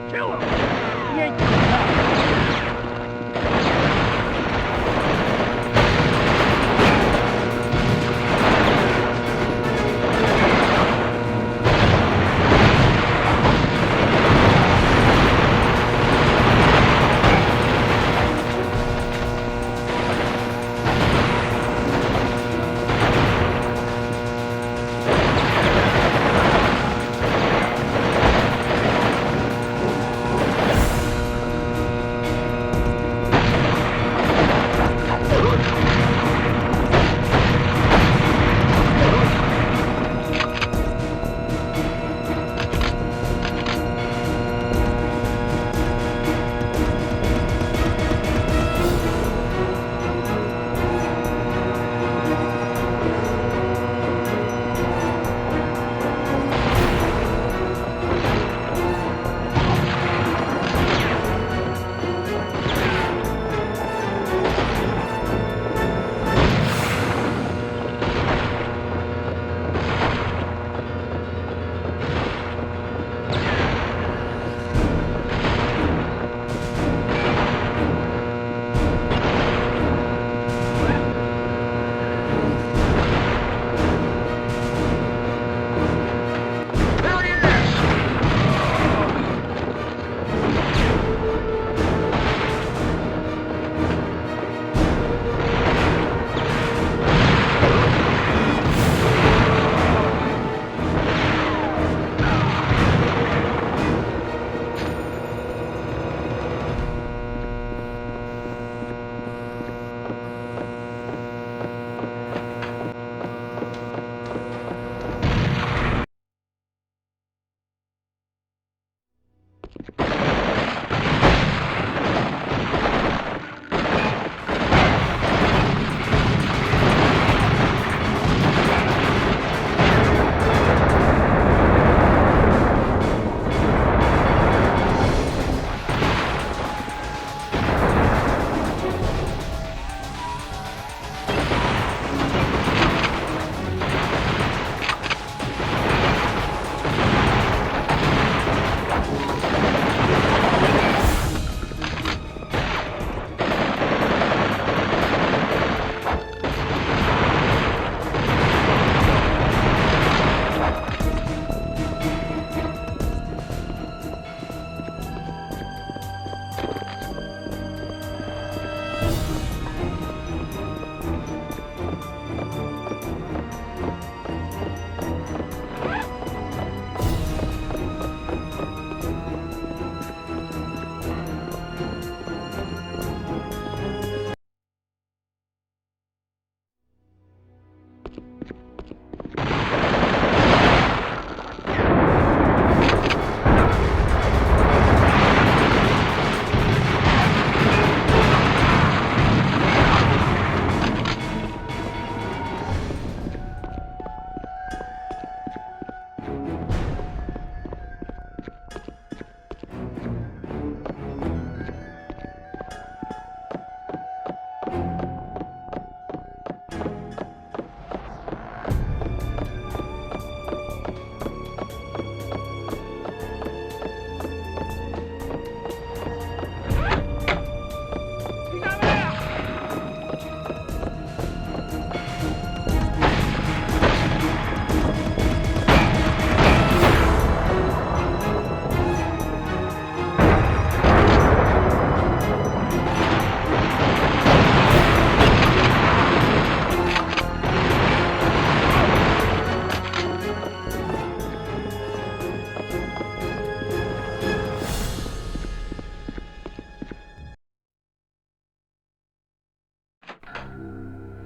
C: Kill him! He ain't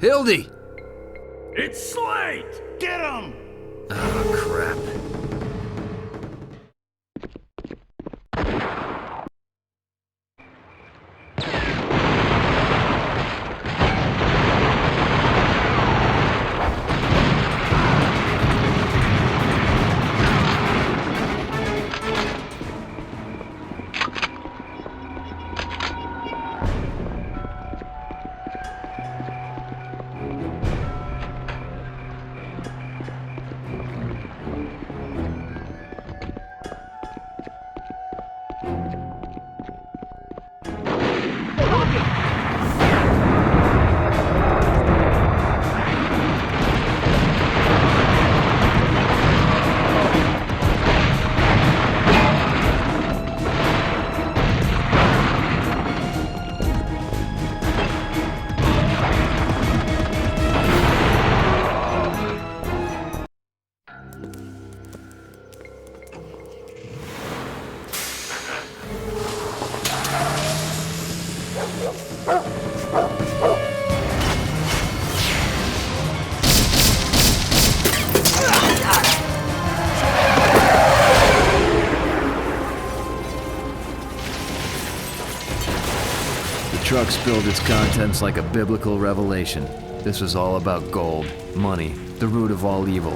A: Hildy!
C: It's Slate! Get him!
A: Oh, crap. The truck spilled its contents like a biblical revelation. This was all about gold, money, the root of all evil.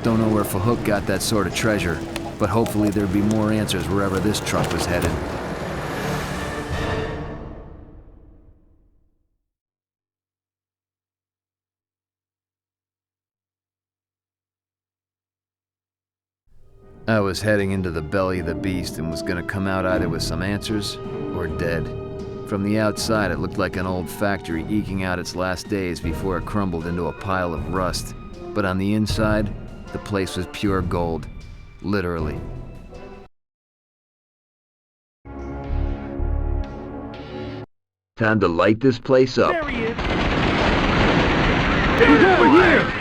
A: Don't know where Fahook got that sort of treasure, but hopefully there'd be more answers wherever this truck was headed. I was heading into the belly of the beast and was gonna come out either with some answers or dead. From the outside, it looked like an old factory eking out its last days before it crumbled into a pile of rust. But on the inside, the place was pure gold. Literally. Time to light this place up.
C: There he is! He's over here!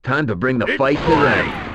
D: Time to bring the fight to them.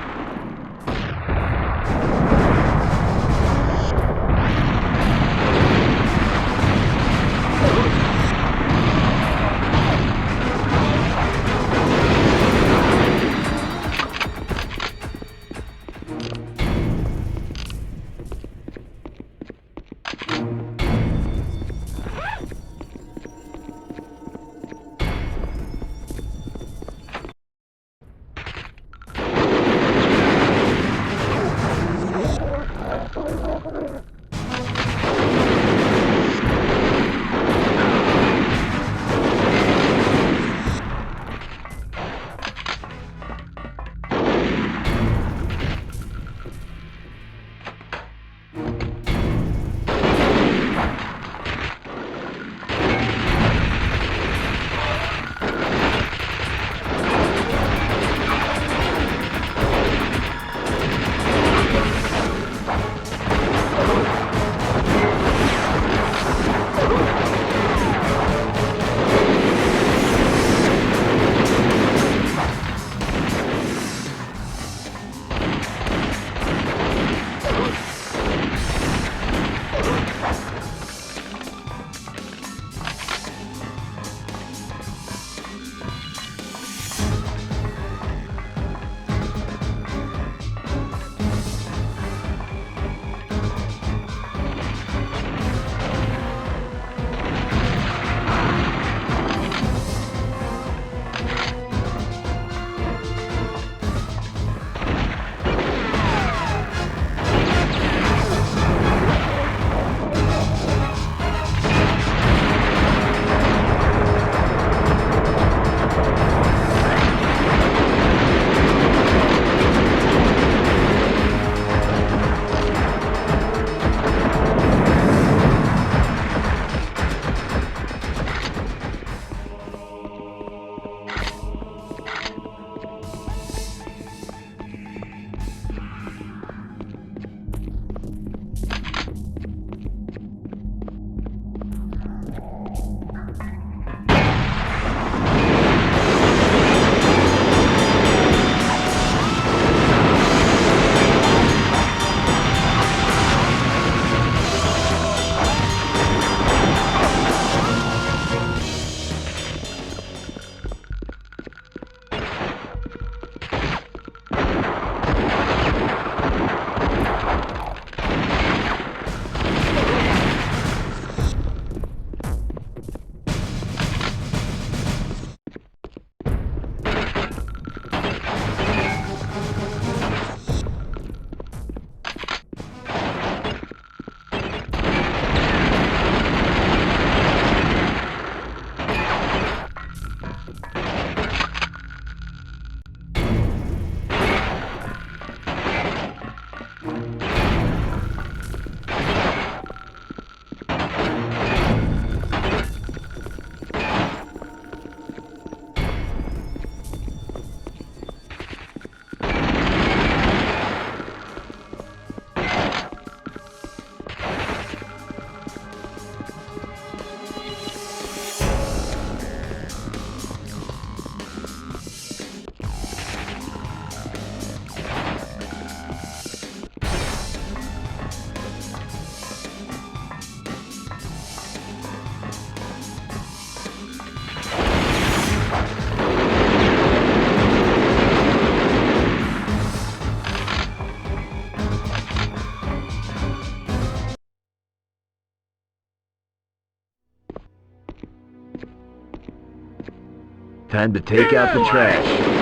D: Time to take out the trash.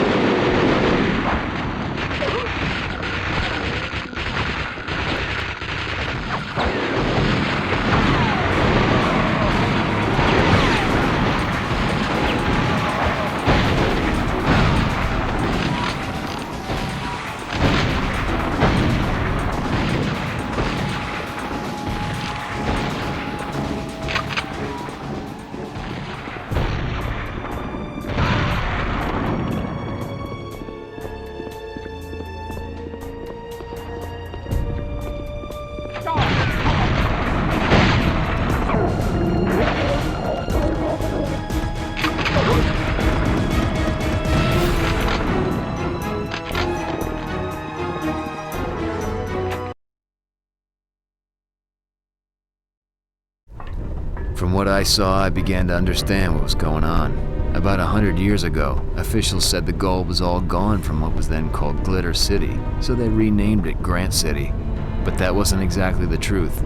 A: From what I saw, I began to understand what was going on. About 100 years ago, officials said the gold was all gone from what was then called Glitter City, so they renamed it Grant City. But that wasn't exactly the truth.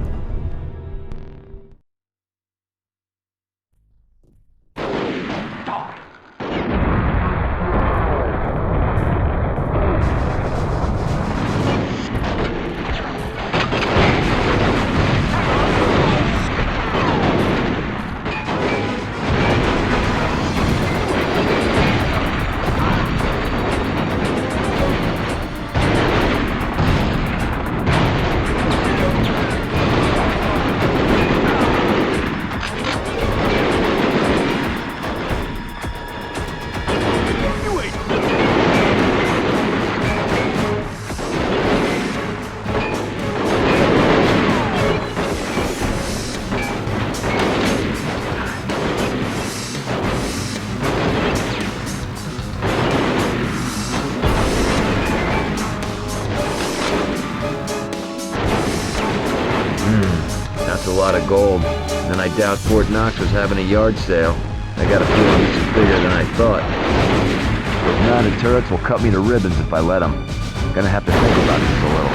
D: That's a lot of gold. And I doubt Fort Knox was having a yard sale. I got a feeling this is bigger than I thought. Those mounted turrets will cut me to ribbons if I let them. Gonna have to think about this a little.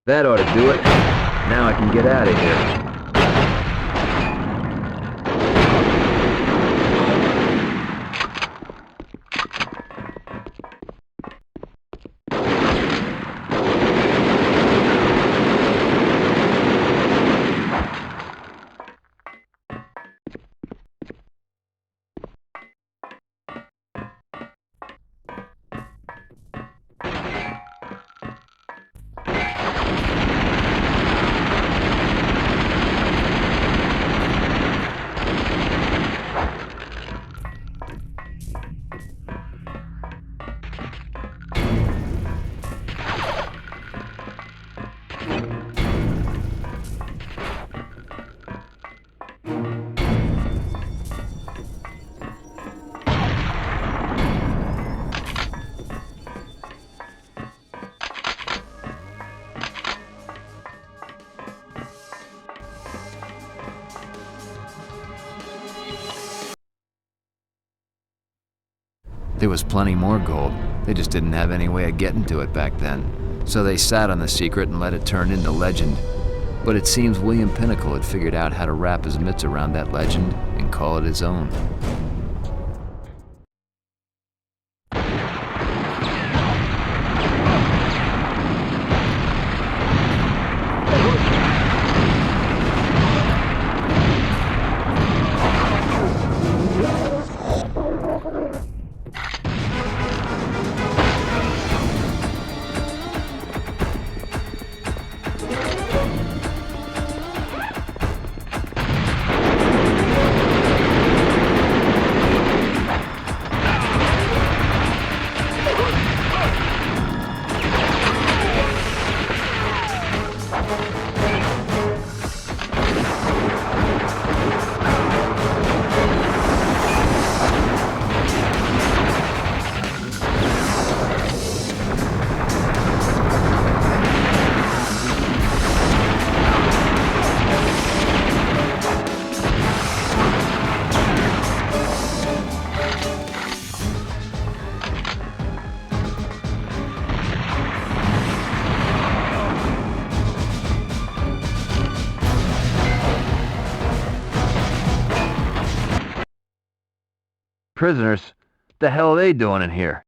D: That ought to do it. Now I can get out of here.
A: There was plenty more gold. They just didn't have any way of getting to it back then. So they sat on the secret and let it turn into legend. But it seems William Pinnacle had figured out how to wrap his mitts around that legend and call it his own.
D: Prisoners? What the hell are they doing in here?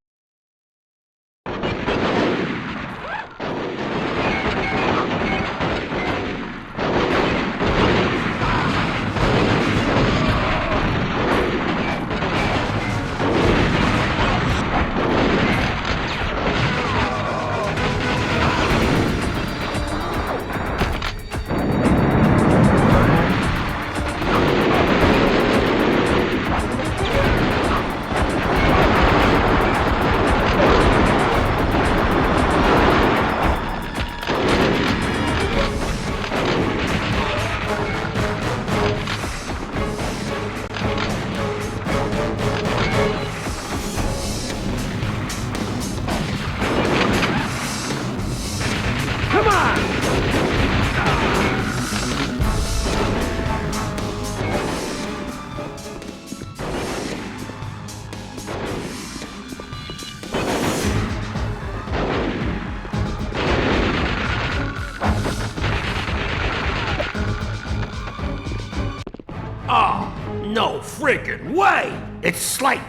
I: No friggin' way! It's Slate!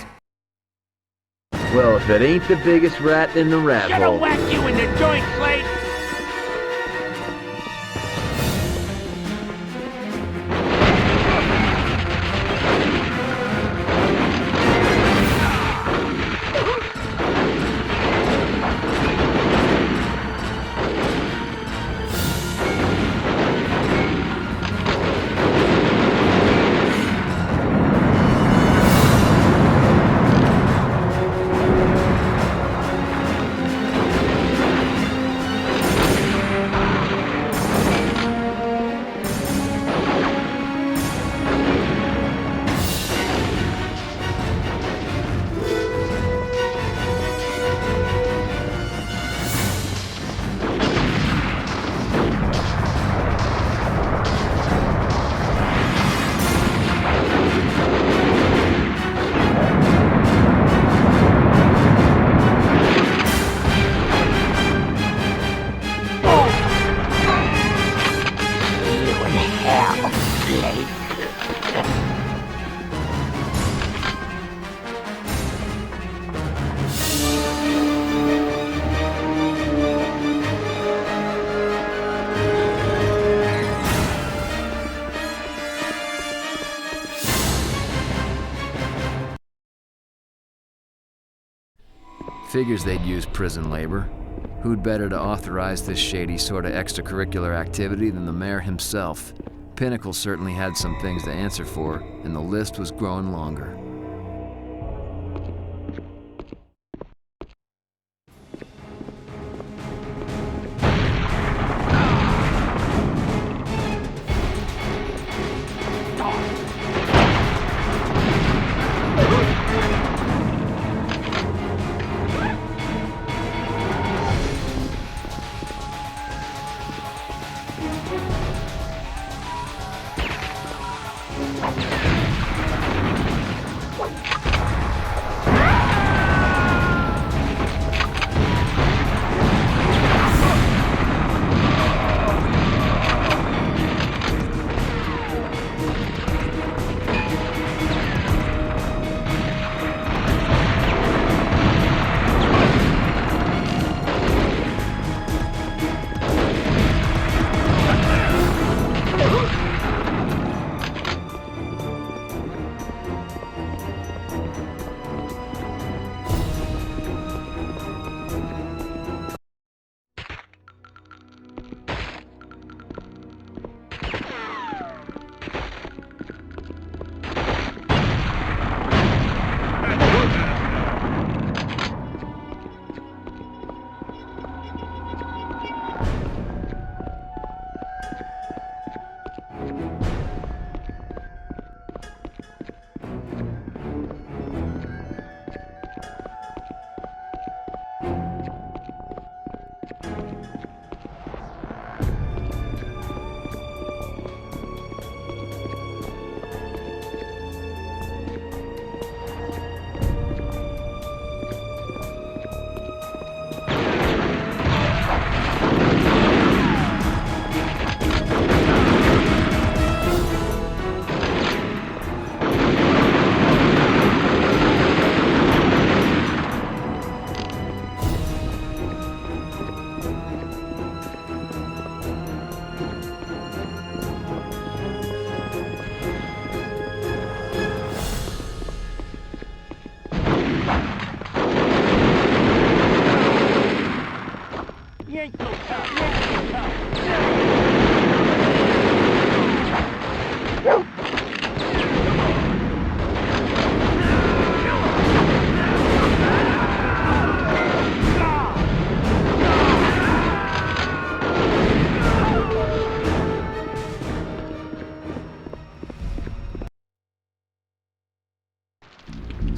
D: Well, if it ain't the biggest rat in the rat
T: Shoulda
D: hole.
T: whacked you in the joint, Slate!
A: Figures they'd use prison labor. Who'd better to authorize this shady sort of extracurricular activity than the mayor himself? Pinnacle certainly had some things to answer for, and the list was growing longer.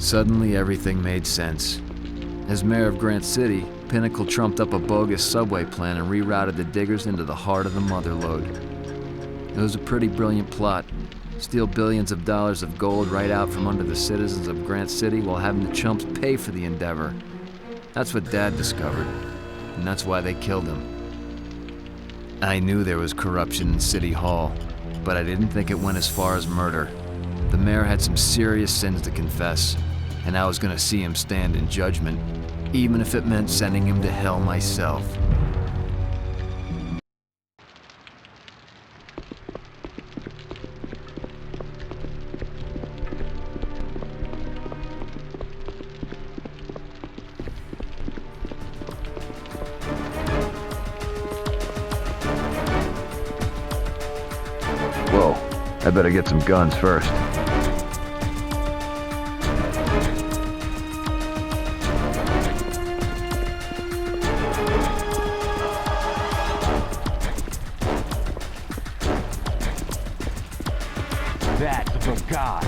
A: Suddenly, everything made sense. As mayor of Grant City, Pinnacle trumped up a bogus subway plan and rerouted the diggers into the heart of the mother lode. It was a pretty brilliant plot. Steal billions of dollars of gold right out from under the citizens of Grant City while having the chumps pay for the endeavor. That's what Dad discovered, and that's why they killed him. I knew there was corruption in City Hall, but I didn't think it went as far as murder. The mayor had some serious sins to confess, and I was gonna see him stand in judgment, even if it meant sending him to hell myself.
D: Whoa, I better get some guns first.
C: That's for God.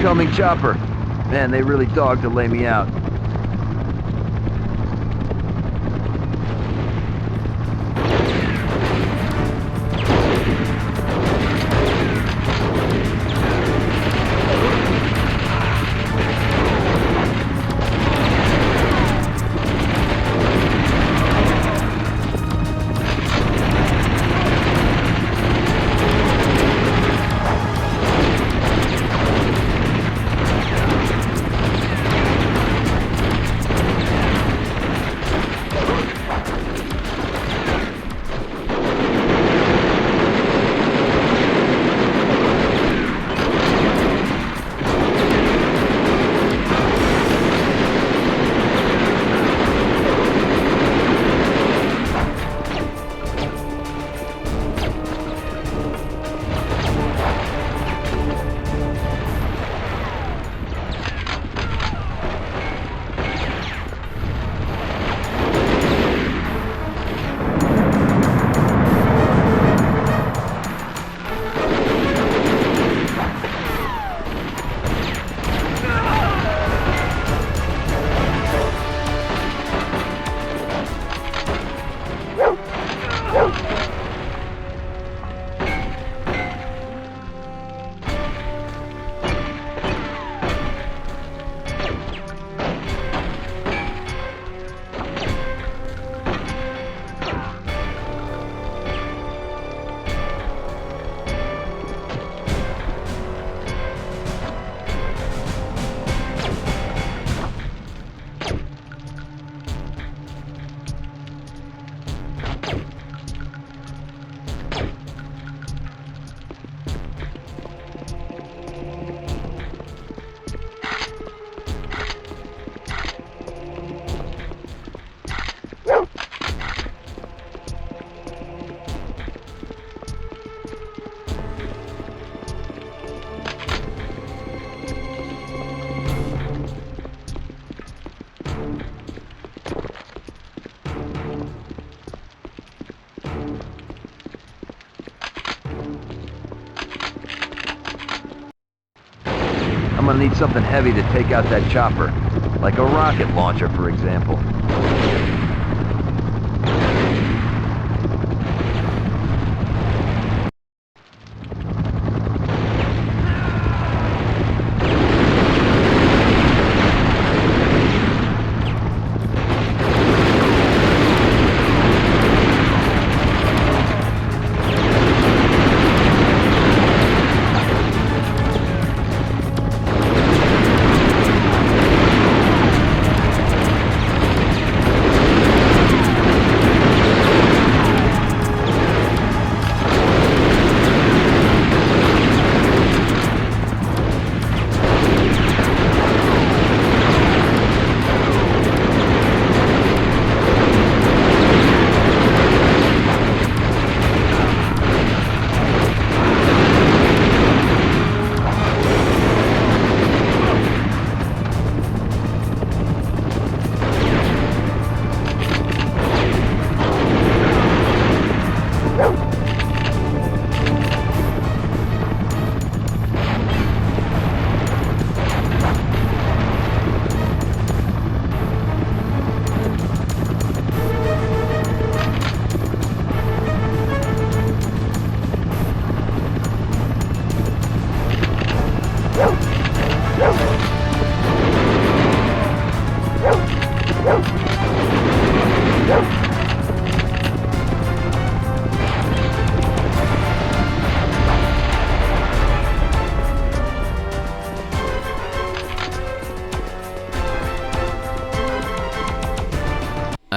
D: Incoming chopper. Man, they really dogged to lay me out. I'm gonna need something heavy to take out that chopper. Like a rocket launcher, for example.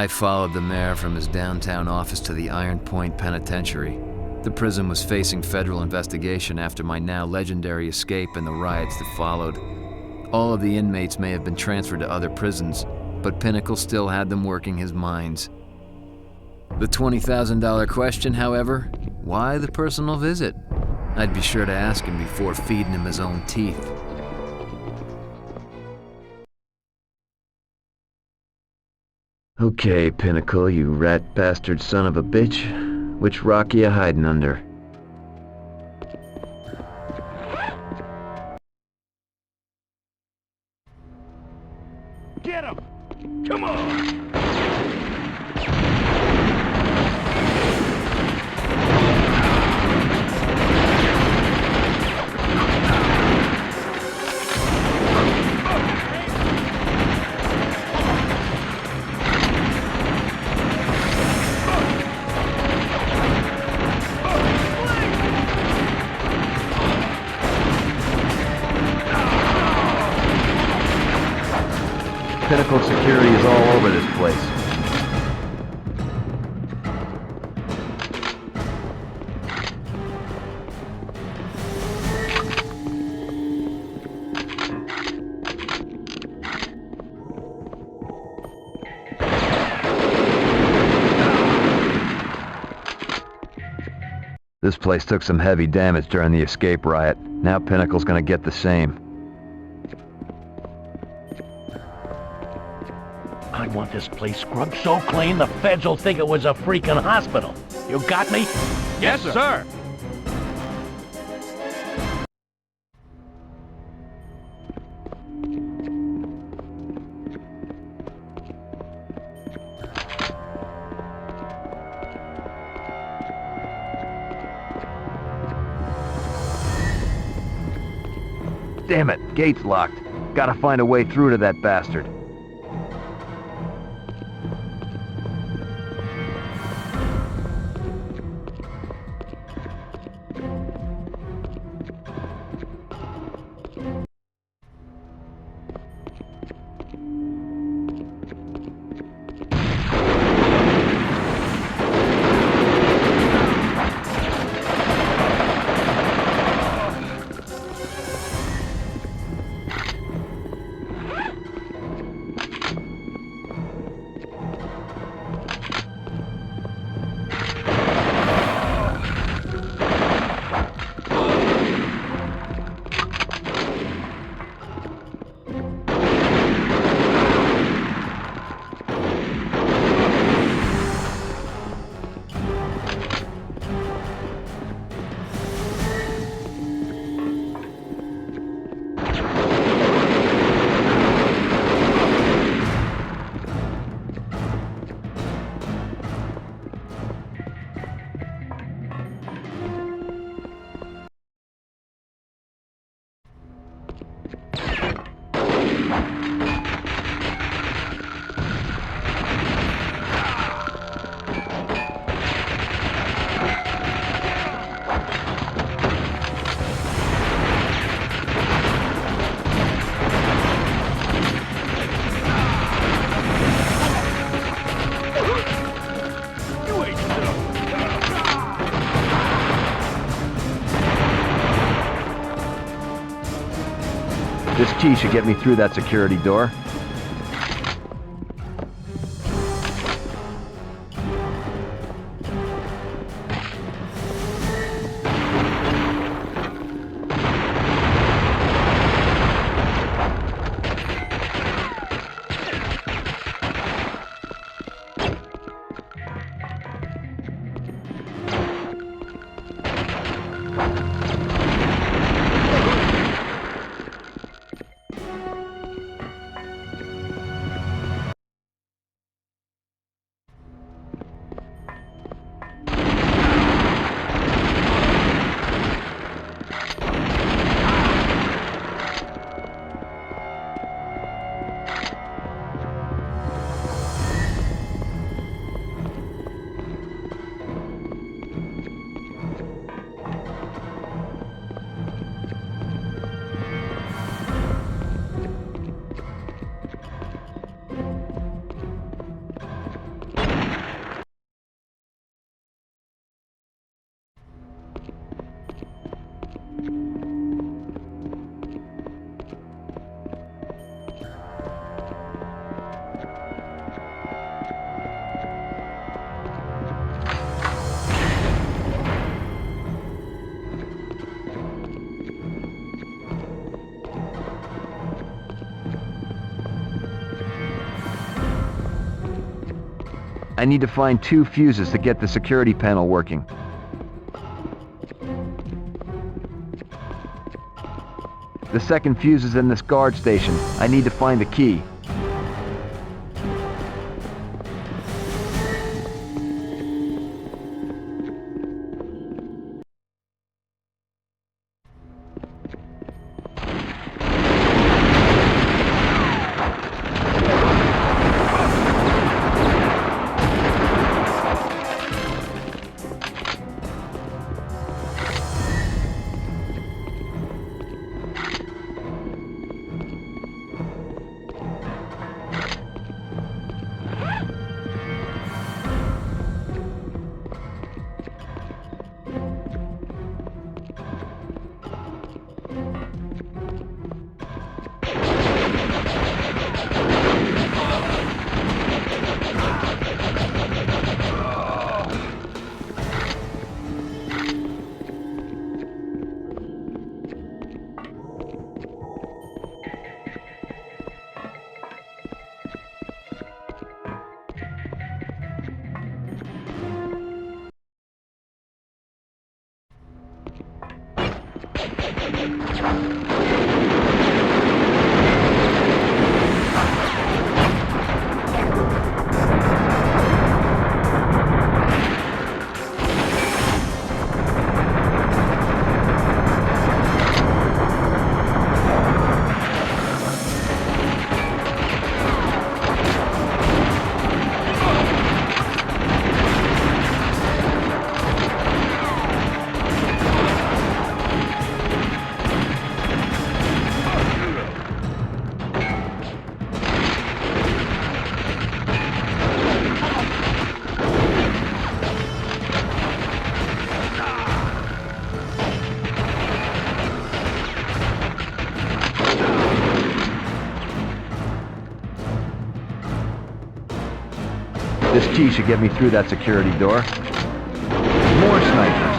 A: I followed the mayor from his downtown office to the Iron Point Penitentiary. The prison was facing federal investigation after my now legendary escape and the riots that followed. All of the inmates may have been transferred to other prisons, but Pinnacle still had them working his mines. The $20,000 question, however, why the personal visit? I'd be sure to ask him before feeding him his own teeth.
D: Okay, Pinnacle, you rat bastard son of a bitch. Which rock are you hiding under?
C: Get him! Come on!
D: Pinnacle security is all over this place. This place took some heavy damage during the escape riot. Now Pinnacle's gonna get the same.
C: I want this place scrubbed so clean the feds will think it was a freaking hospital. You got me?
T: Yes, sir.
D: Damn it, gate's locked. Gotta find a way through to that bastard. This key should get me through that security door. I need to find 2 fuses to get the security panel working. The second fuse is in this guard station. I need to find the key. This key should get me through that security door. More snipers.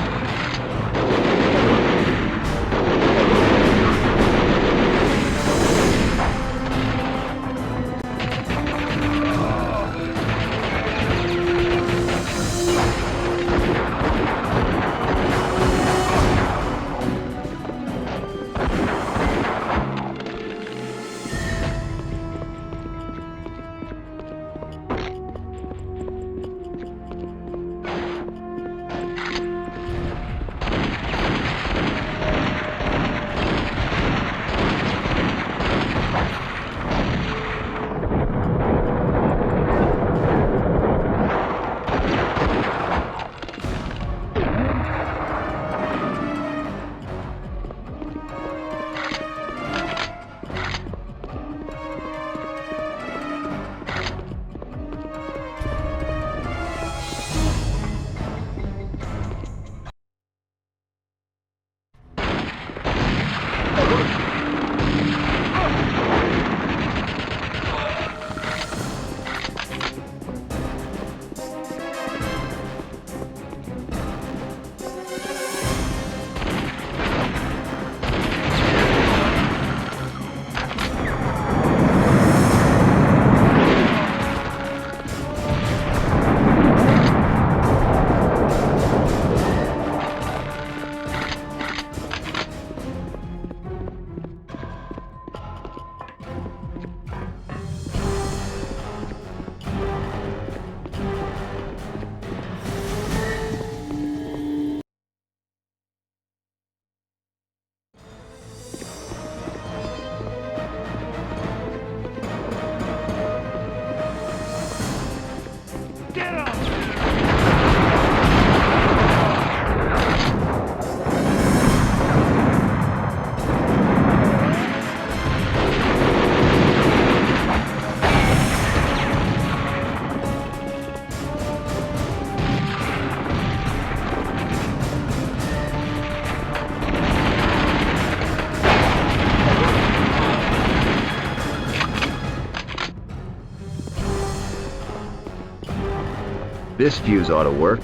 D: This fuse ought to work.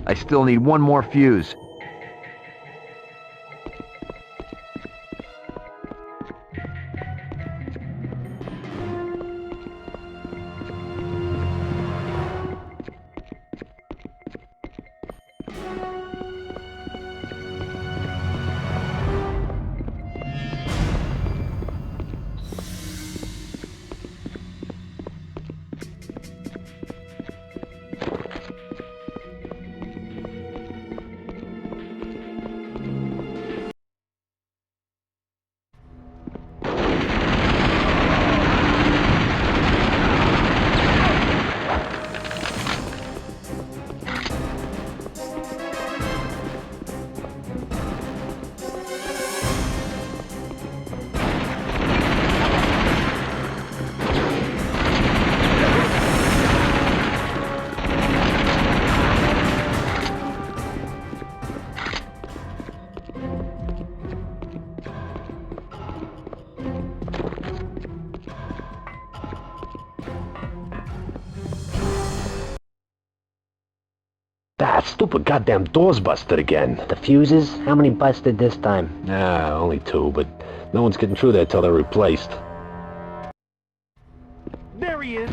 D: I still need one more fuse.
O: That stupid goddamn door's busted again.
Q: The fuses? How many busted this time?
O: Nah, only 2, but no one's getting through there till they're replaced.
T: There he is.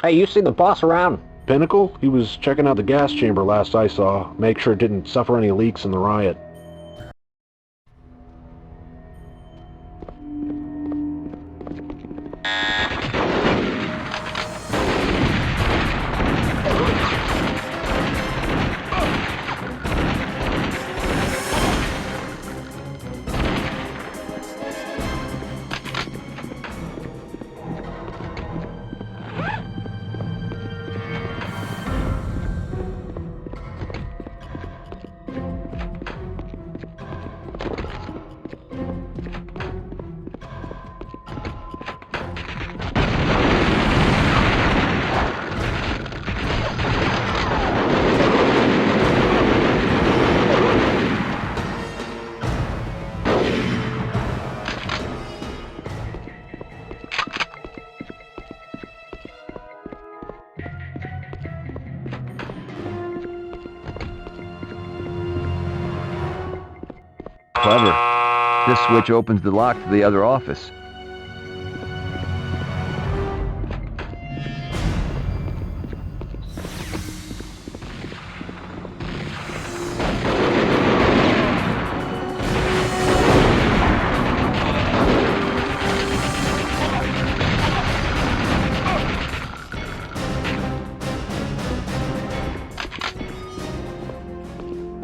O: Hey, you see the boss around?
P: Pinnacle? He was checking out the gas chamber last I saw. Make sure it didn't suffer any leaks in the riot.
D: Clever. This switch opens the lock to the other office.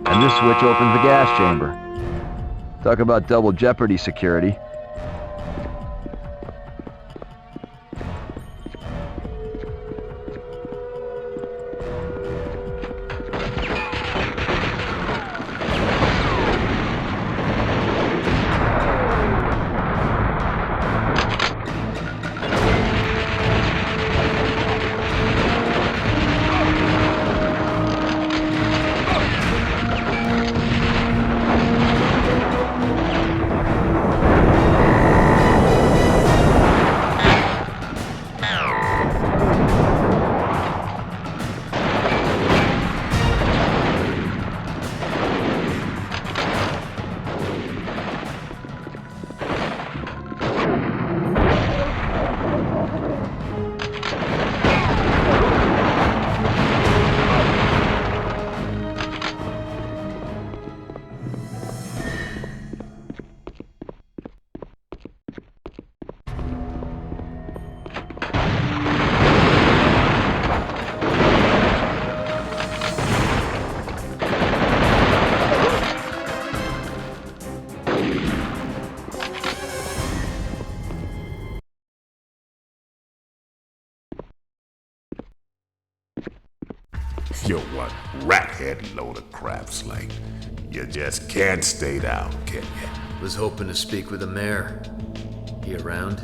D: And this switch opens the gas chamber. Talk about double jeopardy security.
N: You're one rat-headed load of crap, Slate. You just can't stay down, can you?
A: Was hoping to speak with the mayor. He around?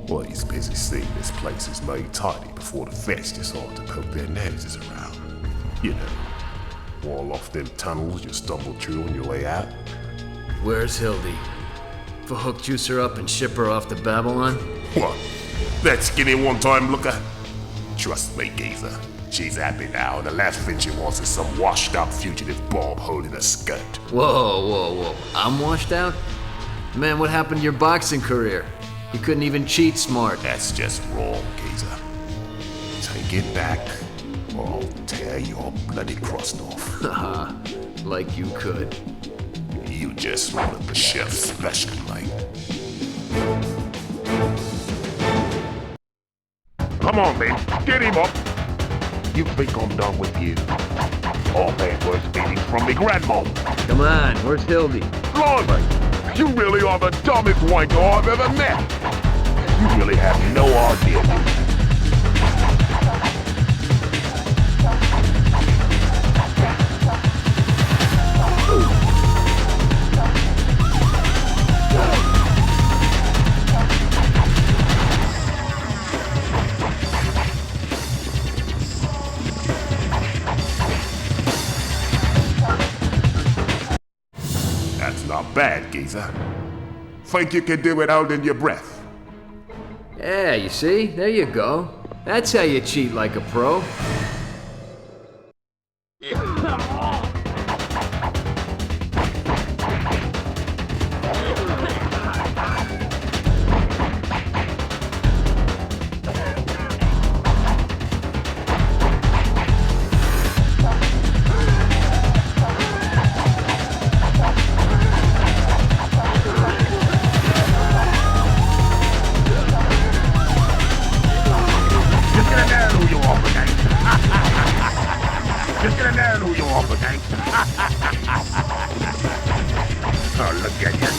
N: Well, he's busy seeing this place is made tidy before the feds decide to poke their noses around. You know, wall off them tunnels you stumbled through on your way out.
A: Where's Hildy? For hook juice her up and ship her off to Babylon?
N: What? That skinny one-time looker? Trust me, geezer. She's happy now, and the last thing she wants is some washed-up fugitive Bob holding a skirt.
A: Whoa. I'm washed out? Man, what happened to your boxing career? You couldn't even cheat smart.
N: That's just wrong, geezer. Take it back, or I'll tear your bloody crust off.
A: Haha, like you could.
N: You just wanted the chef's special, mate. Come on, man. Get him up. You think I'm done with you? All that was meetings from me grandma.
A: Come on, where's Hildy?
N: Blimey, you really are the dumbest wanker I've ever met. You really have no idea. Not bad, geezer. Think you can do it holding your breath?
A: Yeah, you see? There you go. That's how you cheat like a pro.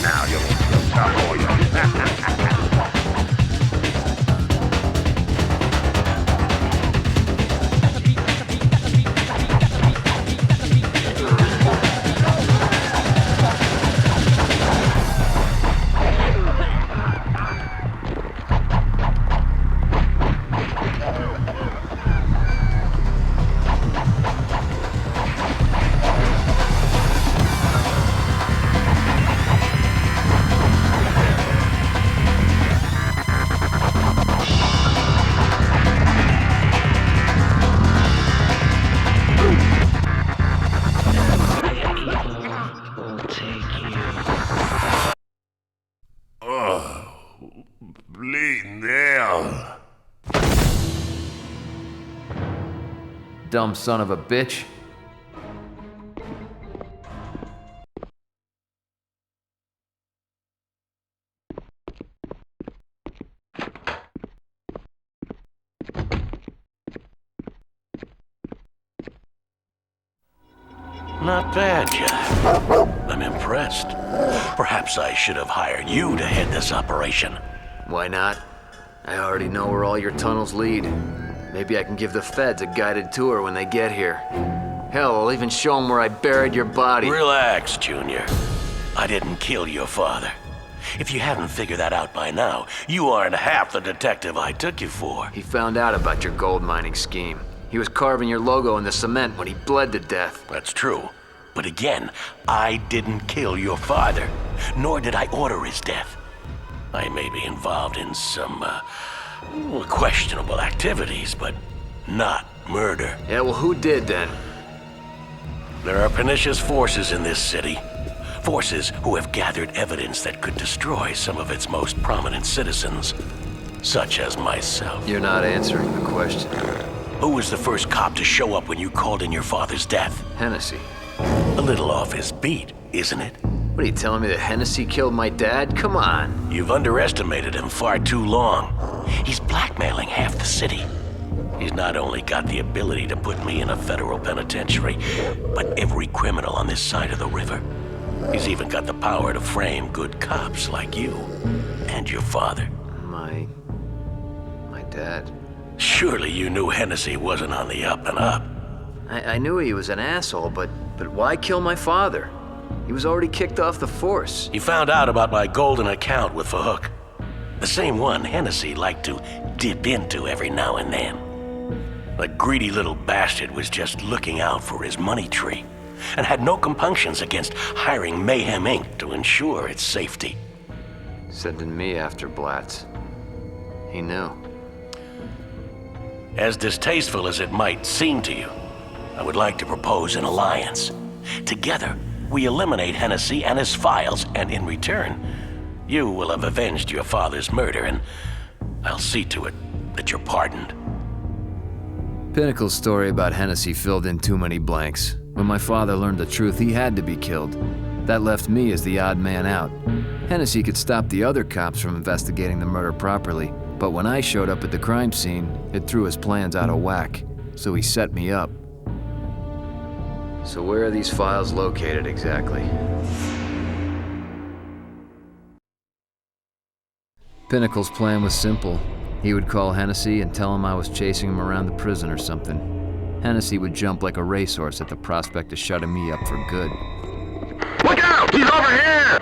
N: now, you tough boy. Bleeding now.
A: Dumb son of a bitch.
S: Not bad, Jack. I'm impressed. Perhaps I should have hired you to head this operation.
A: Why not? I already know where all your tunnels lead. Maybe I can give the feds a guided tour when they get here. Hell, I'll even show them where I buried your body.
S: Relax, Junior. I didn't kill your father. If you haven't figured that out by now, you aren't half the detective I took you for.
A: He found out about your gold mining scheme. He was carving your logo in the cement when he bled to death.
S: That's true. But again, I didn't kill your father, nor did I order his death. I may be involved in some, questionable activities, but not murder.
A: Yeah, well, who did then?
S: There are pernicious forces in this city. Forces who have gathered evidence that could destroy some of its most prominent citizens, such as myself.
A: You're not answering the question.
S: Who was the first cop to show up when you called in your father's death?
A: Hennessy.
S: A little off his beat, isn't it?
A: What are you telling me that Hennessy killed my dad? Come on.
S: You've underestimated him far too long. He's blackmailing half the city. He's not only got the ability to put me in a federal penitentiary, but every criminal on this side of the river. He's even got the power to frame good cops like you and your father.
A: My dad.
S: Surely you knew Hennessy wasn't on the up and up.
A: I knew he was an asshole, but why kill my father? He was already kicked off the force.
S: He found out about my golden account with Fahook. The same one Hennessy liked to dip into every now and then. The greedy little bastard was just looking out for his money tree and had no compunctions against hiring Mayhem Inc. to ensure its safety.
A: Sending me after Blatz. He knew.
S: As distasteful as it might seem to you, I would like to propose an alliance. Together, we eliminate Hennessy and his files, and in return, you will have avenged your father's murder, and I'll see to it that you're pardoned.
A: Pinnacle's story about Hennessy filled in too many blanks. When my father learned the truth, he had to be killed. That left me as the odd man out. Hennessy could stop the other cops from investigating the murder properly, but when I showed up at the crime scene, it threw his plans out of whack, so he set me up. So where are these files located exactly? Pinnacle's plan was simple. He would call Hennessy and tell him I was chasing him around the prison or something. Hennessy would jump like a racehorse at the prospect of shutting me up for good.
T: Look out! He's over here!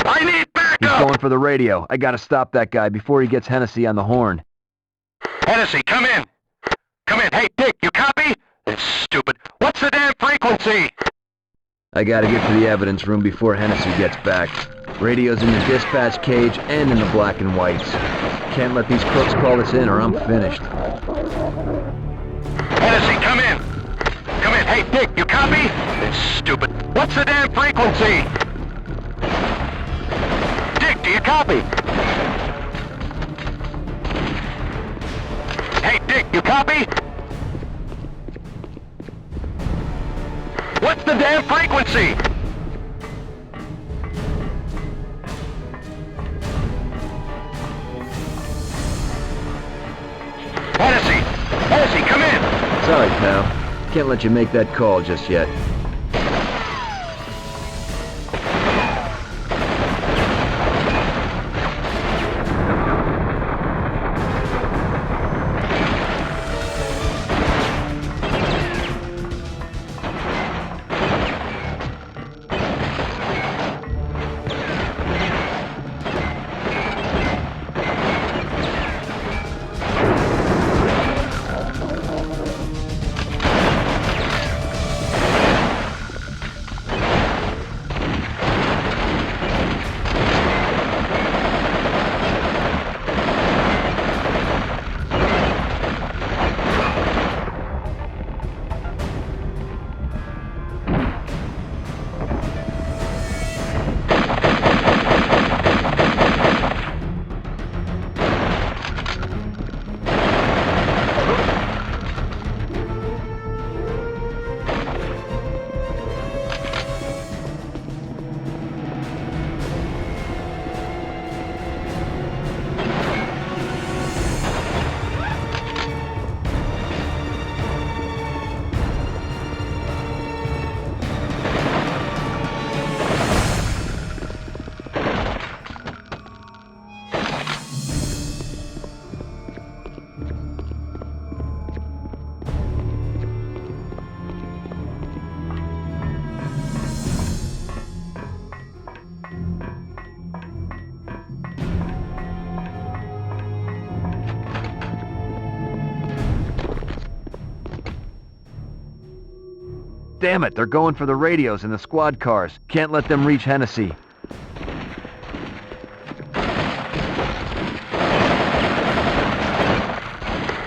T: I need backup!
D: He's going for the radio. I gotta stop that guy before he gets Hennessy on the horn.
T: Hennessy, come in! Come in! Hey, Dick, you copy? It's stupid. What's the damn frequency?
D: I gotta get to the evidence room before Hennessy gets back. Radio's in the dispatch cage and in the black and whites. Can't let these crooks call us in or I'm finished.
T: Hennessy, come in! Come in! Hey, Dick, you copy? It's stupid. What's the damn frequency? Dick, do you copy? Hey, Dick, you copy? What's the damn frequency? Hennessy! Hennessy, come in!
D: Sorry, pal. Can't let you make that call just yet. Damn it, they're going for the radios and the squad cars. Can't let them reach Hennessy.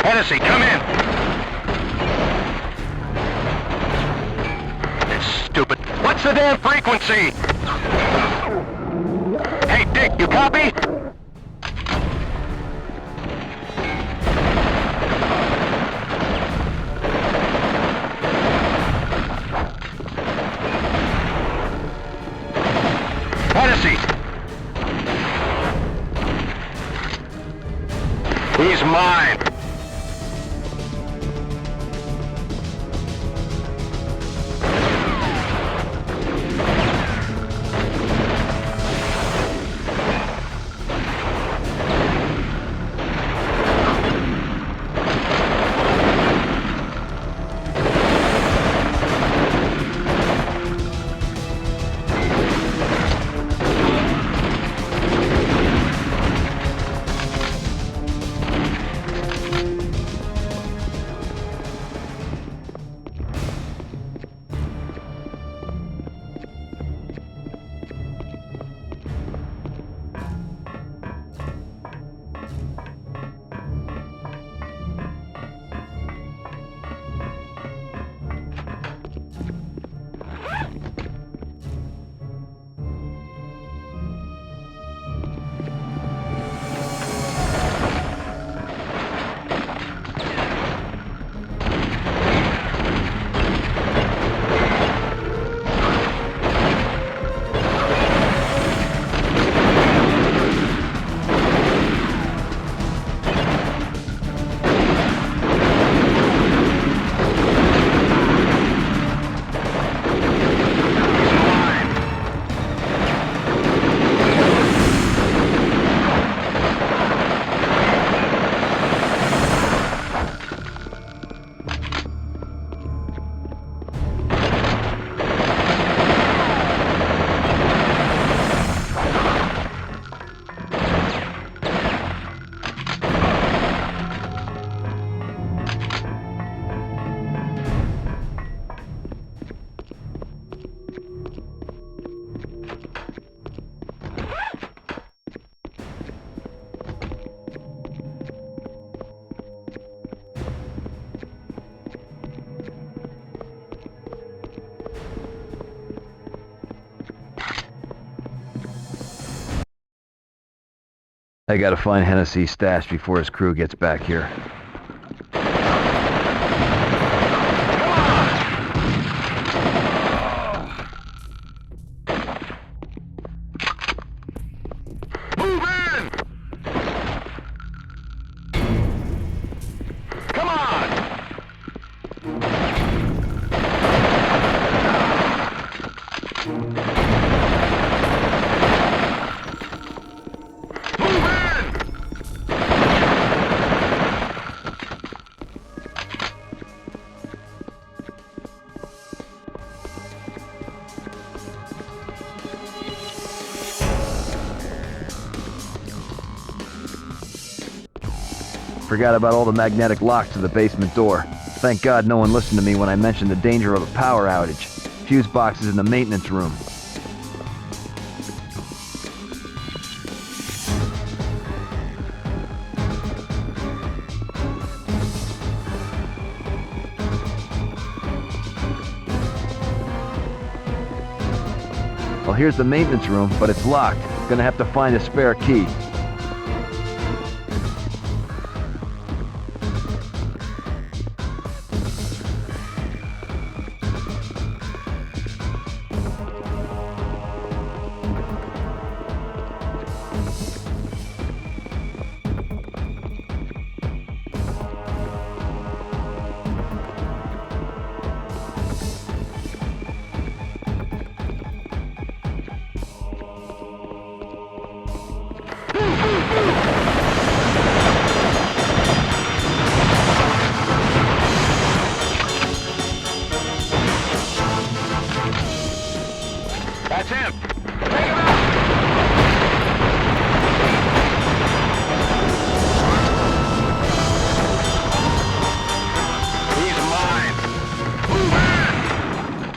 T: Hennessy, come in! It's stupid. What's the damn frequency? Hey, Dick, you copy? Hennessy! He's mine!
D: I gotta find Hennessy's stash before his crew gets back here. Forgot about all the magnetic locks to the basement door. Thank God no one listened to me when I mentioned the danger of a power outage. Fuse boxes in the maintenance room. Well, here's the maintenance room, but it's locked. Gonna have to find a spare key.
T: That's him! He's mine! Move in!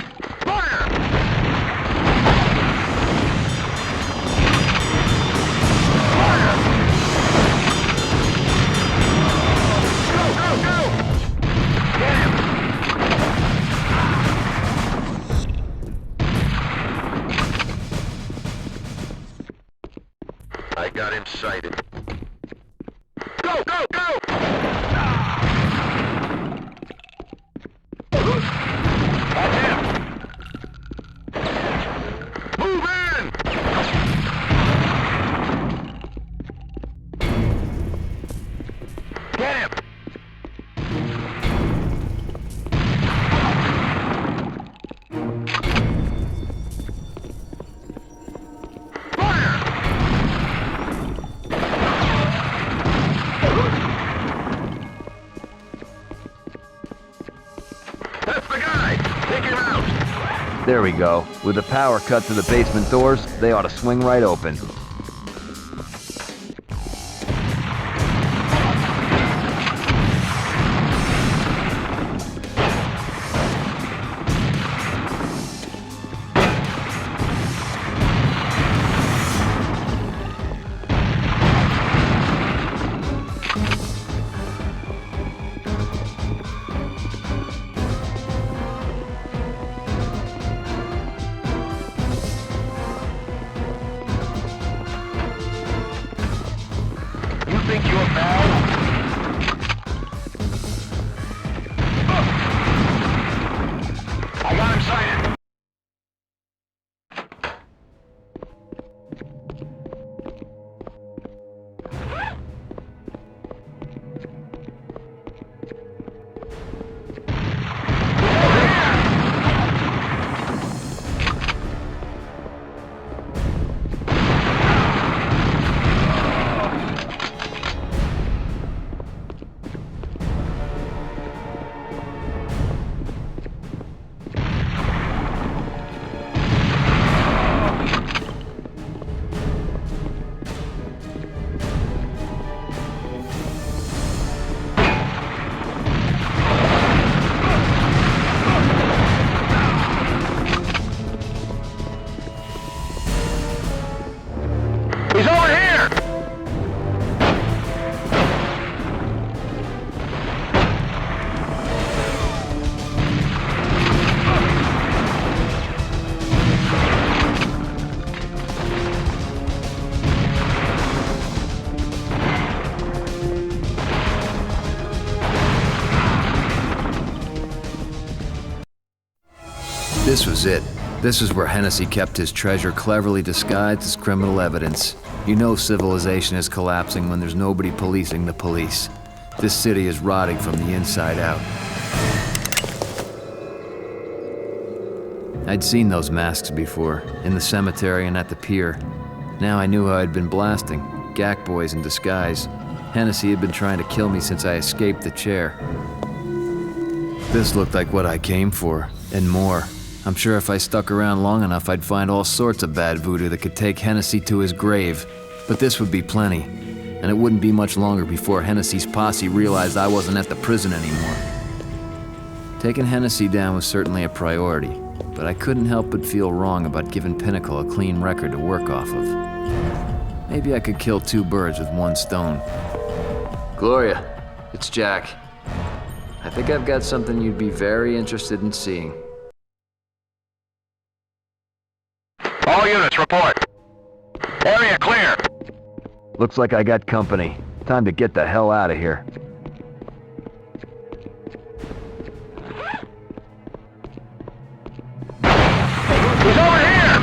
T: I got him sighted. Go, go, go! That's him! Move in! Get him!
D: There we go. With the power cut to the basement doors, they ought to swing right open.
T: He's over here!
A: This was it. This is where Hennessy kept his treasure cleverly disguised as criminal evidence. You know civilization is collapsing when there's nobody policing the police. This city is rotting from the inside out. I'd seen those masks before, in the cemetery and at the pier. Now I knew how I'd been blasting. Gack boys in disguise. Hennessy had been trying to kill me since I escaped the chair. This looked like what I came for, and more. I'm sure if I stuck around long enough, I'd find all sorts of bad voodoo that could take Hennessy to his grave. But this would be plenty. And it wouldn't be much longer before Hennessy's posse realized I wasn't at the prison anymore. Taking Hennessy down was certainly a priority, but I couldn't help but feel wrong about giving Pinnacle a clean record to work off of. Maybe I could kill two birds with one stone. Gloria, it's Jack. I think I've got something you'd be very interested in seeing.
T: All units, report. Area clear.
D: Looks like I got company. Time to get the hell out of here.
T: He's over here!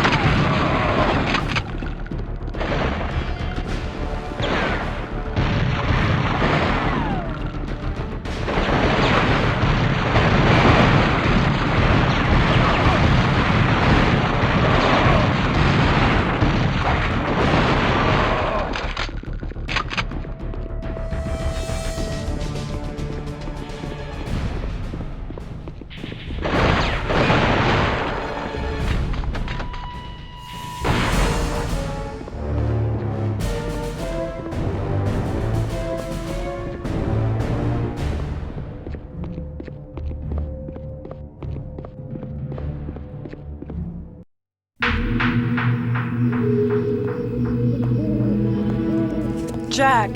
L: Jack,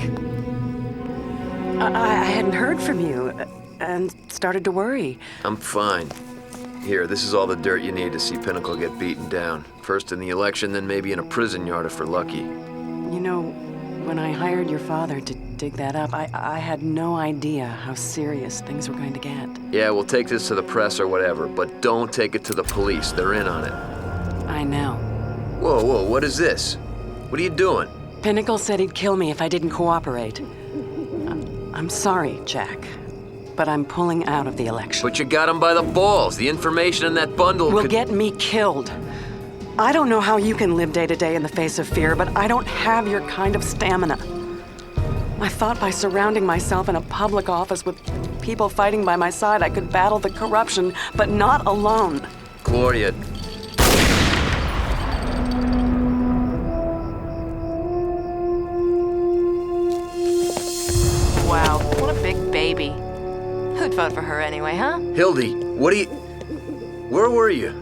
L: I hadn't heard from you and started to worry.
A: I'm fine. Here, this is all the dirt you need to see Pinnacle get beaten down. First in the election, then maybe in a prison yard if we're lucky.
L: You know, when I hired your father to dig that up, I had no idea how serious things were going to get.
A: Yeah, we'll take this to the press or whatever, but don't take it to the police. They're in on it.
L: I know.
A: Whoa, what is this? What are you doing?
L: Pinnacle said he'd kill me if I didn't cooperate. I'm sorry, Jack, but I'm pulling out of the election.
A: But you got him by the balls. The information in that bundle
L: will
A: could
L: get me killed. I don't know how you can live day to day in the face of fear, but I don't have your kind of stamina. I thought by surrounding myself in a public office with people fighting by my side, I could battle the corruption, but not alone.
A: Gloria.
F: Wow, what a big baby. Who'd vote for her anyway, huh?
A: Hildy, what are you... Where were you?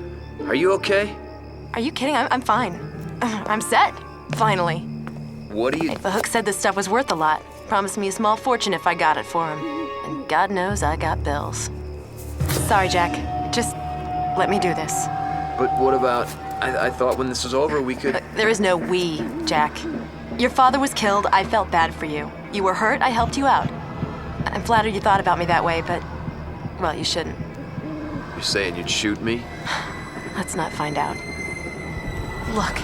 A: Are you okay?
F: Are you kidding? I'm fine. I'm set. Finally.
A: What are you...
F: The hook said this stuff was worth a lot. Promised me a small fortune if I got it for him. And God knows I got bills. Sorry, Jack. Just let me do this.
A: But what about... I thought when this was over we could...
F: There is no we, Jack. Your father was killed. I felt bad for you. You were hurt. I helped you out. I'm flattered you thought about me that way, but... Well, you shouldn't.
A: You're saying you'd shoot me?
F: Let's not find out. Look,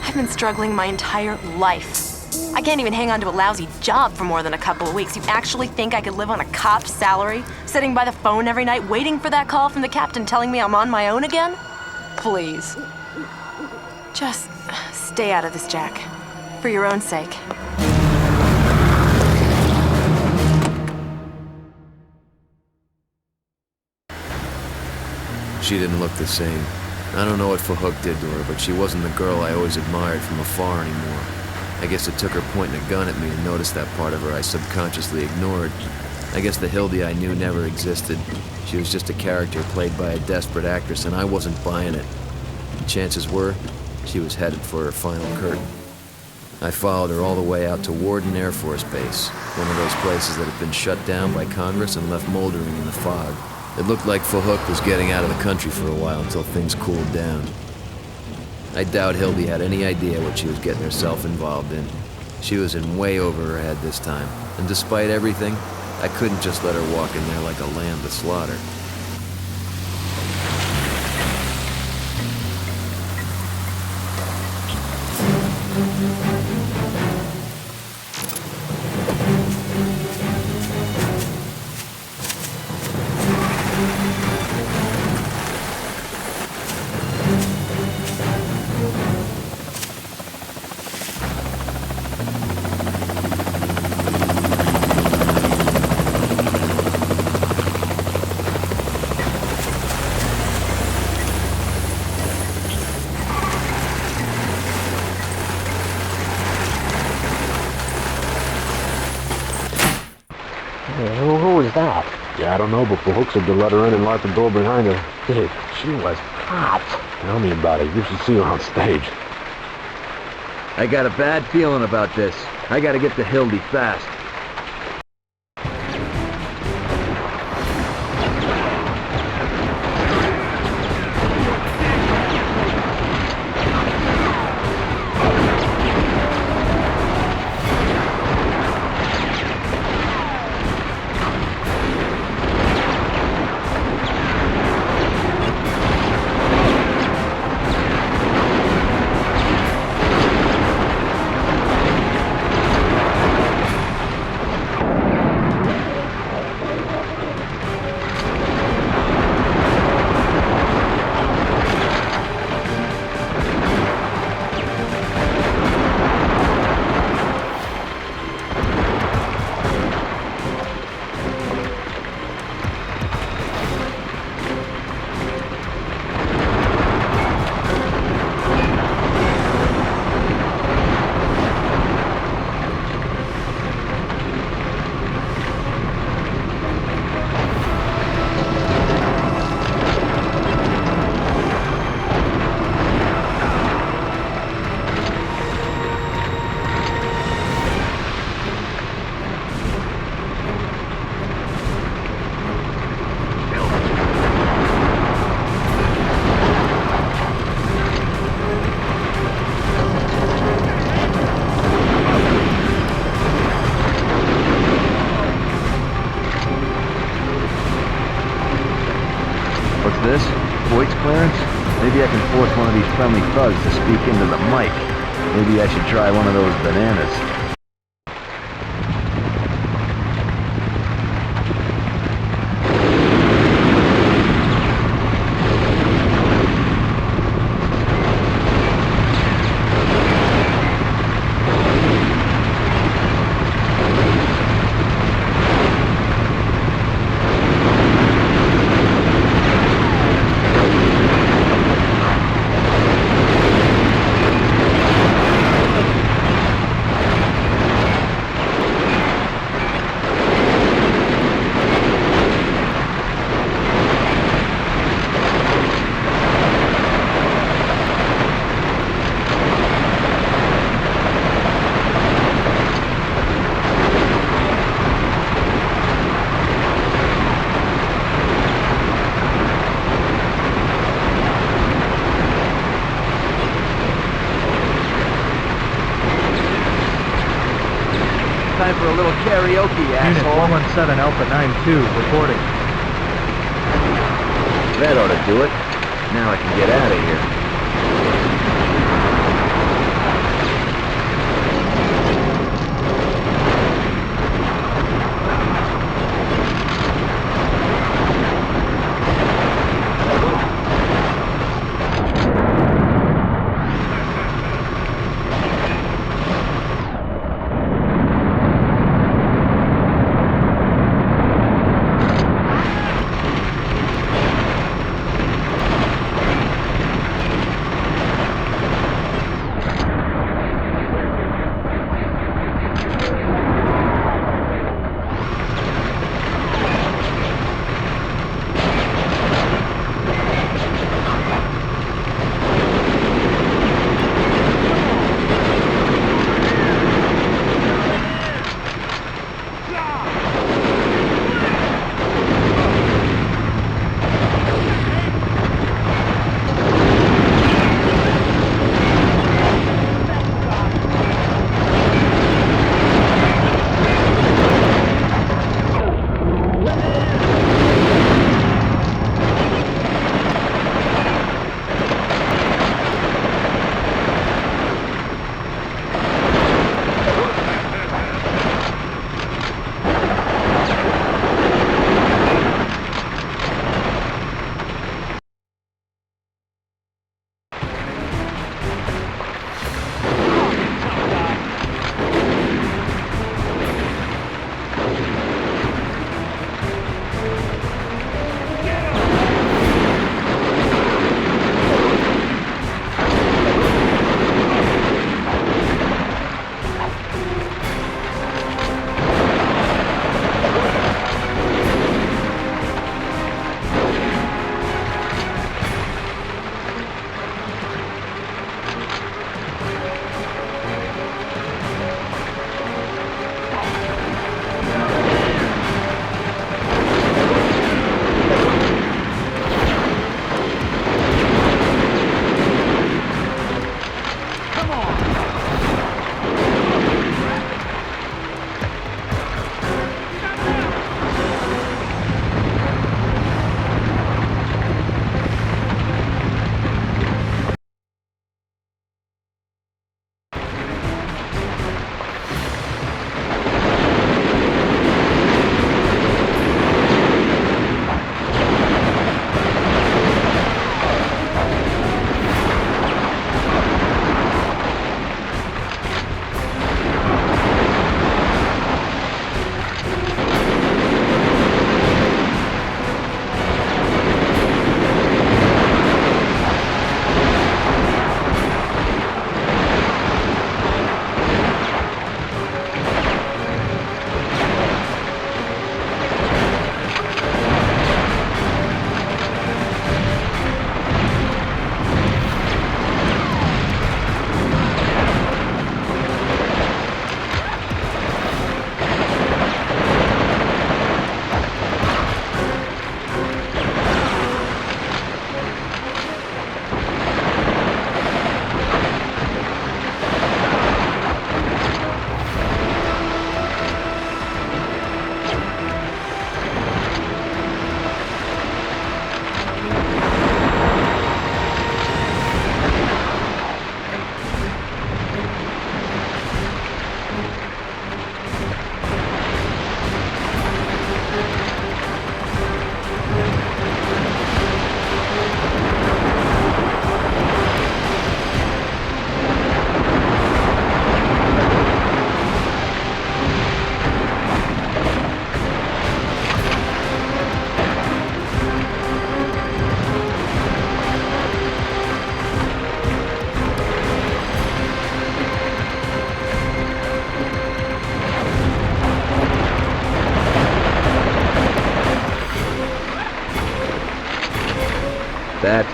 F: I've been struggling my entire life. I can't even hang on to a lousy job for more than a couple of weeks. You actually think I could live on a cop's salary, sitting by the phone every night, waiting for that call from the captain telling me I'm on my own again? Please. Just stay out of this, Jack. For your own sake.
A: She didn't look the same. I don't know what Fahook did to her, but she wasn't the girl I always admired from afar anymore. I guess it took her pointing a gun at me to notice that part of her I subconsciously ignored. I guess the Hildy I knew never existed. She was just a character played by a desperate actress, and I wasn't buying it. And chances were, she was headed for her final curtain. I followed her all the way out to Warden Air Force Base, one of those places that had been shut down by Congress and left moldering in the fog. It looked like Fahook was getting out of the country for a while until things cooled down. I doubt Hildy had any idea what she was getting herself involved in. She was in way over her head this time, and despite everything, I couldn't just let her walk in there like a lamb to slaughter.
Q: Who was that?
P: Yeah, I don't know, but Fahook said to let her in and lock the door behind her.
Q: Dude, she was hot.
P: Tell me about it. You should see her on stage.
D: I got a bad feeling about this. I gotta get to Hildy fast. Maybe I can force one of these friendly thugs to speak into the mic. Maybe I should try one of those bananas.
B: Time for a little karaoke, asshole.
V: Unit 417 Alpha 92, reporting.
D: That ought to do it. Now I can get out of here.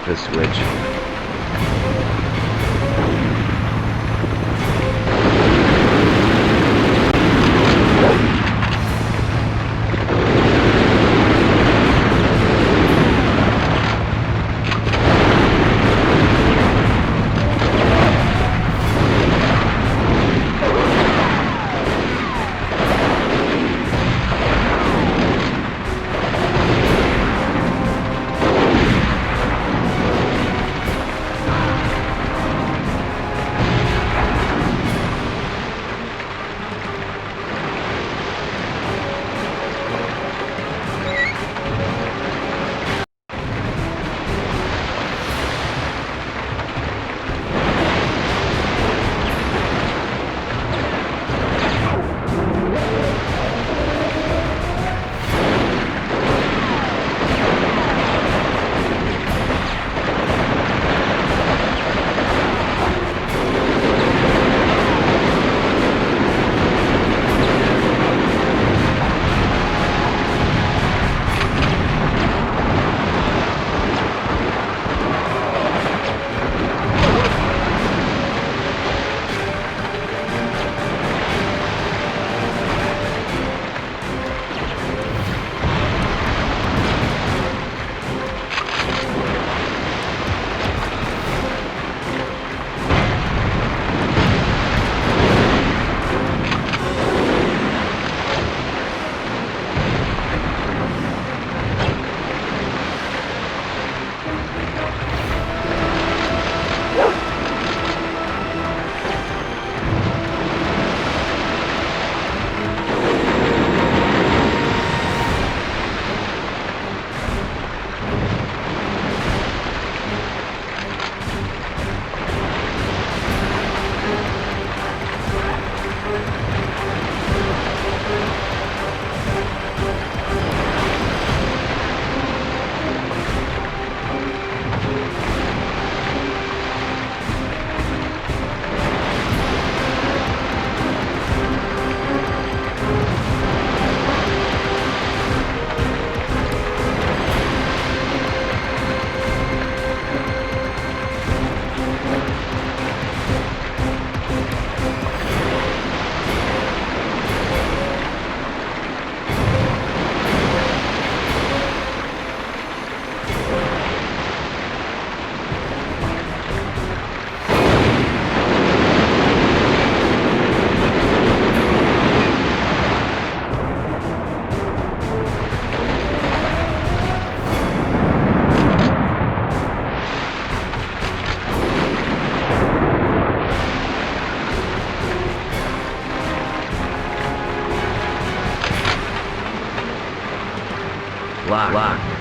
D: the switch. Lock.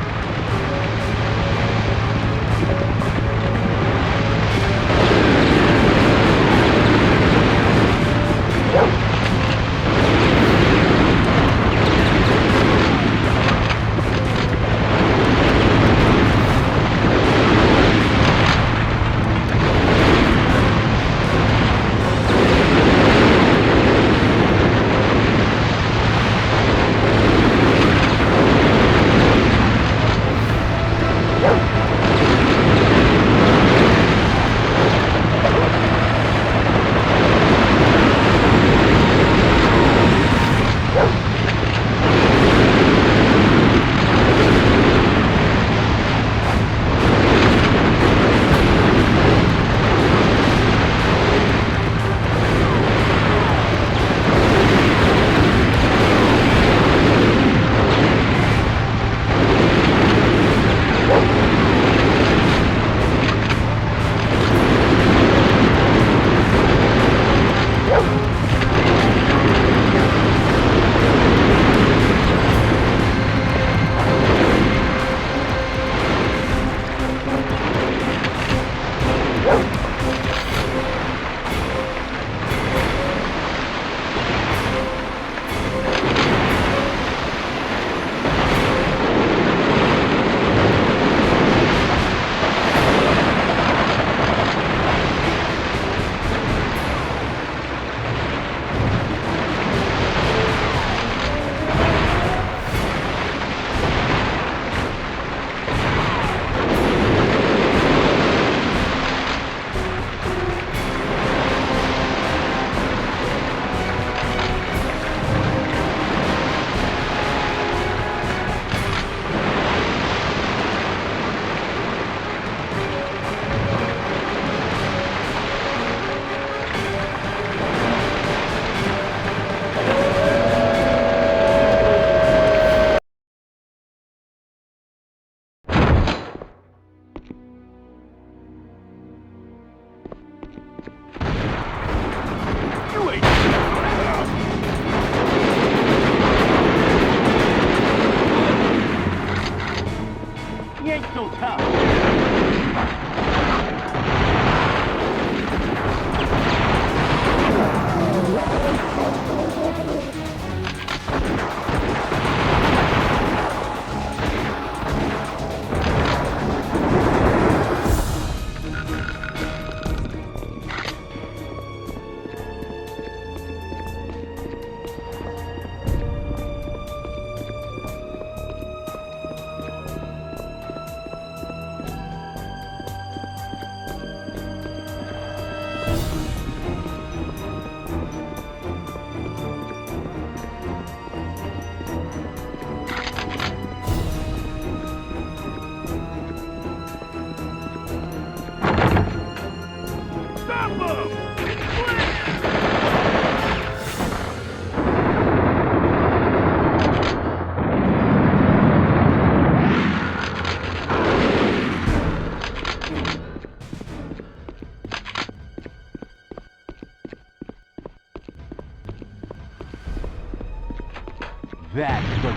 B: That's the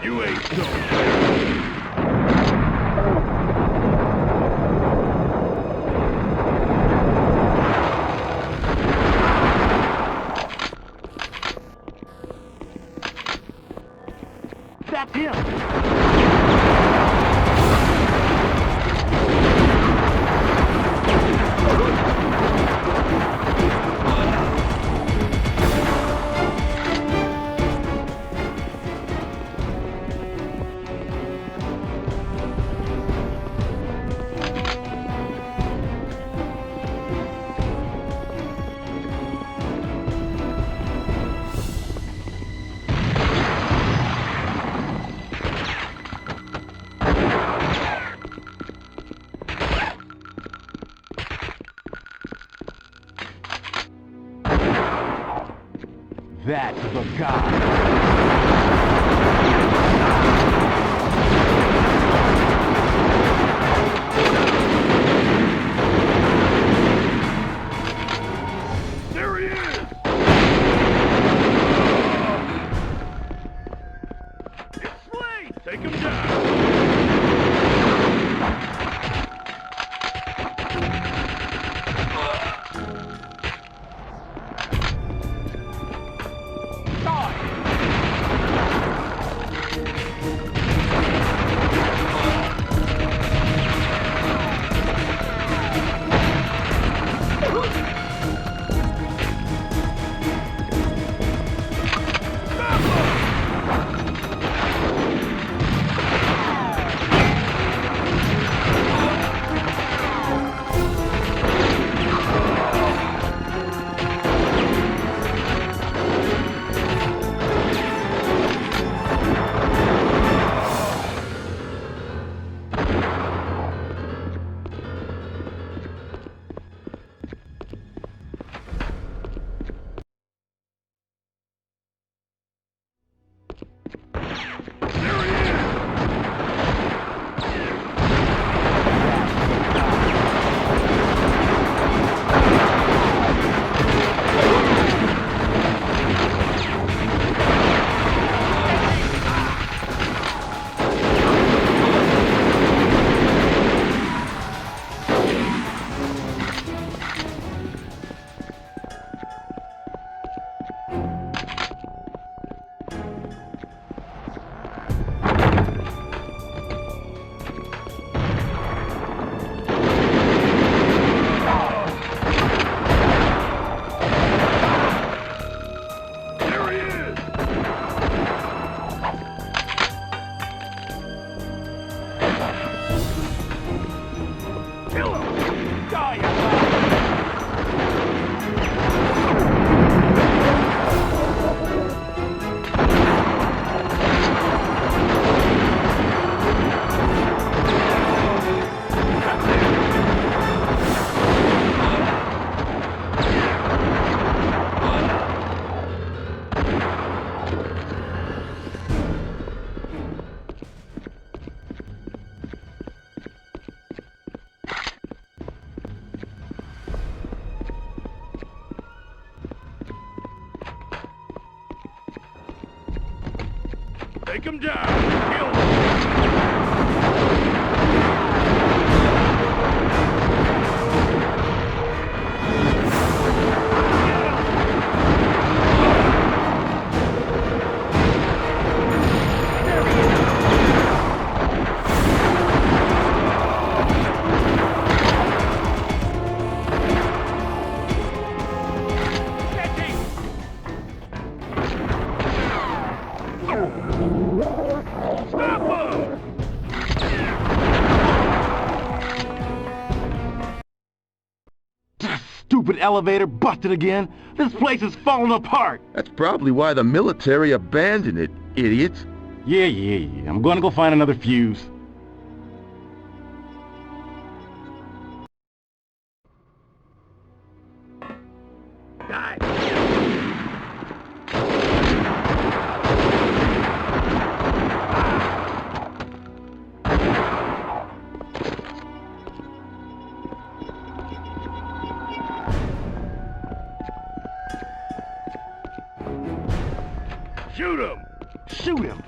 C: You ain't no
B: That's him! That's the guy.
C: There he is! It's Slate! Take him down! Take him down! Kill him! Stop him! elevator busted again? This place is falling apart.
K: That's probably why the military abandoned it, idiots.
C: Yeah. I'm gonna go find another fuse.
N: Shoot him!
C: Shoot him!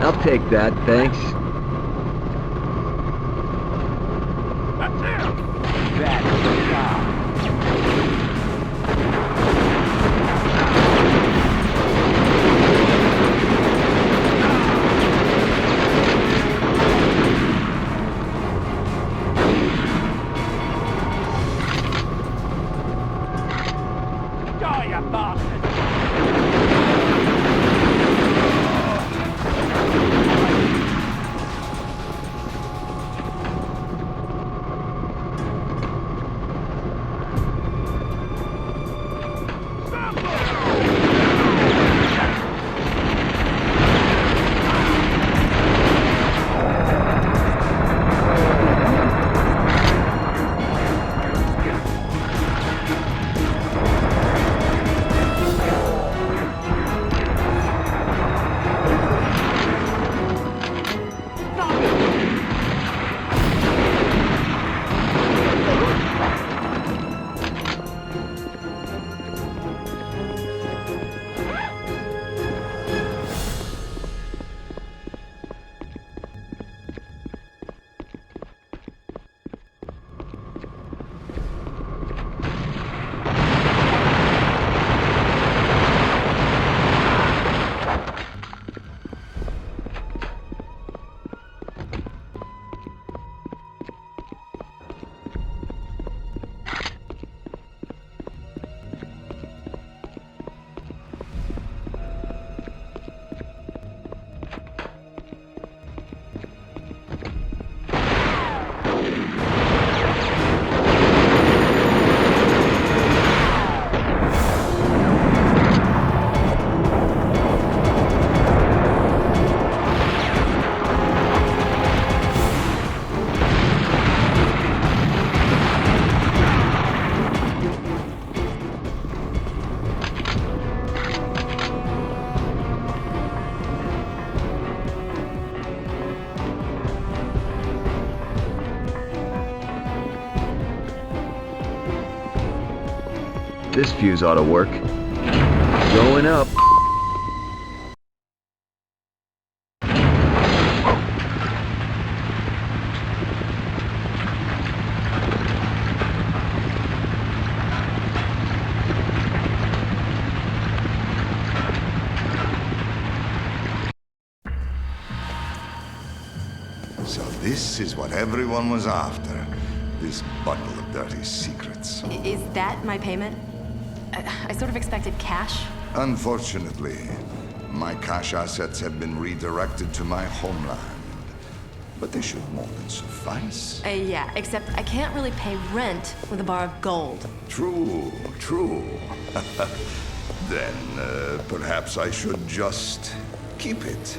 D: I'll take that, thanks.
C: That's it!
B: That's the job.
C: Die, you bastard!
D: This fuse ought to work. Going up.
R: So this is what everyone was after. This bundle of dirty secrets.
F: Is that my payment? I sort of expected cash.
R: Unfortunately, my cash assets have been redirected to my homeland. But they should more than suffice.
F: Yeah, except I can't really pay rent with a bar of gold.
R: True. Then, perhaps I should just keep it.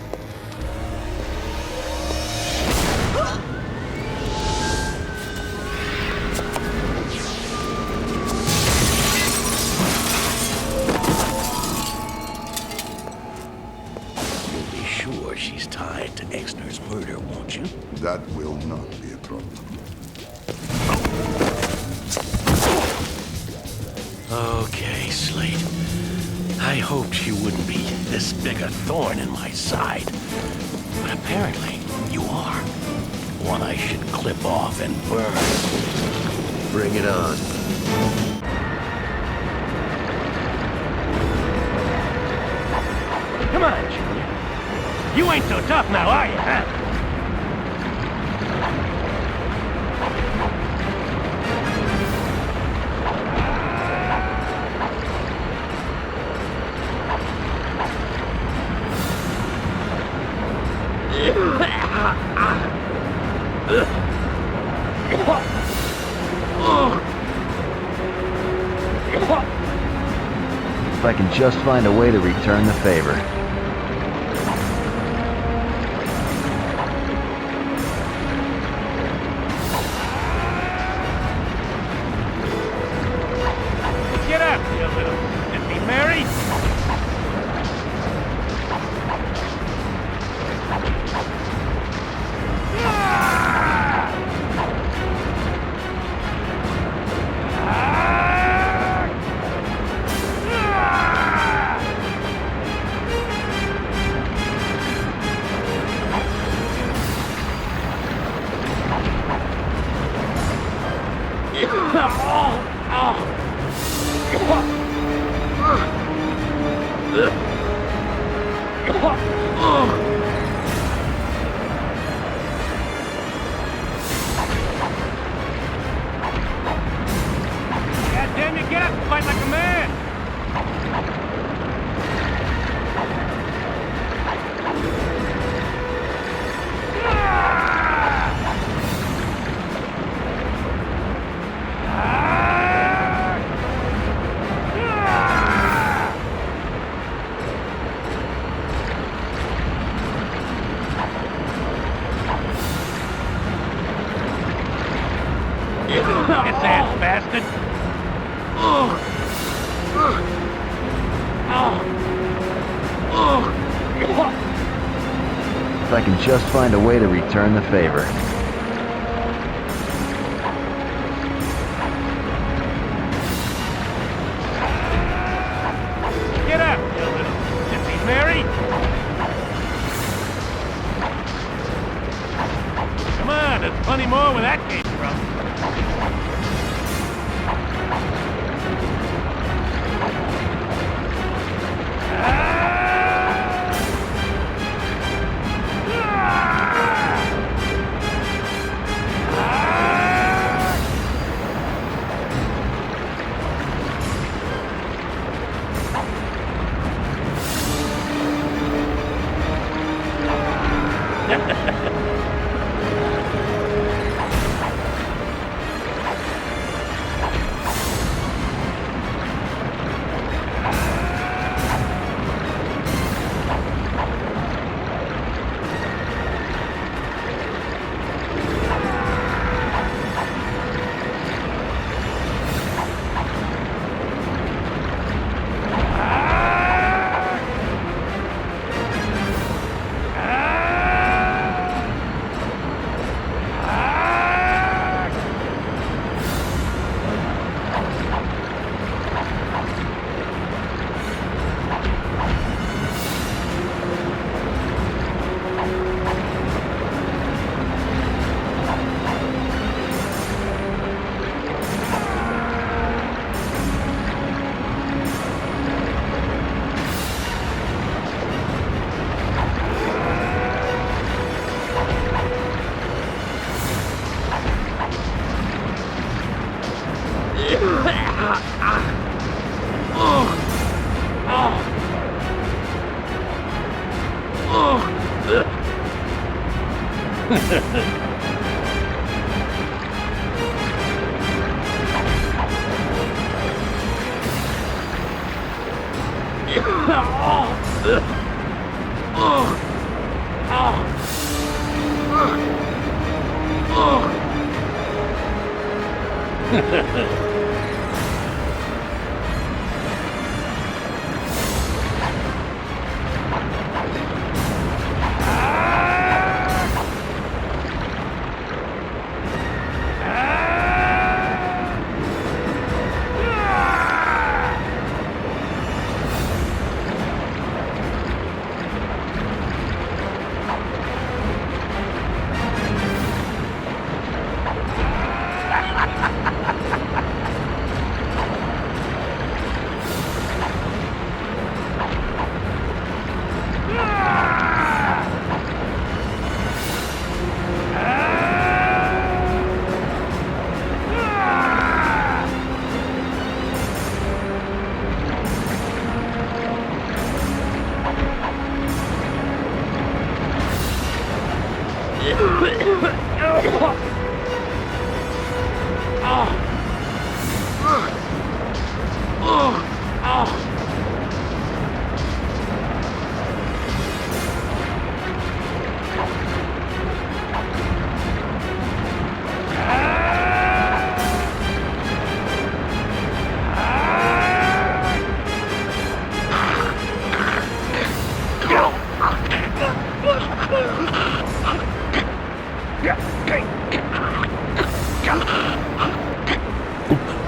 S: She's tied to Exner's murder, won't you?
R: That will not be a problem.
S: Okay, Slate. I hoped you wouldn't be this big a thorn in my side. But apparently, you are. One I should clip off and burn.
D: Bring it on.
C: Come on, Junior. You ain't so tough now, are you, huh?
D: If I can just find a way to return the favor.
C: Get up, you little snippy Mary! Goddamn you, get up and fight like a man! This ass bastard!
D: If I can just find a way to return the favor.
C: Get up, you little gypsy Mary! Come on, there's plenty more where that came from.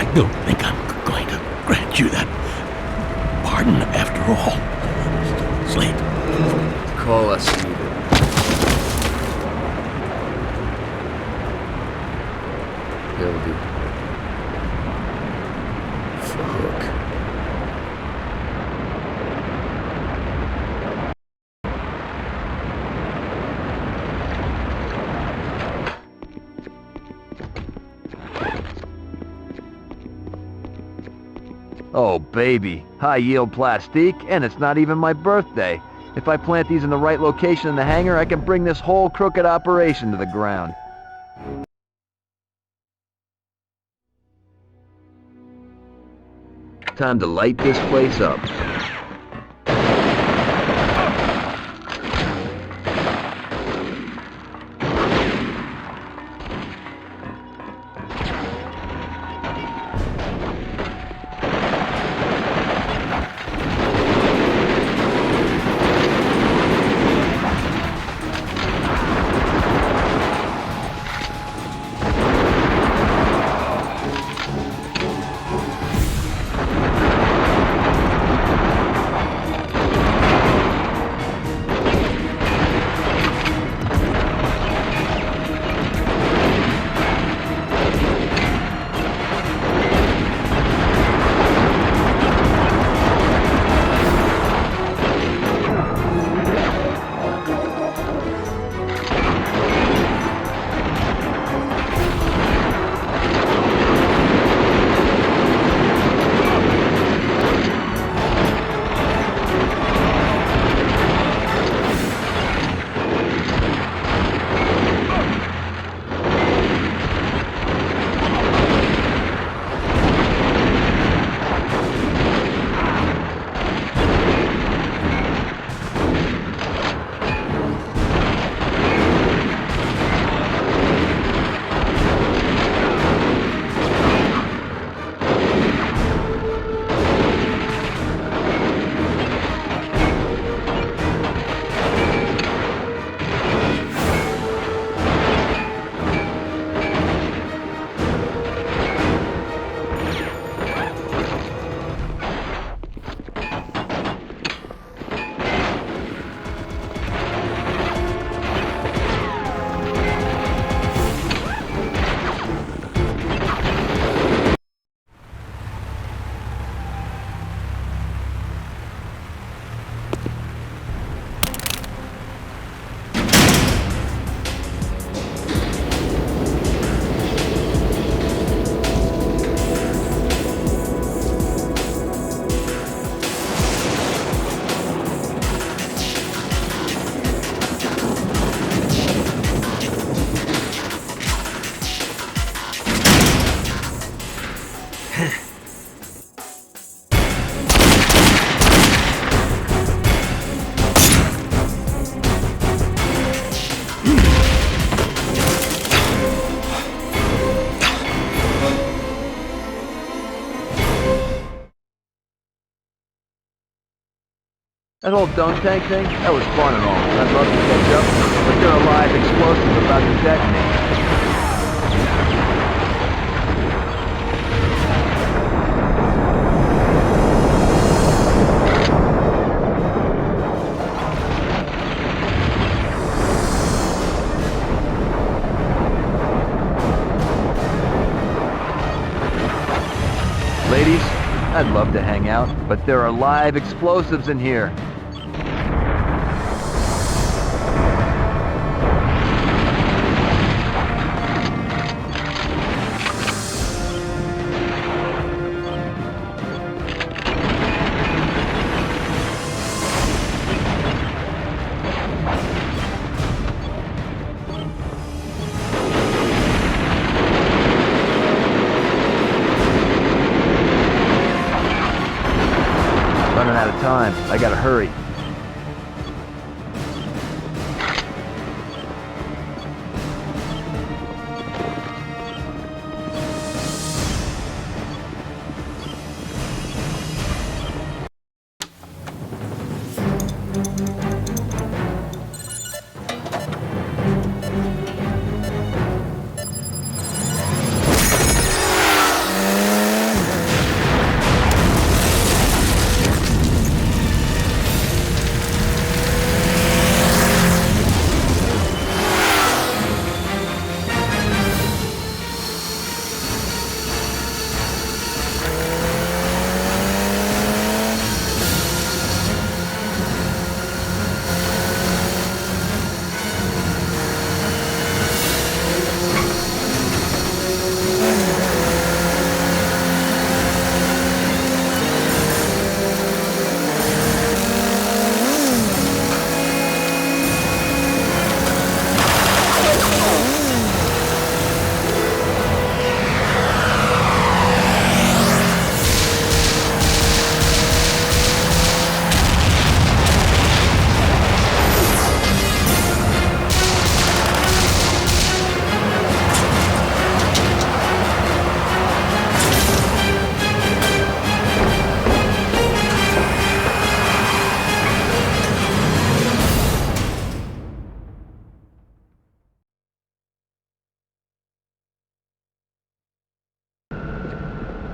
S: I don't think I'm going to grant you that pardon after all. Slate.
A: Call us even. He'll be... Fuck.
D: Oh, baby. High-yield plastique, and it's not even my birthday. If I plant these in the right location in the hangar, I can bring this whole crooked operation to the ground. Time to light this place up.
B: That whole dunk tank thing, that was fun and all. I'd love to catch up, but there are live explosives about to detonate. Ladies, I'd love to hang out, but there are live explosives in here. Running out of time. I gotta hurry.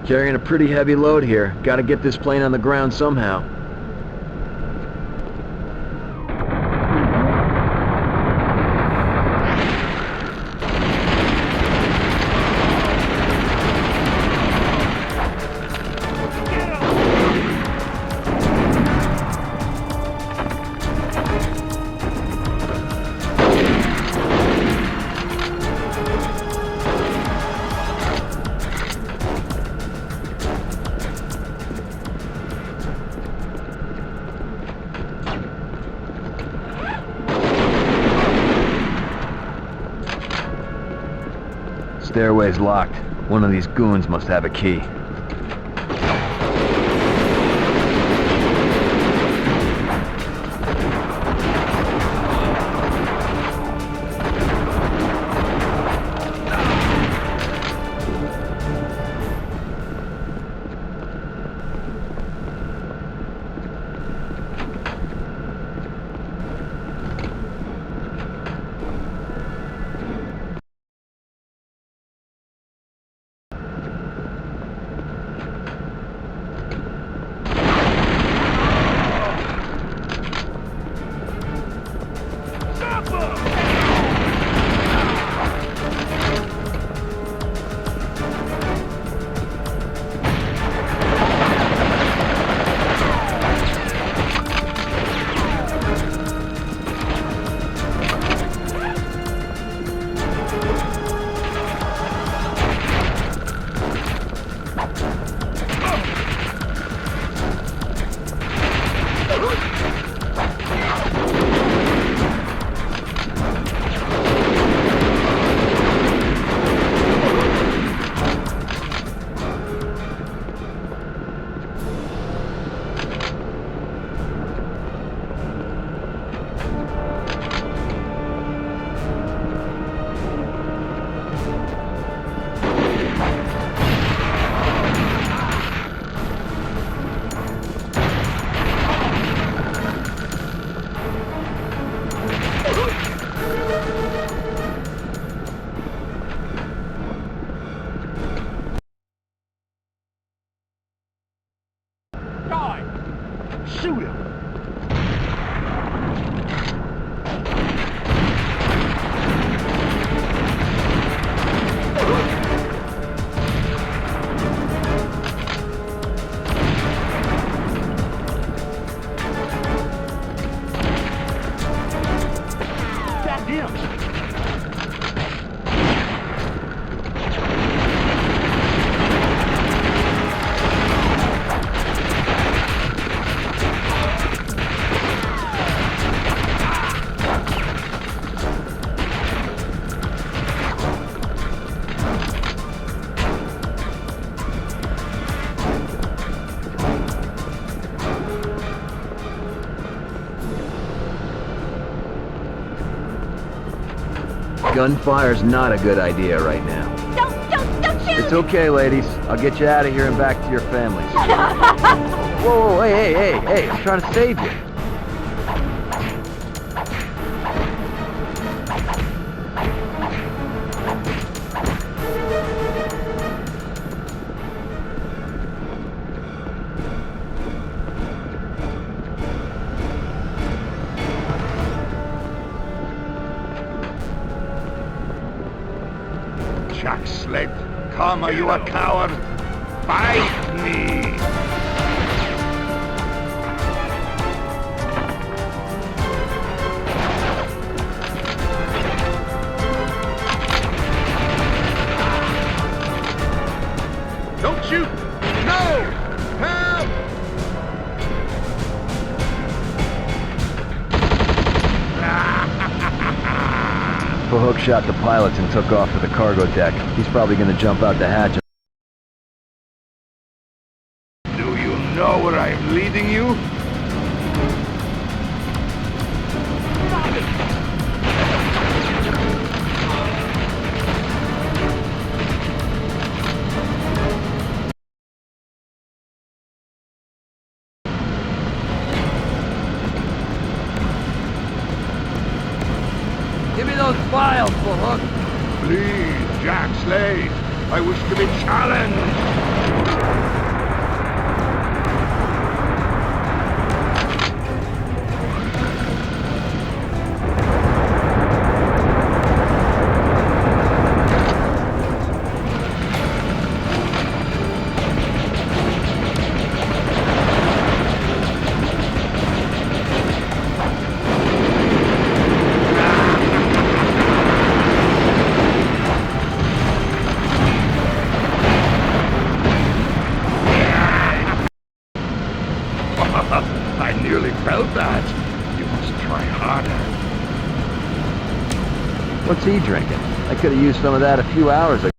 B: Carrying a pretty heavy load here. Gotta get this plane on the ground somehow. Stairway's locked. One of these goons must have a key.
C: Shoot him!
D: Gunfire's not a good idea right now.
G: Don't shoot!
D: It's okay, ladies. I'll get you out of here and back to your families. Whoa, hey, I'm trying to save you.
M: Jack Slate, come, are you a coward? Fight me! Don't shoot! No! Help!
D: Hook shot the pilots and took off for the cargo deck. He's probably gonna jump out the hatch.
M: Do you know where I am leading you?
B: Give me those files, Hook.
M: Please, Jack Slate, I wish to be challenged. I nearly felt that. You must try harder.
D: What's he drinking? I could have used some of that a few hours ago.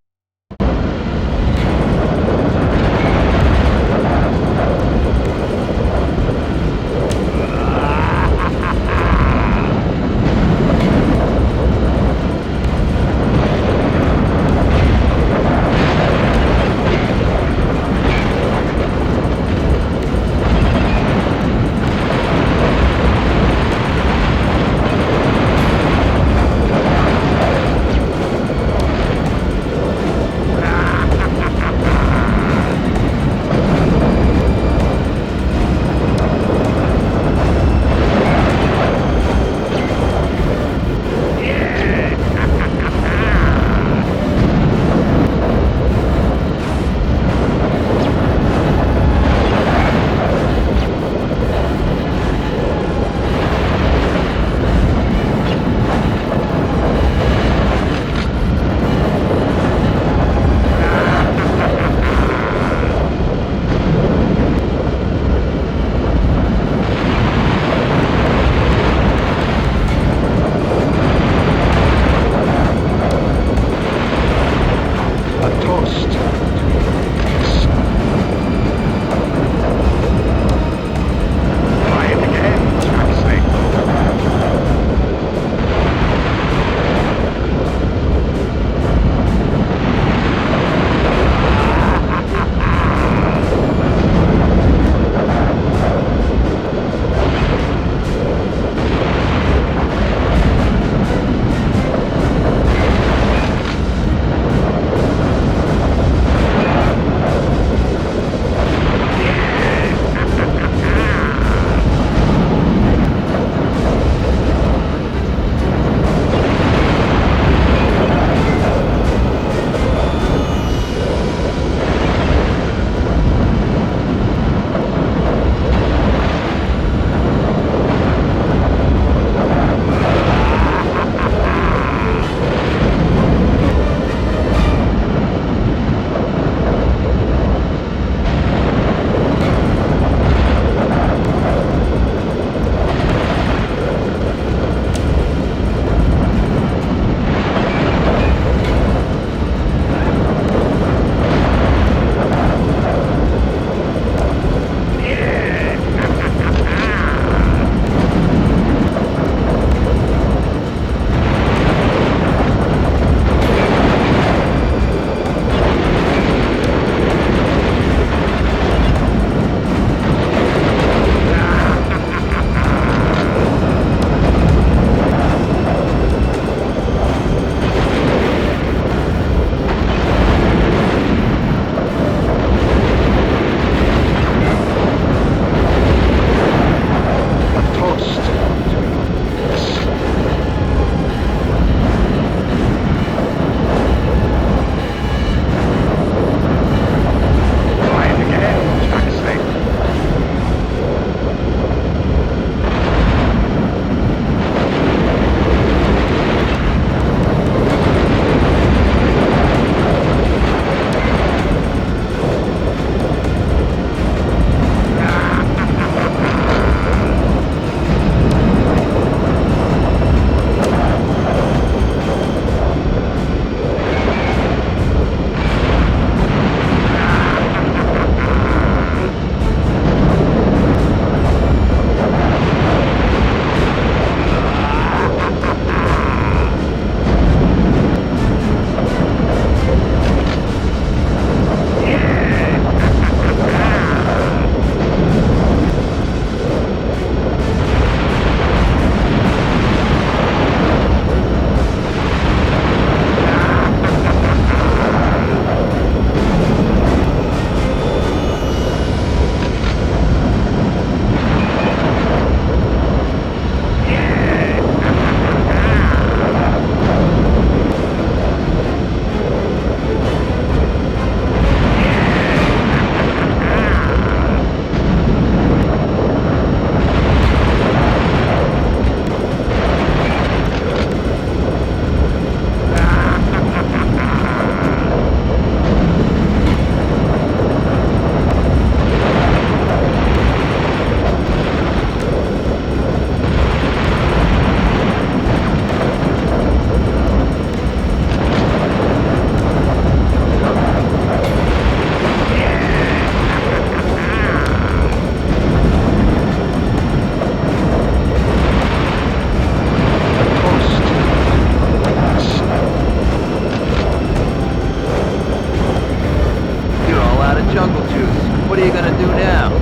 B: jungle juice. What are you gonna do now?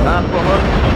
B: Off the hook?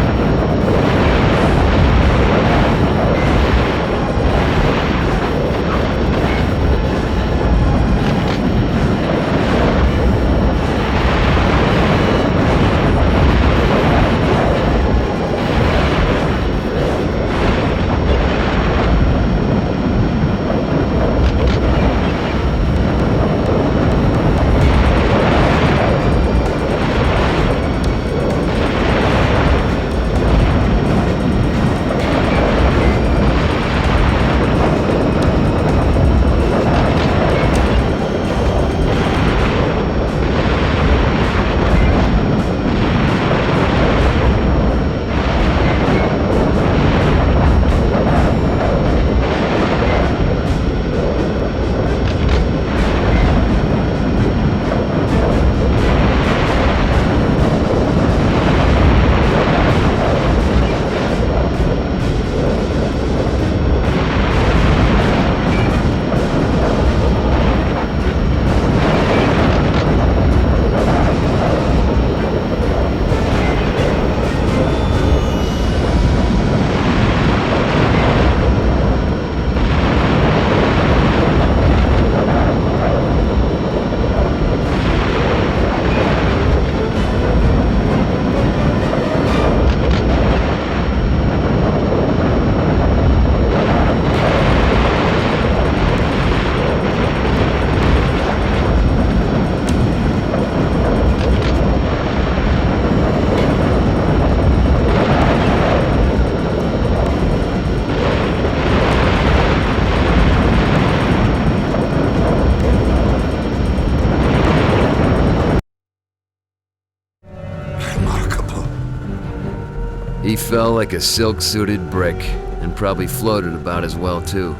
A: He fell like a silk-suited brick, and probably floated about as well, too.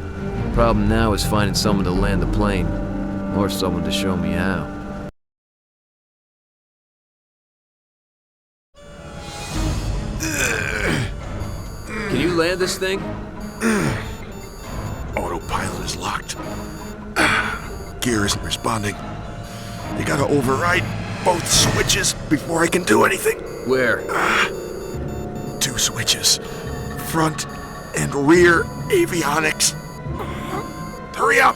A: Problem now is finding someone to land the plane, or someone to show me how. Can you land this thing?
E: Autopilot is locked. Gear isn't responding. You gotta override both switches before I can do anything.
A: Where?
E: 2 switches. Front and rear avionics. Hurry up!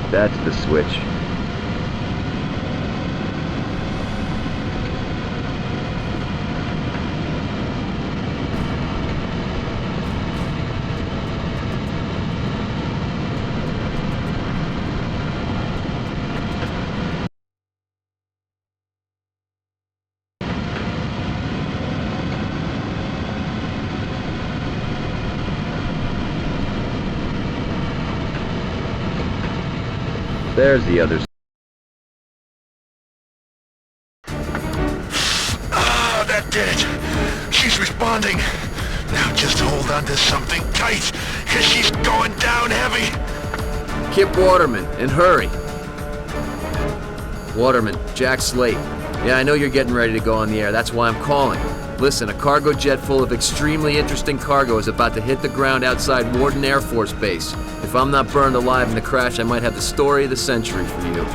D: That's the switch. There's the others.
E: Ah, that did it. She's responding. Now just hold on to something tight, cause she's going down heavy.
A: Kip Waterman, and hurry. Waterman, Jack Slate. Yeah, I know you're getting ready to go on the air. That's why I'm calling. Listen, a cargo jet full of extremely interesting cargo is about to hit the ground outside Warden Air Force Base. If I'm not burned alive in the crash, I might have the story of the century for you.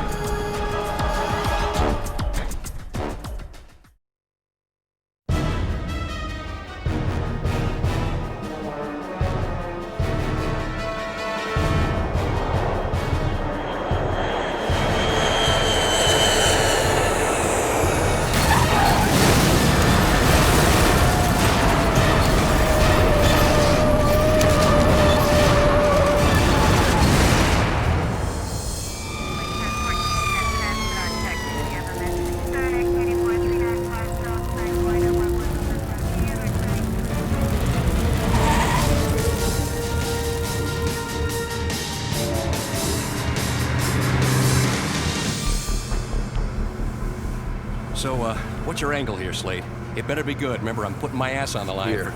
U: So, what's your angle here, Slate? It better be good. Remember, I'm putting my ass on the line.
A: Here.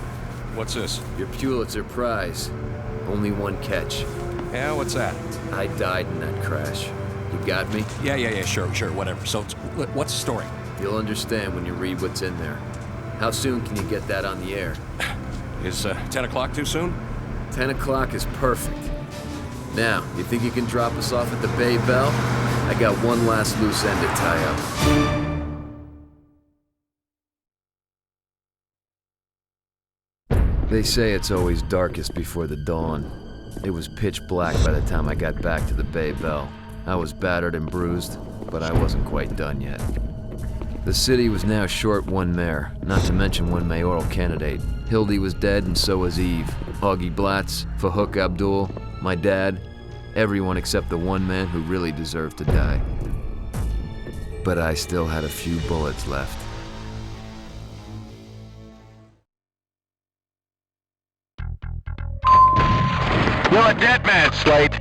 H: What's this?
A: Your Pulitzer Prize. Only one catch.
H: Yeah, what's that?
A: I died in that crash. You got me?
H: Yeah, sure, whatever. So, what's the story?
A: You'll understand when you read what's in there. How soon can you get that on the air?
H: Is 10 o'clock too soon?
A: 10 o'clock is perfect. Now, you think you can drop us off at the Bay Bell? I got one last loose end to tie up. They say it's always darkest before the dawn. It was pitch black by the time I got back to the Bay Bell. I was battered and bruised, but I wasn't quite done yet. The city was now short one mayor, not to mention one mayoral candidate. Hildy was dead and so was Eve. Augie Blatz, Fahouk Abdul, my dad, everyone except the one man who really deserved to die. But I still had a few bullets left.
T: You're a dead man, Slate.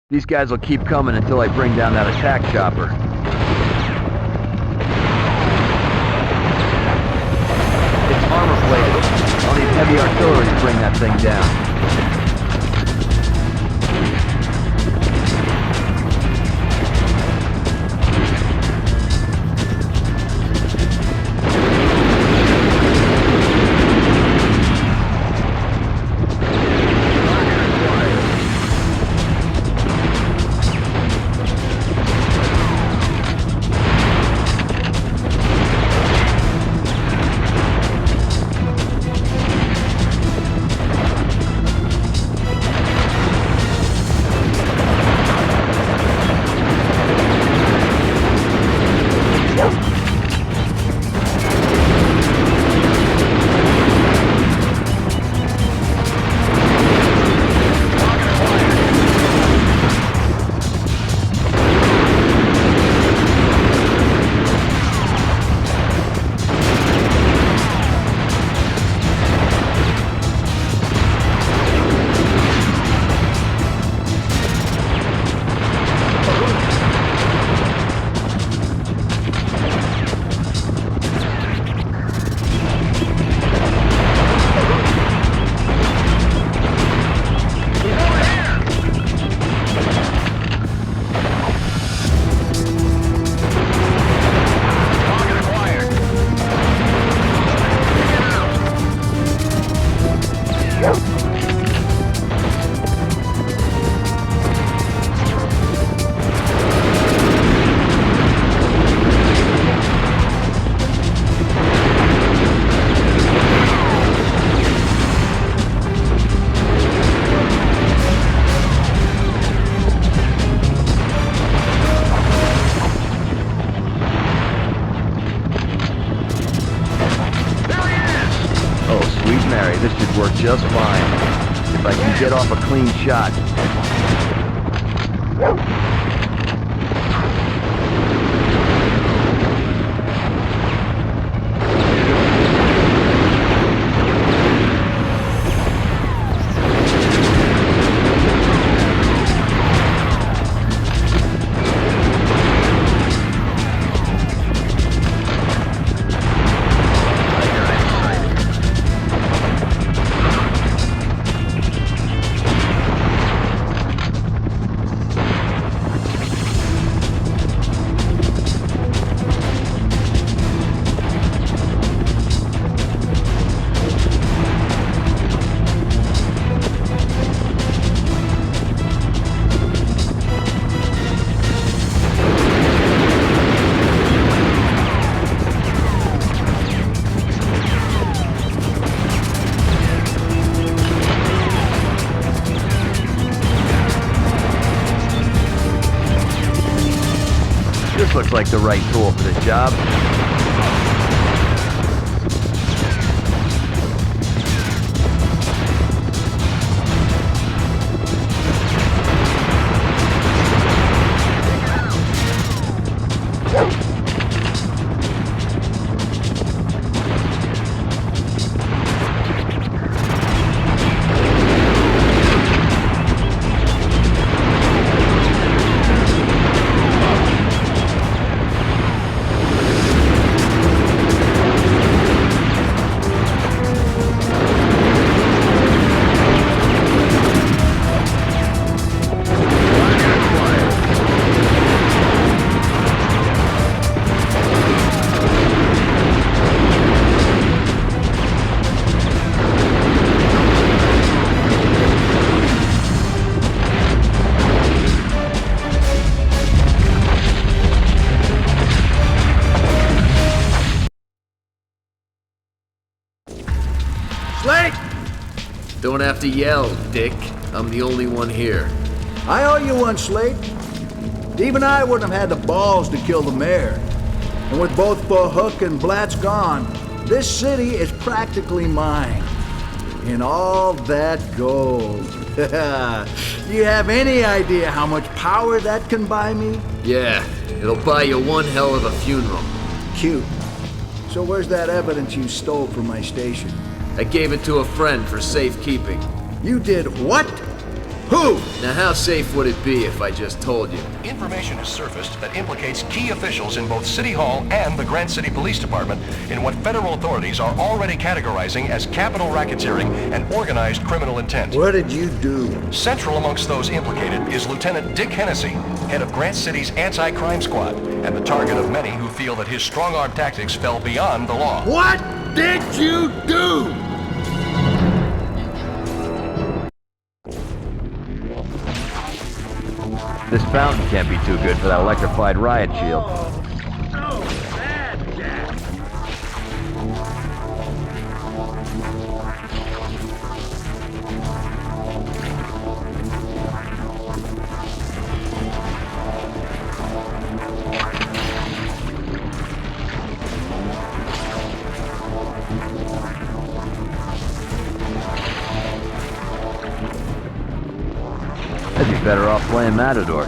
B: These guys will keep coming until I bring down that attack chopper. It's armor-plated. I'll need heavy artillery to bring that thing down. This should work just fine, if I can get off a clean shot.
D: like the right tool for the job.
B: Slate!
A: Don't have to yell, Dick. I'm the only one here.
B: I owe you one, Slate. Even I wouldn't have had the balls to kill the mayor. And with both Hook and Blatz gone, this city is practically mine. In all that gold. Do you have any idea how much power that can buy me?
A: Yeah, it'll buy you one hell of a funeral.
B: Cute. So where's that evidence you stole from my station?
A: I gave it to a friend for safekeeping.
B: You did what? Who?
A: Now how safe would it be if I just told you?
J: Information has surfaced that implicates key officials in both City Hall and the Grant City Police Department in what federal authorities are already categorizing as capital racketeering and organized criminal intent.
B: What did you do?
J: Central amongst those implicated is Lieutenant Dick Hennessy, head of Grant City's anti-crime squad, and the target of many who feel that his strong-arm tactics fell beyond the law.
B: What did you do?
D: This fountain can't be too good for that electrified riot shield.
C: So bad, Jack.
D: I'd be better off playing Matador.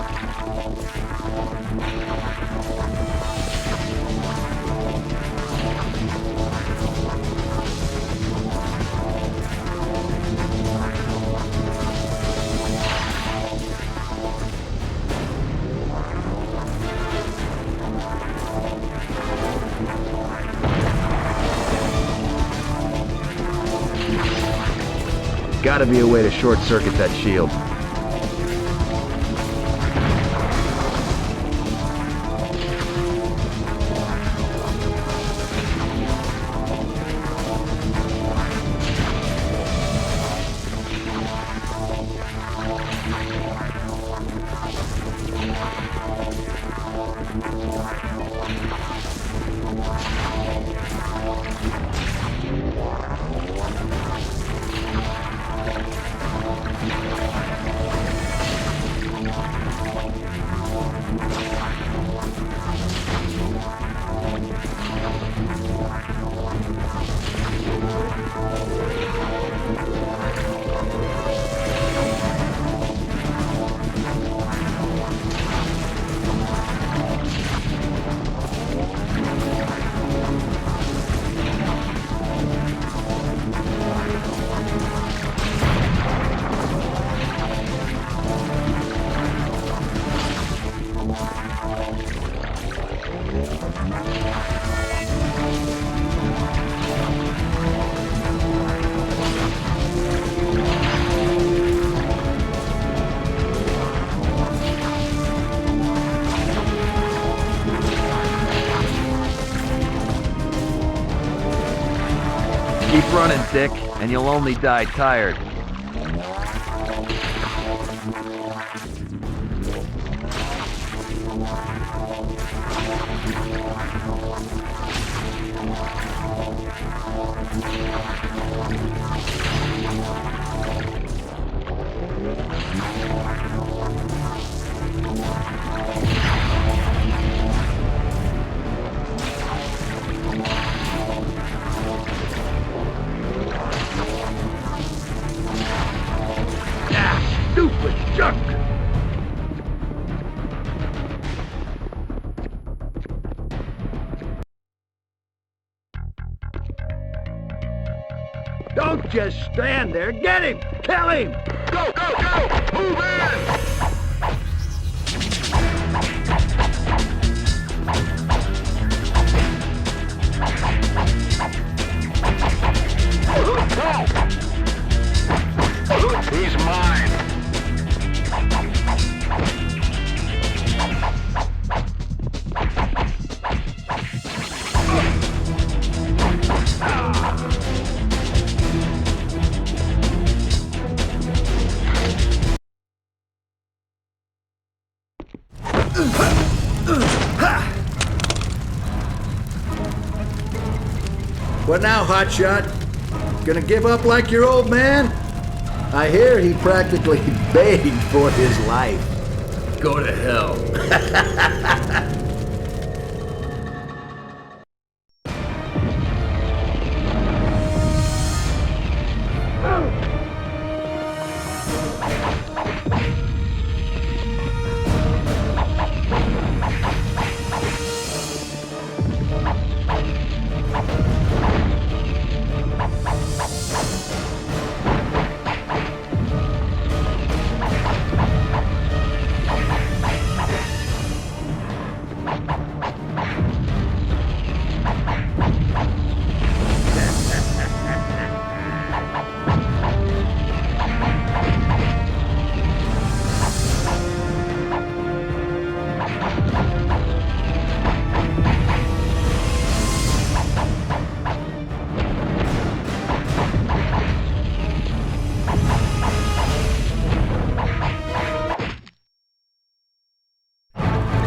D: Gotta be a way to short-circuit that shield. Keep running, Dick, and you'll only die tired.
B: Don't just stand there. Get him! Kill him!
M: Go, go, go! Move in!
T: He's mine.
B: What now, hotshot? Gonna give up like your old man? I hear he practically begged for his life.
A: Go to hell.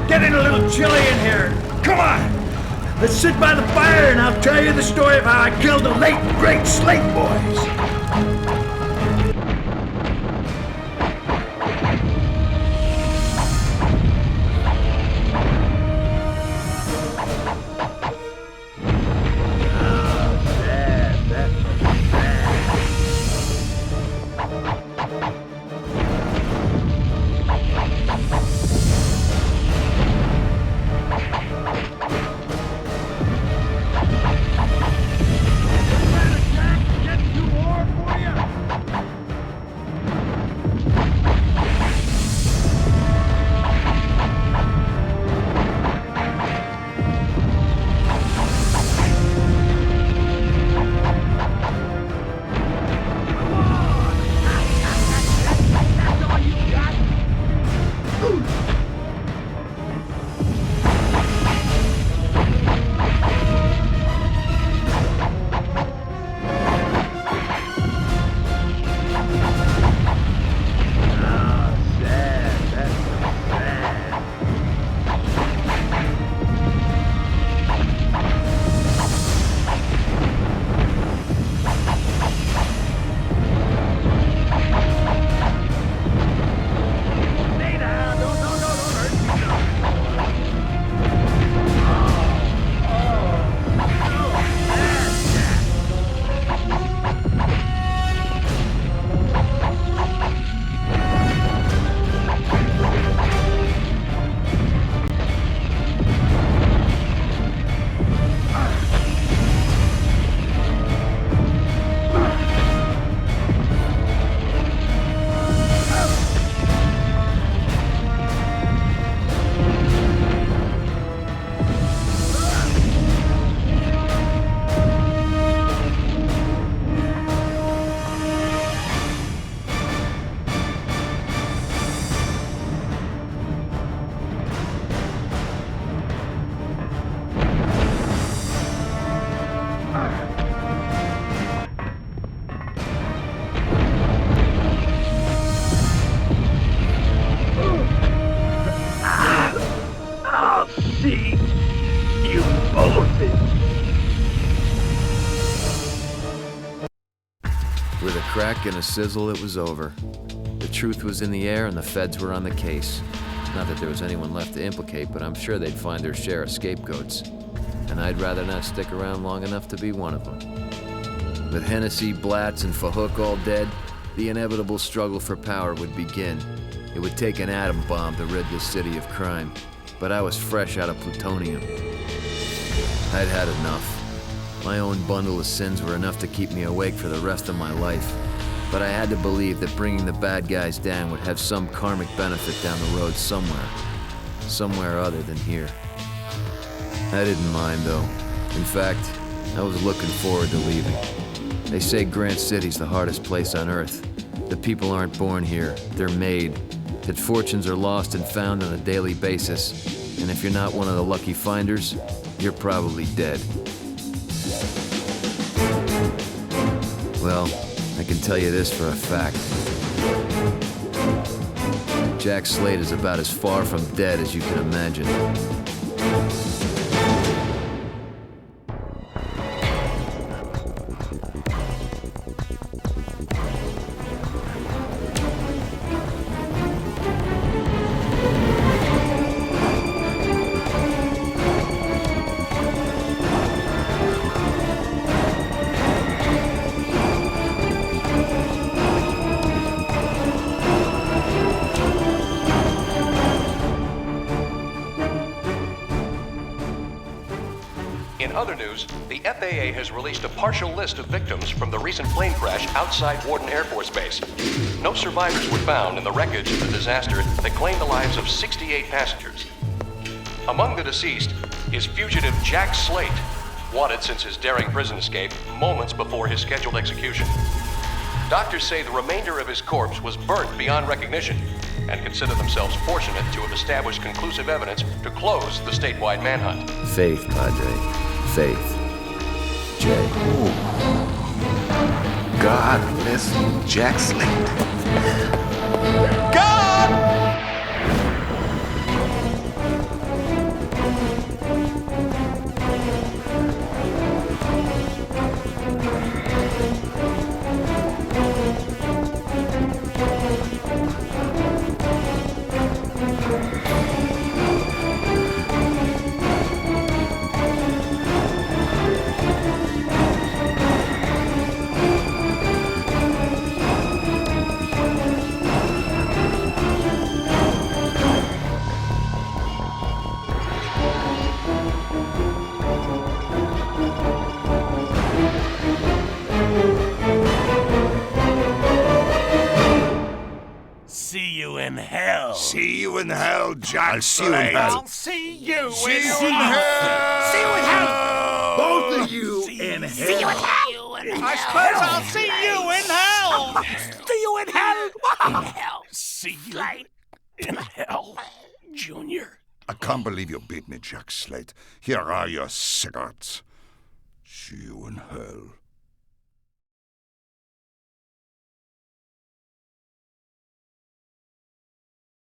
B: Getting a little chilly in here. Come on! Let's sit by the fire and I'll tell you the story of how I killed the late, great Slate boys.
A: With a crack and a sizzle, it was over. The truth was in the air and the feds were on the case. Not that there was anyone left to implicate, but I'm sure they'd find their share of scapegoats. And I'd rather not stick around long enough to be one of them. With Hennessy, Blatz, and Fahook all dead, the inevitable struggle for power would begin. It would take an atom bomb to rid this city of crime, but I was fresh out of plutonium. I'd had enough. My own bundle of sins were enough to keep me awake for the rest of my life. But I had to believe that bringing the bad guys down would have some karmic benefit down the road somewhere. Somewhere other than here. I didn't mind, though. In fact, I was looking forward to leaving. They say Grant City's the hardest place on Earth. The people aren't born here, they're made. That fortunes are lost and found on a daily basis. And if you're not one of the lucky finders, you're probably dead. Well, I can tell you this for a fact. Jack Slate is about as far from dead as you can imagine.
J: In other news, the FAA has released a partial list of victims from the recent plane crash outside Warden Air Force Base. No survivors were found in the wreckage of the disaster that claimed the lives of 68 passengers. Among the deceased is fugitive Jack Slate, wanted since his daring prison escape moments before his scheduled execution. Doctors say the remainder of his corpse was burnt beyond recognition and consider themselves fortunate to have established conclusive evidence to close the statewide manhunt.
A: Faith, Padre. Faith. Jay.
N: God bless Jack Slate.
S: See you in hell.
N: See you in hell, Jack Slate.
S: I'll see you in
N: hell.
S: See you in hell.
N: Both of you in hell.
S: See you in hell. I suppose I'll see you in hell. See you in hell. In hell. See you in hell, Junior.
R: I can't believe you beat me, Jack Slate. Here are your cigarettes. See you in hell.